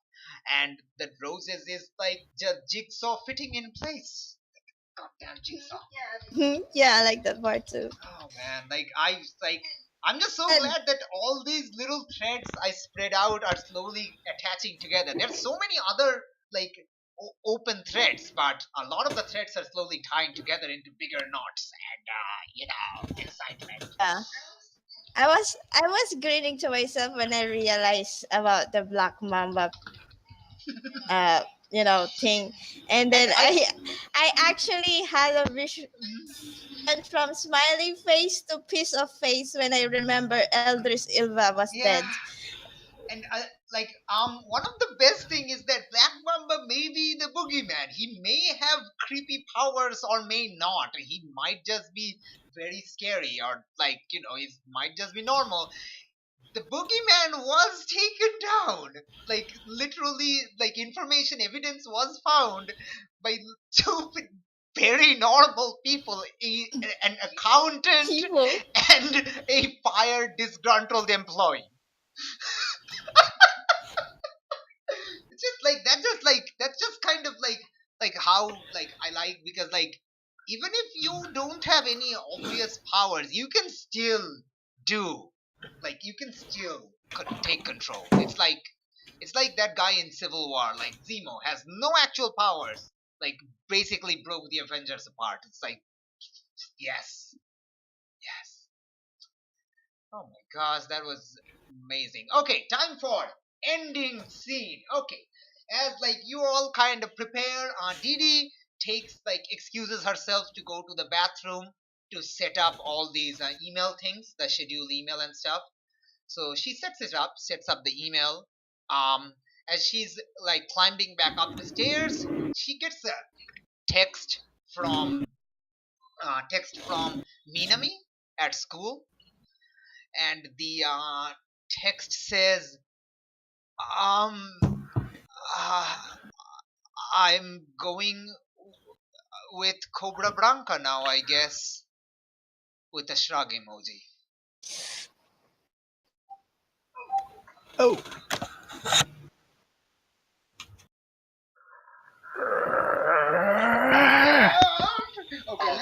And the roses is like just jigsaw fitting in place. Goddamn jigsaw. Yeah, I like that part too. Oh man, I'm just so glad that all these little threads I spread out are slowly attaching together. There's so many other like open threads, but a lot of the threads are slowly tying together into bigger knots, and you know, excitement. Yeah. I was grinning to myself when I realized about the Black Mamba thing, and then I actually had a vision from smiling face to piece of face when I remember Eldris Ilva was dead. And one of the best thing is that Black Mamba may be the boogeyman. He may have creepy powers or may not. He might just be very scary, or like you know, he might just be normal. the boogeyman was taken down. Like literally, like information evidence was found by two very normal people, an accountant People. and a fired disgruntled employee. It's just like that's just kind of like how like I like, because like even if you don't have any obvious powers, you can still do, like you can still take control. It's like that guy in Civil War, like Zemo has no actual powers, like basically broke the Avengers apart. It's like yes, yes. Oh my gosh, that was amazing. Okay, time for ending scene. Okay, as like you all kind of prepare, Didi takes like excuses herself to go to the bathroom to set up all these email things, the schedule email and stuff. So she sets up the email. Um, as she's like climbing back up the stairs, she gets a text from Minami at school, and the text says, uh, I'm going with Cobra Branca now, I guess, with a shrug emoji. Oh, Okay,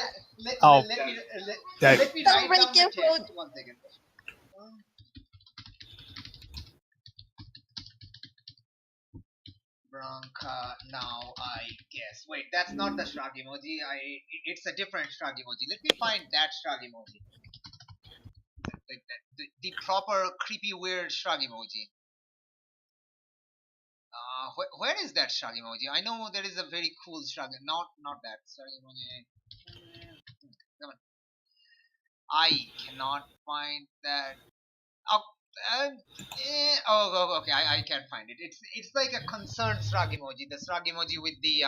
Oh, that let me Don't write break down the your text. foot. 1 second. Branca now, I guess. Wait, that's not the shrug emoji. It's a different shrug emoji. Let me find that shrug emoji. The proper creepy weird shrug emoji. Where is that shrug emoji? I know there is a very cool shrug. Not that shrug emoji. Come on. I cannot find that. Oh, okay. I can't find it. It's like a concerned shrug emoji. The shrug emoji with the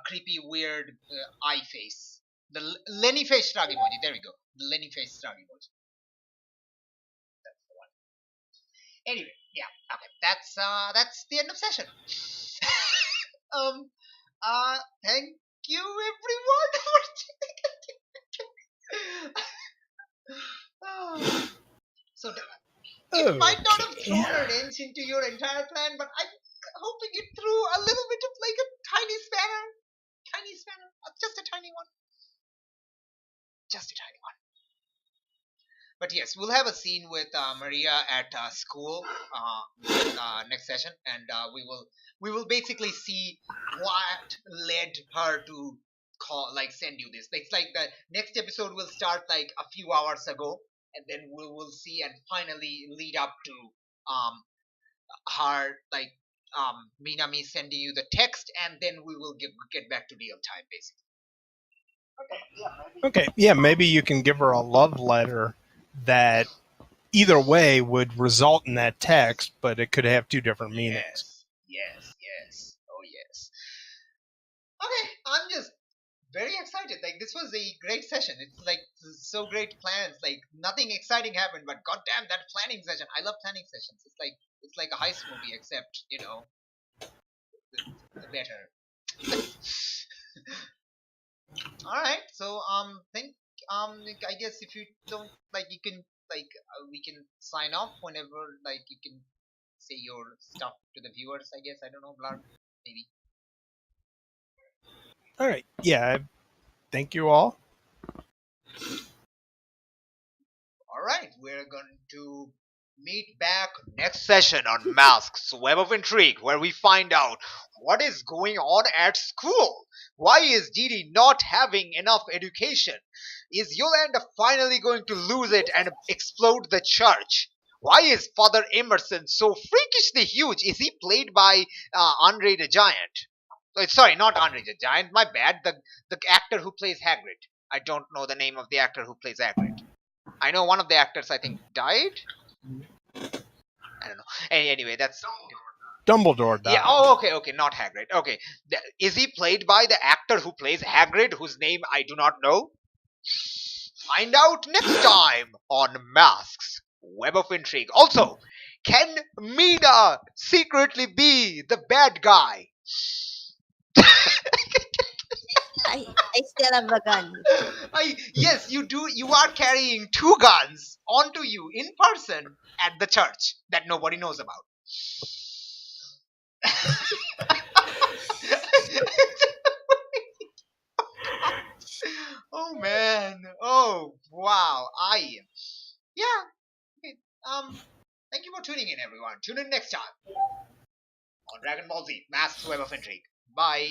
creepy weird eye face. The Lenny face shrug emoji. There we go. The Lenny face shrug emoji. That's the one. Anyway, yeah. Okay. That's the end of session. um. Thank you everyone for tuning in. So it might not have okay. thrown a wrench into your entire plan, but I'm hoping it threw a little bit of like a tiny spanner, just a tiny one, just a tiny one. But yes, we'll have a scene with Maria at school next session, and we will basically see what led her to send you this. It's like the next episode will start like a few hours ago, and then we will see and finally lead up to um her Minami sending you the text, and then we will get back to real time basically. Okay, yeah, maybe you can give her a love letter that either way would result in that text, but it could have two different meanings. Yes. Oh yes. Okay, I'm just very excited. Like this was a great session. It's like so great plans. Like nothing exciting happened, but goddamn that planning session. I love planning sessions. It's like a heist movie, except the better. All right. So I guess if you don't like, you can we can sign off whenever you can say your stuff to the viewers. I guess I don't know, Blarg, maybe. All right, yeah, thank you all. All right, we're going to meet back next session on Masks, Web of Intrigue, where we find out what is going on at school. Why is Didi not having enough education? Is Yolanda finally going to lose it and explode the church? Why is Father Emerson so freakishly huge? Is he played by Andre the Giant? Sorry, not Andre the Giant. My bad. The actor who plays Hagrid. I don't know the name of the actor who plays Hagrid. I know one of the actors, I think, died. I don't know. Anyway, that's Dumbledore died. yeah. Oh, okay, not Hagrid. Okay, is he played by the actor who plays Hagrid, whose name I do not know? Find out next time on Masks, Web of Intrigue. Also, can Mina secretly be the bad guy? I still have a gun. Yes, you do. You are carrying 2 guns onto you in person at the church that nobody knows about. Oh man. Oh wow. Yeah. Okay, Thank you for tuning in, everyone. Tune in next time on Dragon Ball Z: Masked Web of Intrigue. Bye.